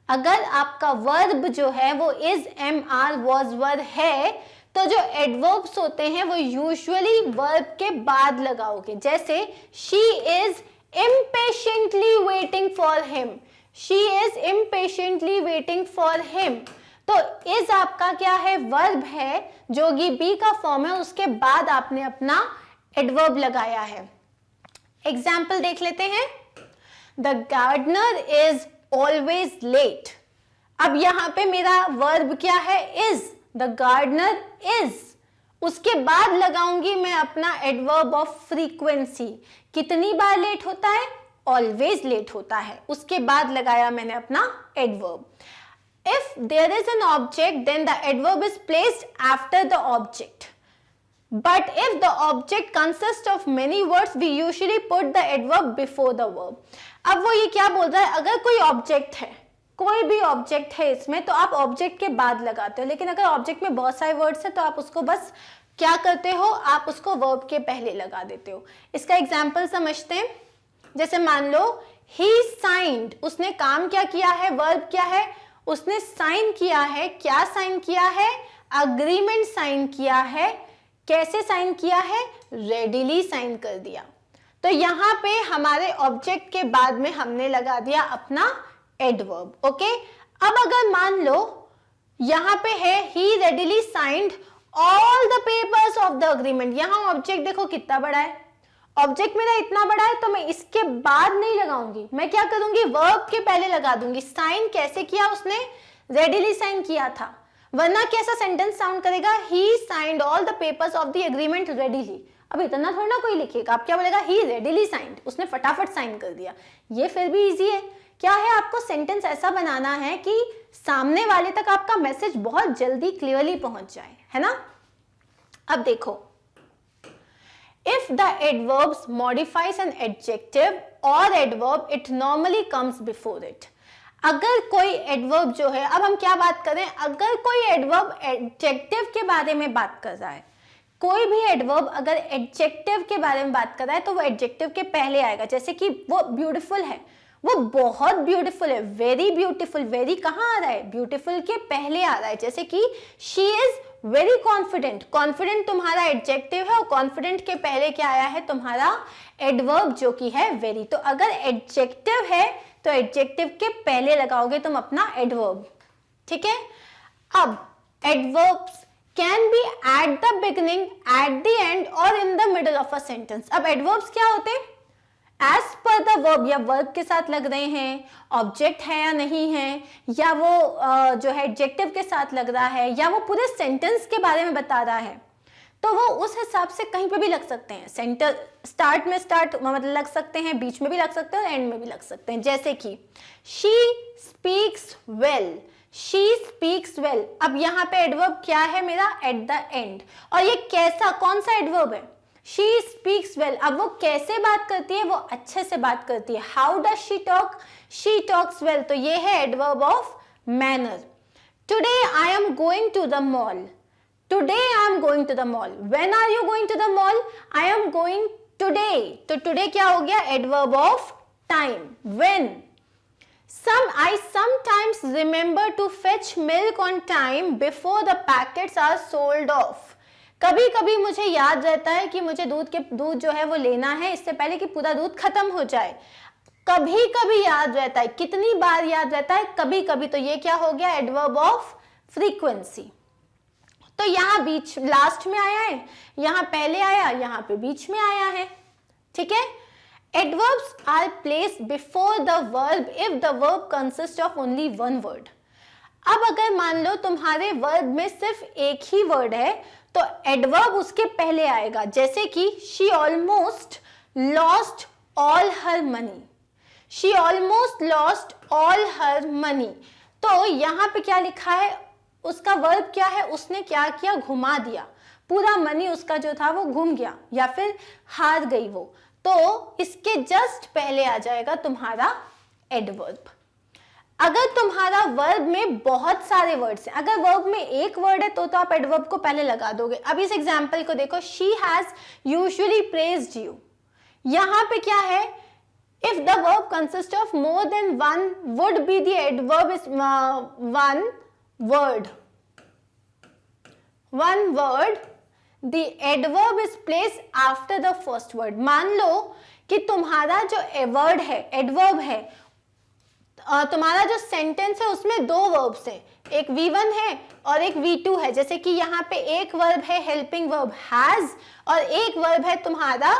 Speaker 1: अगर आपका वर्ब जो है वो is, am, are, was, were है, तो जो एडवर्ब्स होते हैं वो यूजुअली वर्ब के बाद लगाओगे। जैसे she is impatiently waiting for him, she is impatiently waiting for him. तो इज आपका क्या है, वर्ब है जो कि बी का फॉर्म है, उसके बाद आपने अपना एडवर्ब लगाया है। एग्जाम्पल देख लेते हैं। The gardener is always late. अब यहां पे मेरा वर्ब क्या है, इज, द गार्डनर इज, उसके बाद लगाऊंगी मैं अपना एडवर्ब ऑफ फ्रीक्वेंसी, कितनी बार लेट होता है, ऑलवेज लेट होता है, उसके बाद लगाया मैंने अपना adverb. If there is an object, then the adverb is placed after the object. But if the object consists of many words, we usually put the adverb before the verb. अब वो ये क्या बोल रहा है, अगर कोई ऑब्जेक्ट है, कोई भी ऑब्जेक्ट है इसमें, तो आप ऑब्जेक्ट के बाद लगाते हो, लेकिन अगर ऑब्जेक्ट में बहुत सारे वर्ड्स है तो आप उसको बस क्या करते हो, आप उसको वर्ब के पहले लगा देते हो। इसका एग्जाम्पल समझते हैं। जैसे मान लो he signed, उसने काम क्या किया है, वर्ब क्या है, उसने साइन किया है, क्या साइन किया है, अग्रीमेंट साइन किया है, कैसे साइन किया है, रेडिली साइन कर दिया। तो यहाँ पे हमारे ऑब्जेक्ट के बाद में हमने लगा दिया अपना एडवर्ब, ओके। अब अगर मान लो यहाँ पे है he readily signed all the papers of the agreement। यहाँ ऑब्जेक्ट देखो कितना बड़ा है, ऑब्जेक्ट मेरा इतना बड़ा है तो मैं इसके बाद नहीं लगाऊंगी, मैं क्या करूंगी, वर्ब के पहले लगा दूंगी। साइन कैसे किया उसने, रेडिली साइन किया था, वरना कैसा सेंटेंस साउंड करेगा, he signed all the papers of the agreement readily। अब इतना थोड़ा ना कोई लिखेगा, आप क्या बोलेगा, he readily signed, उसने फटाफट साइन कर दिया। ये फिर भी इजी है, क्या है, आपको सेंटेंस ऐसा बनाना है कि सामने वाले तक आपका मैसेज बहुत जल्दी क्लियरली पहुंच जाए, है ना। अब देखो, if the adverbs modifies an adjective or adverb it normally comes before it। अगर कोई एडवर्ब जो है, अब हम क्या बात करें, अगर कोई एडवर्ब एडजेक्टिव के बारे में बात कर रहा है, कोई भी एडवर्ब अगर एडजेक्टिव के बारे में बात कर रहा है तो वो एडजेक्टिव के पहले आएगा। जैसे कि वो ब्यूटीफुल है, वो बहुत ब्यूटीफुल है, वेरी ब्यूटीफुल, वेरी कहाँ आ रहा है, ब्यूटीफुल के पहले आ रहा है। जैसे कि she is very confident, confident तुम्हारा एडजेक्टिव है और कॉन्फिडेंट के पहले क्या आया है, तुम्हारा एडवर्ब जो कि है वेरी। तो अगर एडजेक्टिव है तो एडजेक्टिव के पहले लगाओगे तुम अपना एडवर्ब, ठीक है। अब adverbs can be at the beginning, at the end और in the middle of a sentence. अब एडवर्ब्स क्या होते हैं, एज पर द वर्ब, या वर्ब के साथ लग रहे हैं, ऑब्जेक्ट है या नहीं है, या वो जो है एडजेक्टिव के साथ लग रहा है, या वो पूरे सेंटेंस के बारे में बता रहा है, तो वो उस हिसाब से कहीं पे भी लग सकते हैं। सेंटर स्टार्ट में मतलब लग सकते हैं, बीच में भी लग सकते हैं और एंड में भी लग सकते हैं। जैसे कि she speaks well, she speaks well. अब यहाँ पे एडवर्ब क्या है मेरा, एट द एंड, और ये कैसा, कौन सा एडवर्ब है, शी स्पीक्स वेल। अब वो कैसे बात करती है, वो अच्छे से बात करती है। How does she talk, she talks well, तो ये है adverb of manner. Today I am going to the mall, today I am going to the mall. When are you going to the mall, I am going today, तो today क्या हो गया, adverb of time, when. I sometimes remember to fetch milk on time before the packets are sold off। कभी कभी मुझे याद रहता है कि मुझे दूध जो है वो लेना है इससे पहले कि पूरा दूध खत्म हो जाए। कभी कभी याद रहता है, कितनी बार याद रहता है, कभी कभी, तो ये क्या हो गया, एडवर्ब ऑफ फ्रीक्वेंसी। तो यहाँ बीच लास्ट में आया है, यहाँ पहले आया, यहाँ पे बीच में आया है, ठीक है। Adverbs are placed before the verb if the verb consists of only one word। अब अगर मान लो तुम्हारे वर्ब में सिर्फ एक ही वर्ड है तो एडवर्ब उसके पहले आएगा। जैसे कि she almost lost all her money, she almost lost all her money। तो यहाँ पे क्या लिखा है, उसका वर्ब क्या है, उसने क्या किया, घुमा दिया, पूरा मनी उसका जो था वो घूम गया या फिर हार गई वो, तो इसके जस्ट पहले आ जाएगा तुम्हारा एडवर्ब। अगर तुम्हारा वर्ब में बहुत सारे वर्ड्स हैं, अगर वर्ब में एक वर्ड है तो आप एडवर्ब को पहले लगा दोगे। अब इस एग्जांपल को देखो, she has usually praised you. यहां पे क्या है, if the verb consist of more than one would be the adverb is one word, The adverb is placed after the first word। मान लो कि तुम्हारा जो वर्ड है, एडवर्ब है, तुम्हारा जो सेंटेंस है उसमें दो वर्ब्स हैं, एक V1 है और एक V2 है। जैसे कि यहाँ पे एक वर्ब है हेल्पिंग वर्ब हैज और एक वर्ब है तुम्हारा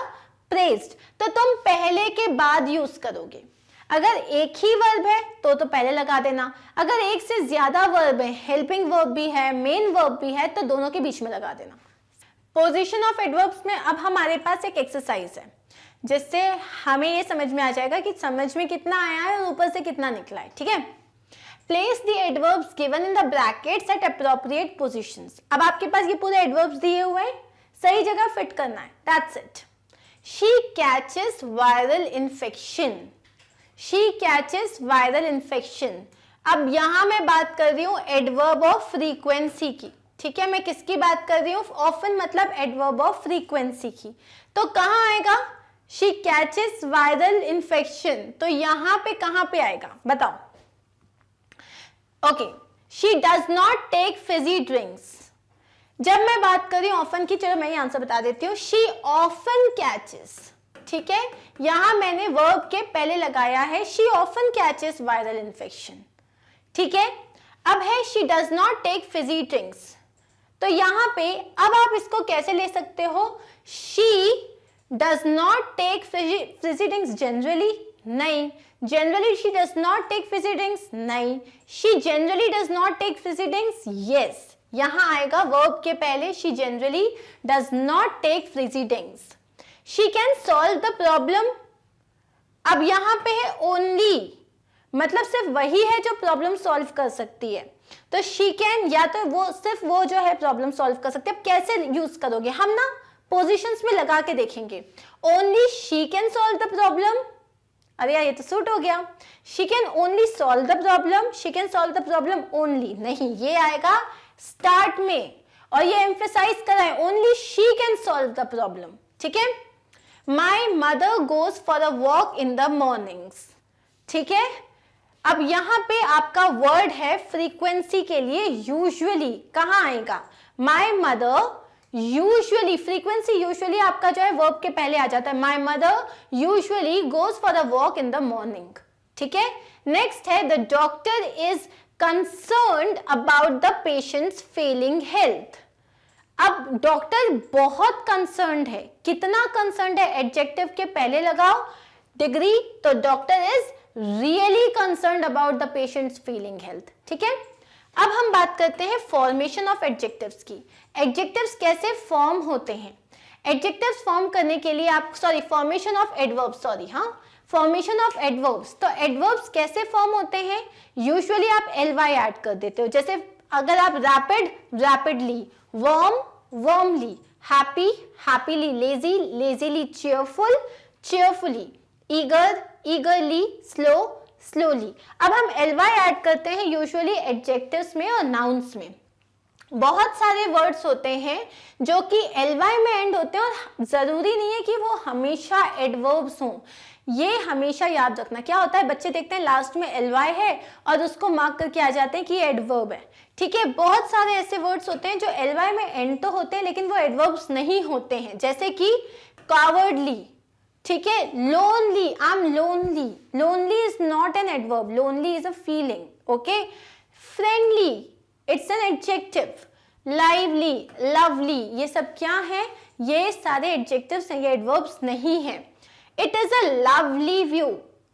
Speaker 1: प्रेज्ड, तो तुम पहले के बाद यूज करोगे। अगर एक ही वर्ब है तो पहले लगा देना, अगर एक से ज्यादा वर्ब है, हेल्पिंग वर्ब भी है, मेन वर्ब भी है, तो दोनों के बीच में लगा देना। पोजीशन ऑफ एडवर्ब्स में अब हमारे पास एक एक्सरसाइज है जिससे हमें ये समझ में आ जाएगा कि समझ में कितना आया है और ऊपर से कितना निकला है, ठीक है। Place the adverbs given in the brackets eight appropriate positions. अब आपके पास ये पूरे एडवर्ब्स दिए हुए हैं, सही जगह फिट करना है, that's it. She catches viral infection, she catches viral infection. अब यहां मैं बात कर रही हूं एडवर्ब ऑफ फ्रीक्वेंसी की, ठीक है। मैं किसकी बात कर रही हूँ, ऑफन मतलब एडवर्ब ऑफ फ्रीक्वेंसी की। तो कहाँ आएगा, शी कैचेस वायरल इन्फेक्शन, तो यहां पे कहां पे आएगा बताओ। Okay, she does not take fizzy drinks. जब मैं बात कर रही हूँ ऑफन की, चलो मैं ये आंसर बता देती हूँ, शी ऑफन कैचेस, ठीक है। यहां मैंने वर्ब के पहले लगाया है she often catches viral infection, ठीक है। अब है she does not take fizzy drinks, तो यहाँ पे अब आप इसको कैसे ले सकते हो, she does not take fizzy drinks generally, नहीं, generally she does not take fizzy drinks, नहीं, she generally does not take fizzy drinks, yes, यहां आएगा वर्ब के पहले she generally does not take fizzy drinks. She can solve the problem, अब यहां पे है ओनली, मतलब सिर्फ वही है जो प्रॉब्लम सॉल्व कर सकती है, तो शी कैन या तो वो सिर्फ वो जो है प्रॉब्लम सॉल्व कर सकते हैं। अब कैसे यूज करोगे, हम ना पोजीशंस में लगा के देखेंगे। Only she can solve the problem, अरे यार ये तो सूट हो गया, she can only solve the problem, she can solve the problem only, नहीं, ये आएगा स्टार्ट में और ये एम्फेसाइज कराएं, only she can solve the problem, ठीक है। My mother goes for a walk in the mornings, ठीक है। अब यहां पे आपका वर्ड है फ्रीक्वेंसी के लिए यूजुअली, कहां आएगा, my mother usually, frequency usually आपका जो है वर्ब के पहले आ जाता है, my mother usually goes for a walk in the morning, ठीक है। नेक्स्ट है the doctor is concerned about the patient's failing health, अब डॉक्टर बहुत कंसर्न्ड है, कितना कंसर्न्ड है, एडजेक्टिव के पहले लगाओ डिग्री, तो doctor is really concerned about the patients feeling health, ठीक है। अब हम बात करते हैं फॉर्मेशन ऑफ एडजेक्टिव्स की, एडजेक्टिव्स कैसे फॉर्म होते हैं। एडजेक्टिव्स फॉर्म करने के लिए आप formation of adverbs, formation of adverbs, तो एडवर्ब्स कैसे फॉर्म होते हैं, यूजुअली आप ly ऐड कर देते हो, जैसे अगर आप rapid rapidly, warm warmly, happy happily, lazy lazily, cheerful cheerfully, eager eagerly, slow slowly. अब हम ly ऐड करते हैं यूजुअली एडजेक्टिव्स में और नाउन्स में। बहुत सारे वर्ड्स होते हैं जो कि ly में एंड होते हैं और जरूरी नहीं है कि वो हमेशा एडवर्ब्स हों, ये हमेशा याद रखना। क्या होता है, बच्चे देखते हैं लास्ट में ly है और उसको मार्क करके आ जाते हैं कि ये एडवर्ब है, ठीक है। बहुत सारे ऐसे वर्ड्स होते हैं जो ly में एंड तो होते हैं लेकिन वो एडवर्ब्स नहीं होते हैं, जैसे कि कावर्डली, ठीक है, lonely, I am lonely, lonely is not an adverb, lonely is a feeling, okay. Friendly, it's an adjective, lively, lovely, ये सब क्या है, ये सारे एडजेक्टिव्स हैं, ये एडवर्ब्स नहीं है। It is a lovely view,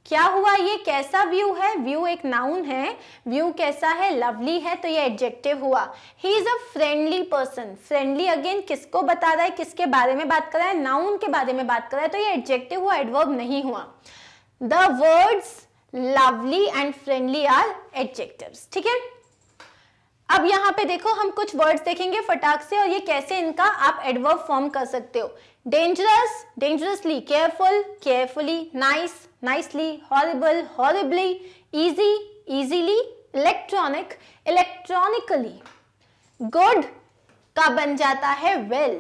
Speaker 1: क्या हुआ, ये कैसा व्यू है, व्यू एक नाउन है, व्यू कैसा है, लवली है, तो ये एडजेक्टिव हुआ। He is a friendly person, friendly again किसको बता रहा है, किसके बारे में बात कर रहा है, नाउन के बारे में बात कर रहा है, तो ये एडजेक्टिव हुआ, एडवर्ब नहीं हुआ। The words lovely and friendly are adjectives, ठीक है। अब यहाँ पे देखो हम कुछ वर्ड्स देखेंगे फटाक से और ये कैसे इनका आप एडवर्ब फॉर्म कर सकते हो। Dangerous, dangerously, careful, carefully, nice, nicely, horrible, horribly, easy, easily, electronic, electronically. Good का बन जाता है वेल,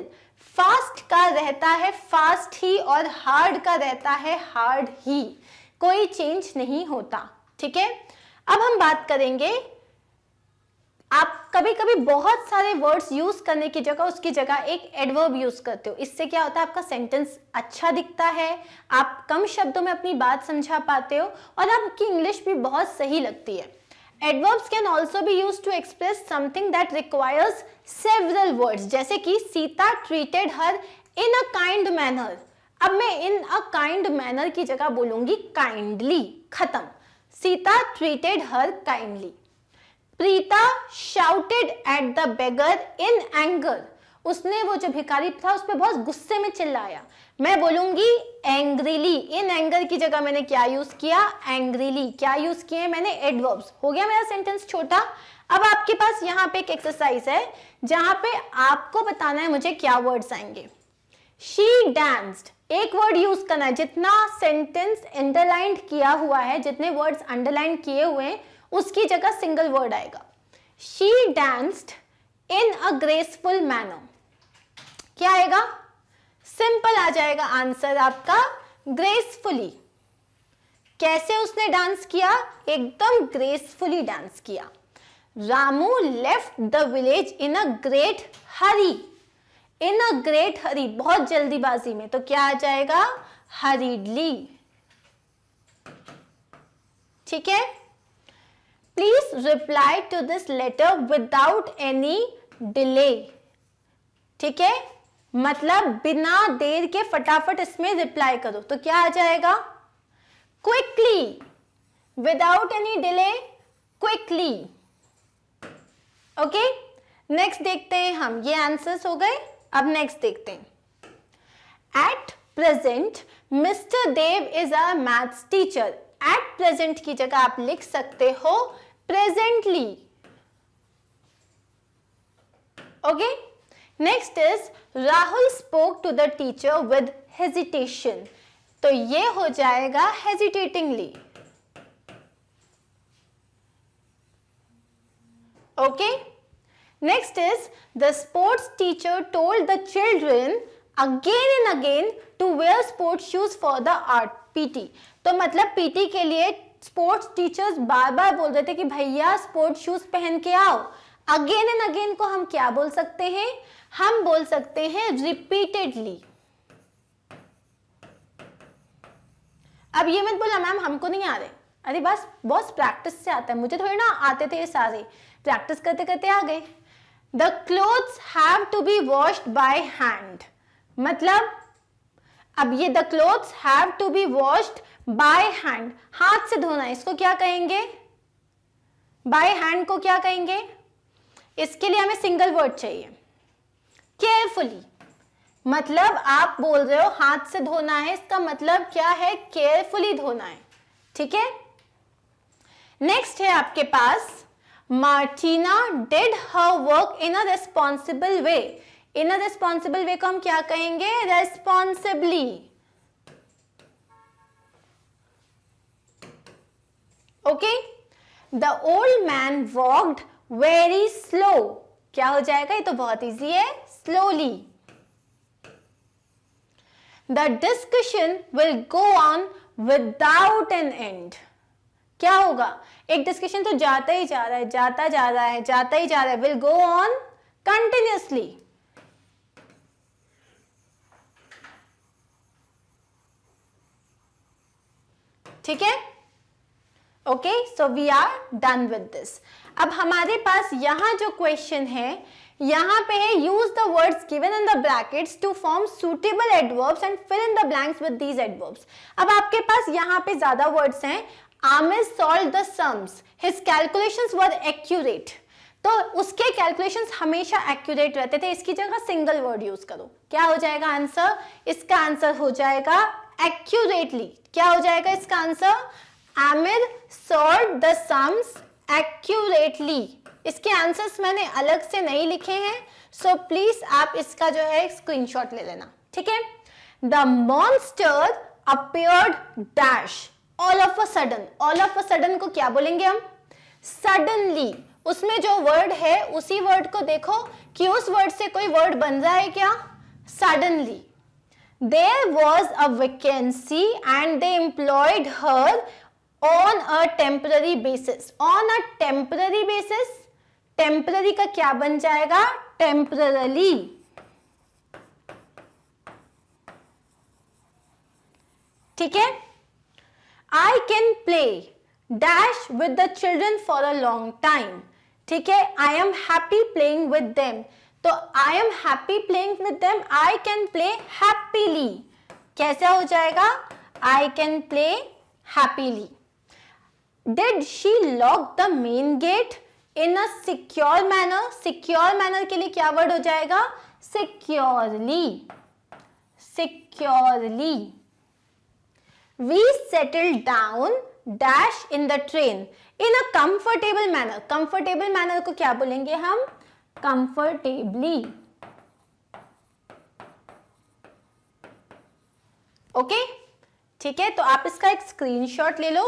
Speaker 1: फास्ट का रहता है फास्ट ही और हार्ड का रहता है हार्ड ही, कोई चेंज नहीं होता, ठीक है। अब हम बात करेंगे, आप कभी कभी बहुत सारे वर्ड्स यूज करने की जगह उसकी जगह एक एडवर्ब यूज करते हो, इससे क्या होता है, आपका सेंटेंस अच्छा दिखता है, आप कम शब्दों में अपनी बात समझा पाते हो और आपकी इंग्लिश भी बहुत सही लगती है। Adverbs can also be use to express something that requires several words, जैसे कि Sita treated her in a kind manner. अब मैं इन अ काइंड मैनर की जगह बोलूंगी काइंडली, खत्म। Sita treated her kindly. Preeta shouted at the beggar in anger, उसने वो जो भिखारी था उस पर बहुत गुस्से में चिल्लाया। मैं बोलूंगी एंग्रीली, इन एंगर की जगह मैंने क्या यूज किया, एंग्रीली। क्या यूज किए मैंने, एडवर्ब्स। हो गया मेरा सेंटेंस छोटा। अब आपके पास यहाँ पे एक एक्सरसाइज है जहां पे आपको बताना है मुझे क्या वर्ड्स आएंगे। शी डांस्ड, एक वर्ड यूज करना है, जितना सेंटेंस अंडरलाइंड किया हुआ है, जितने वर्ड्स अंडरलाइन किए हुए हैं उसकी जगह सिंगल वर्ड आएगा। She danced in a graceful manner, क्या आएगा, सिंपल आ जाएगा आंसर आपका, ग्रेसफुली। कैसे उसने डांस किया, एकदम ग्रेसफुली डांस किया। Ramu left the village in a great hurry, in a great hurry, बहुत जल्दीबाजी में, तो क्या आ जाएगा, हरीडली, ठीक है। Please reply to this letter without any delay. ठीक है, मतलब बिना देर के फटाफट इसमें रिप्लाई करो। तो क्या आ जाएगा? Quickly, without any delay, quickly. Okay, next देखते हैं हम, ये आंसर्स हो गए। अब नेक्स्ट देखते हैं। At present mister Dev is a maths teacher. At present की जगह आप लिख सकते हो presently. Okay, next is Rahul spoke to the teacher with hesitation. तो ये हो जाएगा hesitatingly. Okay, next is the sports teacher told the children again and again to wear sports shoes for the art PT. तो मतलब PT के लिए sports teachers बार बार बोल रहे थे कि भैया स्पोर्ट्स शूज पहन के आओ। अगेन एंड अगेन को हम क्या बोल सकते हैं? हम बोल सकते हैं रिपीटेडली। अब ये मत बोला मैम हमको नहीं आ रहे। अरे बस बॉस प्रैक्टिस से आता है, मुझे थोड़ी ना आते थे ये सारे, प्रैक्टिस करते करते आ गए। The clothes have to be washed by hand. मतलब अब ये the clothes have to be washed by hand, हाथ से धोना, इसको क्या कहेंगे? बाय हैंड को क्या कहेंगे? इसके लिए हमें सिंगल वर्ड चाहिए, केयरफुली। मतलब आप बोल रहे हो हाथ से धोना है, इसका मतलब क्या है? केयरफुली धोना है। ठीक है, नेक्स्ट है आपके पास Martina did her work in a responsible way. In a responsible way को हम क्या कहेंगे? Responsibly. Okay, the old man walked very slow. क्या हो जाएगा? ये तो बहुत इजी है, slowly. The discussion will go on without an end. क्या होगा? एक डिस्कशन तो जाता ही जा रहा है, जाता जा रहा है, जाता ही जा रहा है, विल गो ऑन कंटिन्यूअसली। ठीक है, okay, so we are done with this. अब हमारे पास यहां जो क्वेश्चन है, यहां पे है use the words given in the brackets to form suitable adverbs and fill in the blanks with these adverbs. अब आपके पास यहां पे ज्यादा वर्ड्स हैं। Aamir solve the sums, his calculations were accurate. तो उसके कैलकुलेशंस हमेशा एक्यूरेट रहते थे, इसकी जगह सिंगल वर्ड यूज करो। क्या हो जाएगा आंसर? इसका आंसर हो जाएगा एक्यूरेटली। क्या हो जाएगा इसका answer? Aamir solve the sums accurately. इसके आंसर्स मैंने अलग से नहीं लिखे हैं, सो प्लीज आप इसका जो है स्क्रीनशॉट ले लेना। ठीक है, the monster appeared dash all of a sudden. All of a sudden को क्या बोलेंगे हम? सडनली। उसमें जो वर्ड है उसी वर्ड को देखो कि उस वर्ड से कोई वर्ड बन रहा है क्या? Suddenly. There was a vacancy and they employed her on a temporary basis. On a temporary basis, temporary का क्या बन जाएगा? Temporarily. ठीक है, I can play dash with the children for a long time. ठीक है, I am happy playing with them. तो I am happy playing with them, I can play happily. कैसा हो जाएगा? I can play happily. Did she lock the main gate in a secure manner? Secure manner के लिए क्या word हो जाएगा? Securely. Securely. We settled down dash in the train in a comfortable manner. Comfortable manner को क्या बोलेंगे हम? Comfortably. Okay, ठीक है, तो आप इसका एक स्क्रीनशॉट ले लो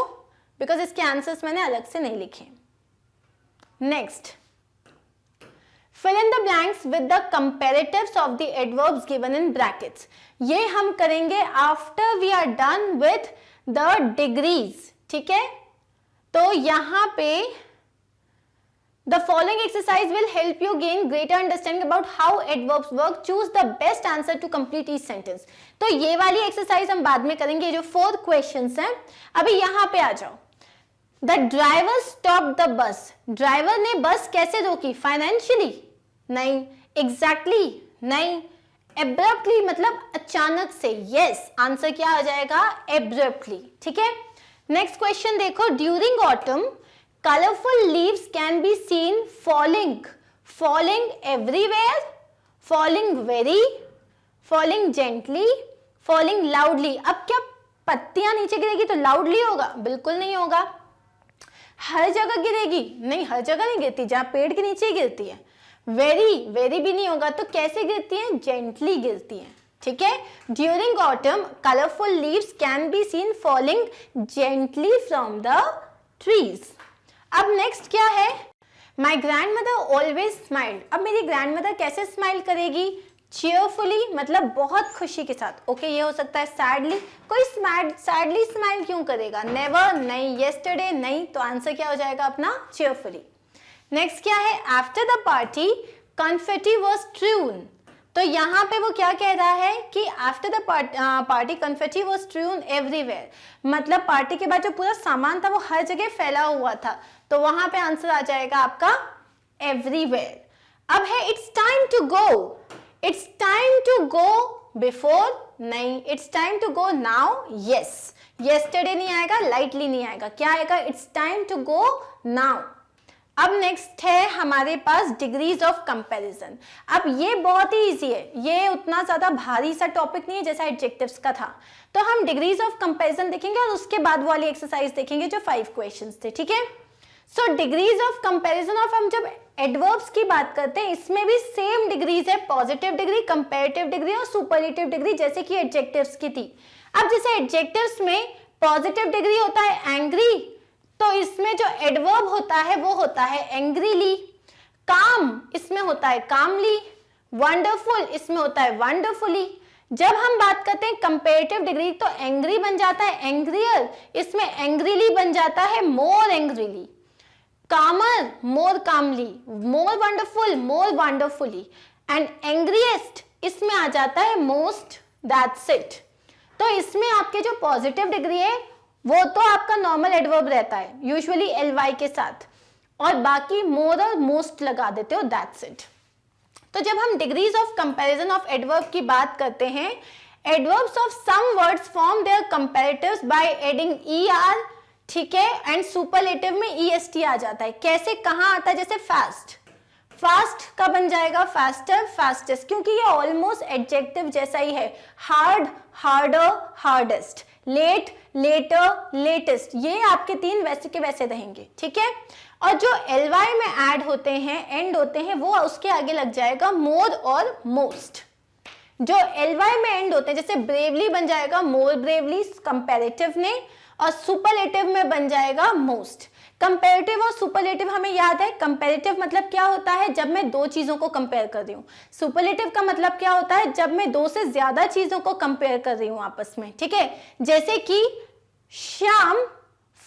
Speaker 1: बिकॉज इसके आंसर्स मैंने अलग से नहीं लिखे। Next, fill in the blanks with the comparatives of the adverbs given in brackets. ये हम करेंगे after we are done with the degrees. ठीक है, तो यहां पे the following exercise will help you gain greater understanding about how adverbs work. Choose the best answer to complete each sentence. तो ये वाली एक्सरसाइज हम बाद में करेंगे, जो 4 क्वेश्चंस हैं। अभी यहां पे आ जाओ। The driver stop the bus, driver ने बस कैसे रोकी, फाइनेंशियली नहीं, एग्जैक्टली नहीं, एब्रप्टली मतलब अचानक से, यस आंसर क्या आ जाएगा, एब्रप्टली। ठीक है, नेक्स्ट क्वेश्चन देखो, during autumn colourful leaves can be seen falling, falling everywhere, falling very, falling gently, falling loudly. अब क्या पत्तियां नीचे गिरेगी तो लाउडली होगा, बिल्कुल नहीं होगा। हर जगह गिरेगी, नहीं हर जगह नहीं गिरती, जहां पेड़ के नीचे गिरती है। वेरी, वेरी भी नहीं होगा, तो कैसे गिरती है, जेंटली गिरती है। ठीक है, during autumn colourful leaves can be seen falling gently from the trees. अब नेक्स्ट क्या है, my grand mother always smiled. अब मेरी ग्रैंड मदर कैसे स्माइल करेगी, चीयरफुली मतलब बहुत खुशी के साथ। ओके, ये हो सकता है सैडली, कोई सैडली स्माइल क्यों करेगा, नेवर नहीं, येस्टरडे नहीं, तो आंसर क्या हो जाएगा अपना, चीयरफुली। नेक्स्ट क्या है, after the party confetti was thrown. तो यहाँ पे वो क्या कह रहा है कि after the party confetti was thrown everywhere, मतलब पार्टी के बाद जो पूरा सामान था वो हर जगह फैला हुआ था, तो वहां पे आंसर आ जाएगा आपका एवरीवेयर। अब है it's time to go, it's time to go before नहीं, it's time to go now, yes, yesterday नहीं आएगा, लाइटली नहीं आएगा, क्या आएगा, it's time to go now. अब नेक्स्ट है हमारे पास डिग्रीज ऑफ कंपैरिजन। अब ये बहुत ही इजी है, ये उतना ज्यादा भारी सा टॉपिक नहीं है जैसा एडजेक्टिव्स का था। तो हम डिग्रीज ऑफ कंपैरिजन देखेंगे और उसके बाद वाली एक्सरसाइज देखेंगे जो 5 क्वेश्चंस थे। ठीक है, सो डिग्रीज ऑफ कंपैरिजन ऑफ, हम जब एडवर्ब्स की बात करते हैं इसमें भी सेम डिग्रीज है, पॉजिटिव डिग्री, कंपैरेटिव डिग्री और सुपरलेटिव डिग्री, जैसे कि एडजेक्टिव्स की थी। अब जैसे एडजेक्टिव्स में पॉजिटिव डिग्री होता है एंग्री, तो इसमें जो एडवर्ब होता है वो होता है एंग्रीली। काम इसमें होता है कामली, वंडरफुल इसमें होता है वंडरफुली। जब हम बात करते हैं कंपैरेटिव डिग्री तो एंग्री बन जाता है एंग्रियर, इसमें एंग्रीली बन जाता है मोर एंग्रीली, कामर मोर कामली, मोर वंडरफुल मोर वंडरफुली, एंड एंग्रीएस्ट इसमें आ जाता है मोस्ट, दैट्स इट। तो इसमें आपके जो पॉजिटिव डिग्री है वो तो आपका नॉर्मल एडवर्ब रहता है यूजुअली ly के साथ, और बाकी मोर और मोस्ट लगा देते हो, दैट्स इट। तो जब हम degrees of comparison of adverb की बात करते हैं, adverbs of some words form their comparatives by adding er, ठीक है, एंड सुपरलेटिव में est आ जाता है। कैसे, कहां आता है, जैसे फास्ट, फास्ट का बन जाएगा फास्टर, फास्टेस्ट, क्योंकि ये ऑलमोस्ट एडजेक्टिव जैसा ही है। Hard, harder, hardest, late, later, latest, ये आपके 3 वैसे के वैसे रहेंगे। ठीक है, और जो ly में ऐड होते हैं, एंड होते हैं, वो उसके आगे लग जाएगा मोर और मोस्ट। जो ly में एंड होते हैं, जैसे ब्रेवली बन जाएगा मोर ब्रेवली कंपैरेटिव ने, और सुपरलेटिव में बन जाएगा मोस्ट। कंपैरेटिव और सुपरलेटिव हमें याद है, कंपैरेटिव मतलब क्या होता है, जब मैं 2 चीजों को कंपेयर कर रही हूँ। सुपरलेटिव का मतलब क्या होता है, जब मैं 2 से ज्यादा चीजों को कंपेयर कर रही हूँ आपस में। ठीक है, जैसे कि श्याम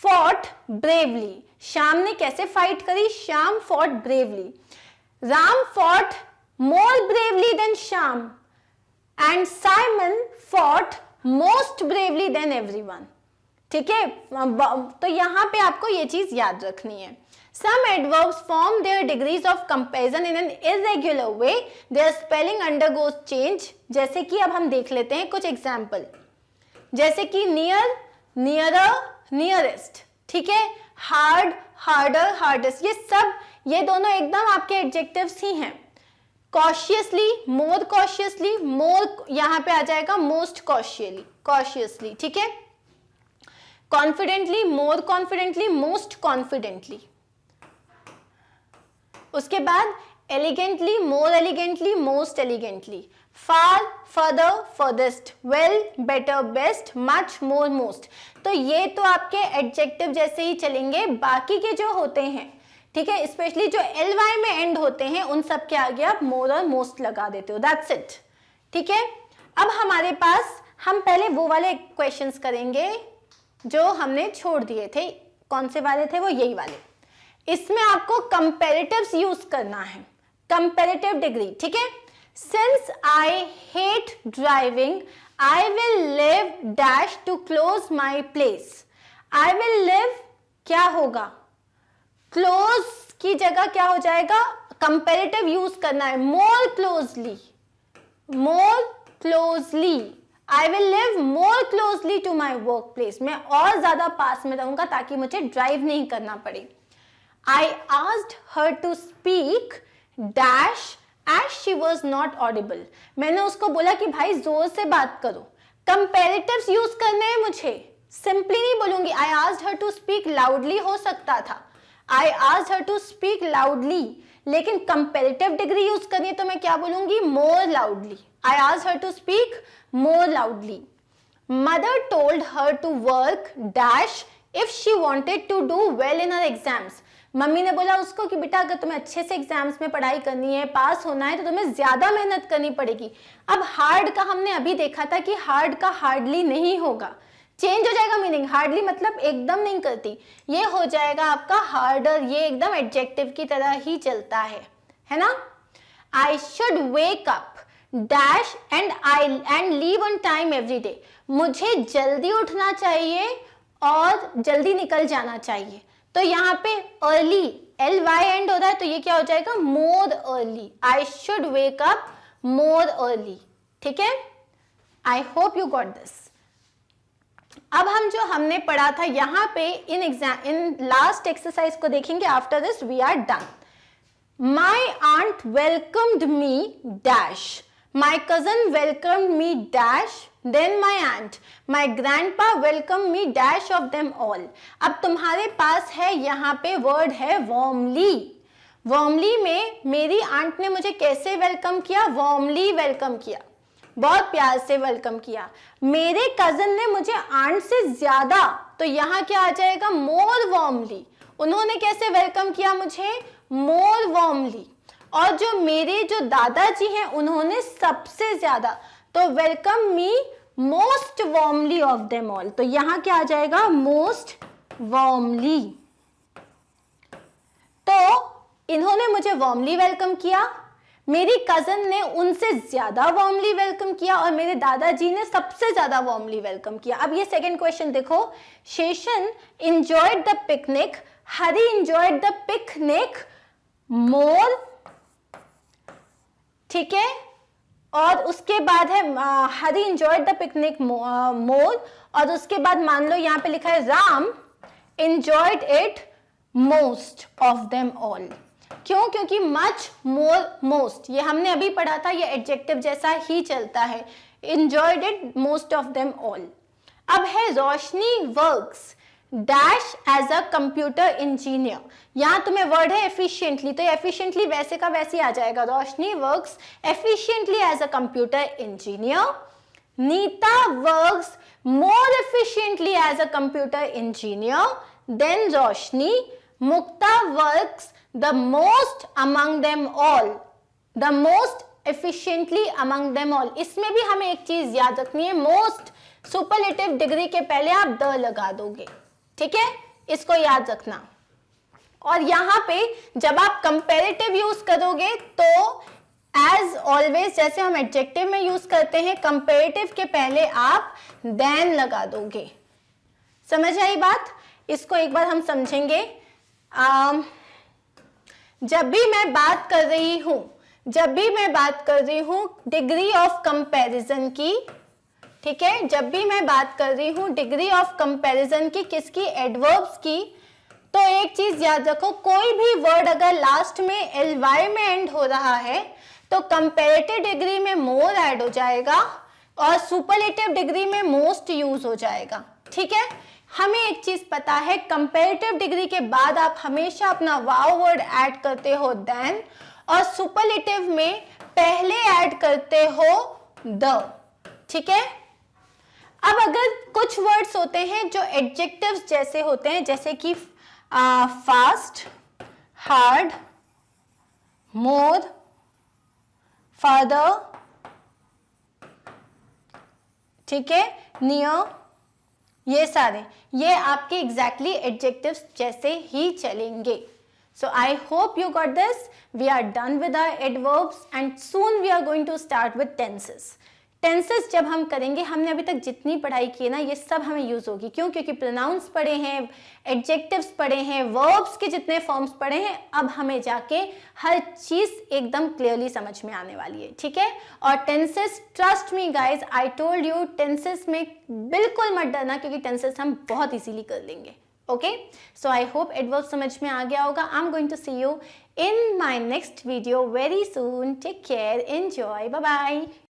Speaker 1: फॉट ब्रेवली, श्याम ने कैसे फाइट करी, Shyam fought bravely. Ram fought more bravely than Shyam, and Simon fought most bravely than everyone. ठीक है, तो यहां पे आपको ये चीज याद रखनी है। Some adverbs form their degrees of comparison in an irregular way. Their spelling undergoes change. जैसे कि अब हम देख लेते हैं कुछ एग्जाम्पल, जैसे कि near, nearer, nearest, ठीक है, hard, harder, hardest, ये दोनों एकदम आपके एडजेक्टिव्स ही हैं। Cautiously, more cautiously, more यहाँ पे आ जाएगा most cautiously, ठीक है। Confidently, more confidently, most confidently। उसके बाद elegantly, more elegantly, most elegantly। far, further, furthest, well, better, best, much, more, most। तो ये तो आपके एडजेक्टिव जैसे ही चलेंगे, बाकी के जो होते हैं, ठीक है, स्पेशली जो ly में एंड होते हैं, उन सब के आगे आप more और most लगा देते हो, दैट्स इट। ठीक है, अब हमारे पास हम पहले वो वाले क्वेश्चंस करेंगे जो हमने छोड़ दिए थे। कौन से वाले थे वो, यही वाले। इसमें आपको कंपैरेटिव्स यूज करना है, कंपैरेटिव डिग्री। ठीक है, since I hate driving I will live dash to close my place. I will live क्या होगा, क्लोज की जगह क्या हो जाएगा, कंपेरेटिव यूज करना है, more closely, more closely, I will live more closely to my work place, मैं और ज्यादा पास में रहूंगा ताकि मुझे ड्राइव नहीं करना पड़े। I asked her to speak dash as she was not audible, मैंने उसको बोला कि भाई जोर से बात करो, कंपेरेटिव्स यूज करने हैं मुझे, सिंपली नहीं बोलूंगी I asked her to speak loudly, हो सकता था I asked her to speak loudly, लेकिन कंपेरेटिव डिग्री यूज करनी है तो मैं क्या बोलूंगी, more loudly, I asked her to speak more loudly. Mother told her to work dash if she wanted to do well in her exams, mummy ने बोला उसको कि बेटा अगर तुम्हें अच्छे से एग्जाम्स में पढ़ाई करनी है, पास होना है, तो तुम्हें ज्यादा मेहनत करनी पड़ेगी। अब हार्ड का हमने अभी देखा था कि हार्ड का हार्डली नहीं होगा, चेंज हो जाएगा मीनिंग, हार्डली मतलब एकदम नहीं करती, ये हो जाएगा आपका हार्डर, ये एकदम एडजेक्टिव की तरह ही चलता है ना। आई should wake up dash and leave on time every day, मुझे जल्दी उठना चाहिए और जल्दी निकल जाना चाहिए, तो यहाँ पे अर्ली ly एंड हो रहा है तो ये क्या हो जाएगा, more early, I should wake up more early, ठीक है। I hope you got this. अब हम जो हमने पढ़ा था यहाँ पे इन लास्ट एक्सरसाइज को देखेंगे, after this we are done. My aunt welcomed me dash, my cousin welcomed me dash, then my aunt, my grandpa welcomed me dash of them all। अब तुम्हारे पास है यहाँ पे वर्ड है warmly, warmly में मेरी आंट ने मुझे कैसे वेलकम किया, warmly वेलकम किया, बहुत प्यार से वेलकम किया। मेरे कजन ने मुझे आंट से ज्यादा, तो यहाँ क्या आ जाएगा, more warmly, उन्होंने कैसे वेलकम किया मुझे, more warmly। और जो मेरे जो दादाजी हैं उन्होंने सबसे ज्यादा, तो welcome me most warmly of them all, तो यहां क्या आ जाएगा, मोस्ट वार्मली। तो इन्होंने मुझे वार्मली वेलकम किया, मेरी कजन ने उनसे ज्यादा वार्मली वेलकम किया और मेरे दादाजी ने सबसे ज्यादा वार्मली वेलकम किया। अब ये सेकंड क्वेश्चन देखो, Seshan enjoyed the picnic, Hari enjoyed the picnic more, ठीक है, और उसके बाद है Hari enjoyed the picnic more, और उसके बाद मान लो यहाँ पे लिखा है Ram enjoyed it most of them all. क्यों, क्योंकि मच मोर मोस्ट ये हमने अभी पढ़ा था, ये एडजेक्टिव जैसा ही चलता है, enjoyed it most of them all. अब है Roshni works dash as a computer engineer, यहाँ तुम्हें वर्ड है एफिशिएंटली, तो एफिशिएंटली वैसे का वैसे आ जाएगा, Roshni works efficiently as a computer engineer. Neeta works more efficiently as a computer engineer then Roshni. Mukta works the most among them all, the most efficiently among them all. इसमें भी हमें एक चीज याद रखनी है, मोस्ट सुपरलेटिव डिग्री के पहले आप द लगा दोगे, ठीक है, इसको याद रखना। और यहाँ पे जब आप कंपैरेटिव यूज करोगे तो एज ऑलवेज जैसे हम एडजेक्टिव में यूज करते हैं, कंपैरेटिव के पहले आप देन लगा दोगे। समझ आई बात, इसको एक बार हम समझेंगे। जब भी मैं बात कर रही हूं डिग्री ऑफ कंपैरिजन की, ठीक है, जब भी मैं बात कर रही हूं डिग्री ऑफ कंपैरिजन की, किसकी, एडवर्ब्स की, तो एक चीज याद रखो, कोई भी वर्ड अगर लास्ट में ly में एंड हो रहा है तो कंपैरेटिव डिग्री में मोर ऐड हो जाएगा और सुपरलेटिव डिग्री में मोस्ट यूज हो जाएगा, ठीक है। हमें एक चीज पता है, कंपैरेटिव डिग्री के बाद आप हमेशा अपना वाव वर्ड ऐड करते हो देन, और सुपरलेटिव में पहले ऐड करते हो द, ठीक है। अब अगर कुछ वर्ड्स होते हैं जो एडजेक्टिव्स जैसे होते हैं, जैसे कि फास्ट, हार्ड, मोर, फादर, ठीक है, नियर, ये सारे ये आपके एग्जैक्टली एडजेक्टिव्स जैसे ही चलेंगे। So I hope you got this. We are done with our adverbs and soon we are going to start with tenses. Tenses जब हम करेंगे, हमने अभी तक जितनी पढ़ाई की है ना, ये सब हमें यूज होगी। क्यों? क्योंकि प्रोनाउंस पढ़े हैं, एडजेक्टिव्स पढ़े हैं, वर्ब्स के जितने फॉर्म्स पढ़े हैं, अब हमें जाके हर चीज एकदम क्लियरली समझ में आने वाली है, ठीक है। और tenses, trust me guys, I told you, tenses में बिल्कुल मत डरना, क्योंकि टेंसेस हम बहुत इजीली कर लेंगे। Okay, so I hope it was समझ में आ गया होगा। I am going to see you in my next video very soon. Take care, enjoy, bye bye.